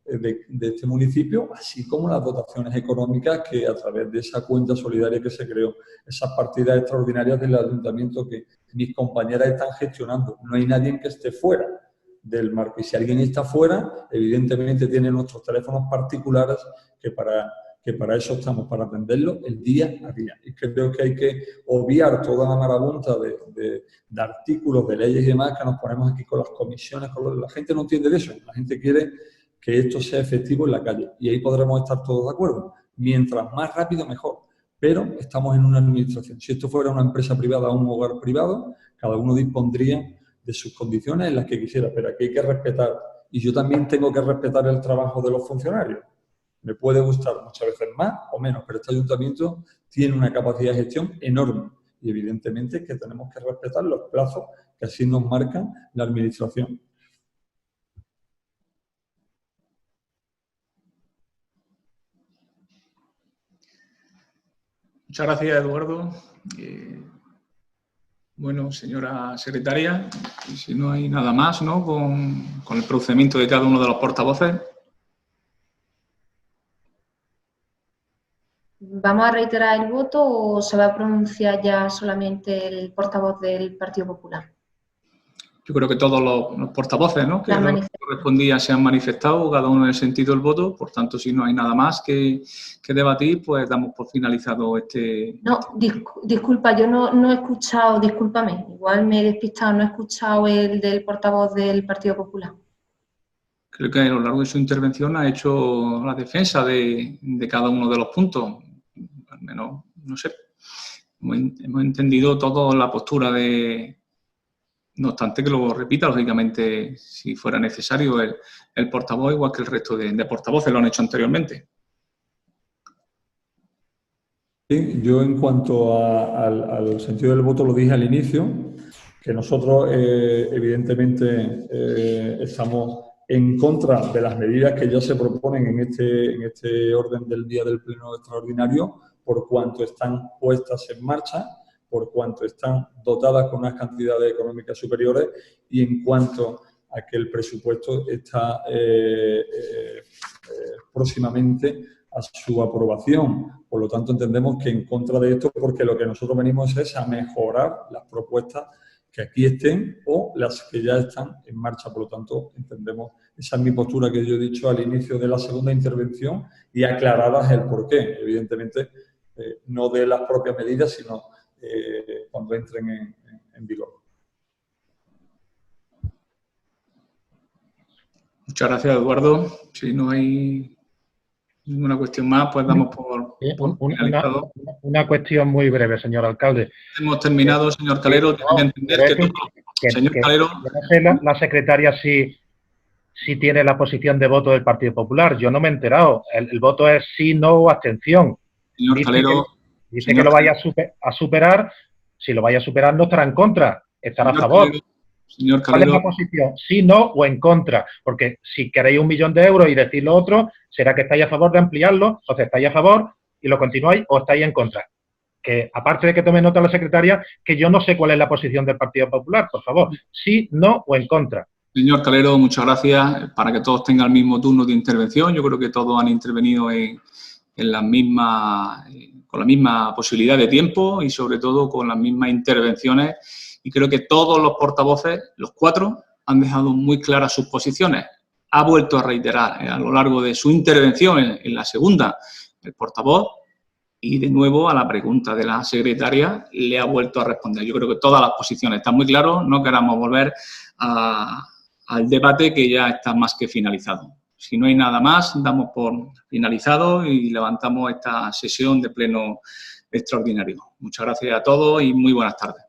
de este municipio, así como las dotaciones económicas que a través de esa cuenta solidaria que se creó, esas partidas extraordinarias del ayuntamiento que mis compañeras están gestionando. No hay nadie que esté fuera del marco. Y si alguien está fuera, evidentemente tiene nuestros teléfonos particulares que para que para eso estamos, para atenderlo el día a día. Y creo que hay que obviar toda la marabunta de artículos, de leyes y demás que nos ponemos aquí con las comisiones. La gente no entiende de eso. La gente quiere que esto sea efectivo en la calle. Y ahí podremos estar todos de acuerdo. Mientras más rápido, mejor. Pero estamos en una administración. Si esto fuera una empresa privada o un hogar privado, cada uno dispondría de sus condiciones en las que quisiera. Pero aquí hay que respetar. Y yo también tengo que respetar el trabajo de los funcionarios. Me puede gustar muchas veces más o menos, pero este ayuntamiento tiene una capacidad de gestión enorme y evidentemente que tenemos que respetar los plazos que así nos marca la administración. Muchas gracias, Eduardo. Bueno, señora secretaria, y si no hay nada más, ¿no?, con el procedimiento de cada uno de los portavoces. ¿Vamos a reiterar el voto o se va a pronunciar ya solamente el portavoz del Partido Popular? Yo creo que todos los portavoces, ¿no?, que correspondían se han manifestado, cada uno en el sentido del voto. Por tanto, si no hay nada más que debatir, pues damos por finalizado este... No, disculpa, yo no he escuchado, discúlpame, igual me he despistado, no he escuchado el del portavoz del Partido Popular. Creo que a lo largo de su intervención ha hecho la defensa de cada uno de los puntos. Al menos, no sé, hemos entendido toda la postura de... No obstante que lo repita, lógicamente, si fuera necesario, el portavoz, igual que el resto de portavoces lo han hecho anteriormente. Sí, yo en cuanto al sentido del voto lo dije al inicio, que nosotros evidentemente estamos en contra de las medidas que ya se proponen en este orden del día del pleno extraordinario, por cuanto están puestas en marcha, por cuanto están dotadas con unas cantidades económicas superiores y en cuanto a que el presupuesto está próximamente a su aprobación. Por lo tanto, entendemos que en contra de esto, porque lo que nosotros venimos es a mejorar las propuestas que aquí estén o las que ya están en marcha. Por lo tanto, entendemos, esa es mi postura que yo he dicho al inicio de la segunda intervención y aclaradas el porqué. Evidentemente, no de las propias medidas, sino cuando entren en vigor. Muchas gracias, Eduardo. Si no hay ninguna cuestión más, pues damos por finalizado. Una cuestión muy breve, señor alcalde. Hemos terminado, señor Calero. Tiene que entender señor Calero... No sé la secretaria si tiene la posición de voto del Partido Popular. Yo no me he enterado. El voto es sí, no o abstención. Señor Calero... Dice que lo vaya a superar. Si lo vaya a superar, no estará en contra, estará a favor. Señor Calero, ¿cuál es la posición? ¿Sí, no o en contra? Porque si queréis 1 millón de euros y decir lo otro, será que estáis a favor de ampliarlo, o sea, estáis a favor y lo continuáis o estáis en contra. Que aparte de que tome nota la secretaria, que yo no sé cuál es la posición del Partido Popular, por favor. ¿Sí, no o en contra? Señor Calero, muchas gracias. Para que todos tengan el mismo turno de intervención, yo creo que todos han intervenido en la misma... con la misma posibilidad de tiempo y, sobre todo, con las mismas intervenciones. Y creo que todos los portavoces, los 4, han dejado muy claras sus posiciones. Ha vuelto a reiterar a lo largo de su intervención en la segunda el portavoz y, de nuevo, a la pregunta de la secretaria le ha vuelto a responder. Yo creo que todas las posiciones están muy claras. No queramos volver al debate que ya está más que finalizado. Si no hay nada más, damos por finalizado y levantamos esta sesión de pleno extraordinario. Muchas gracias a todos y muy buenas tardes.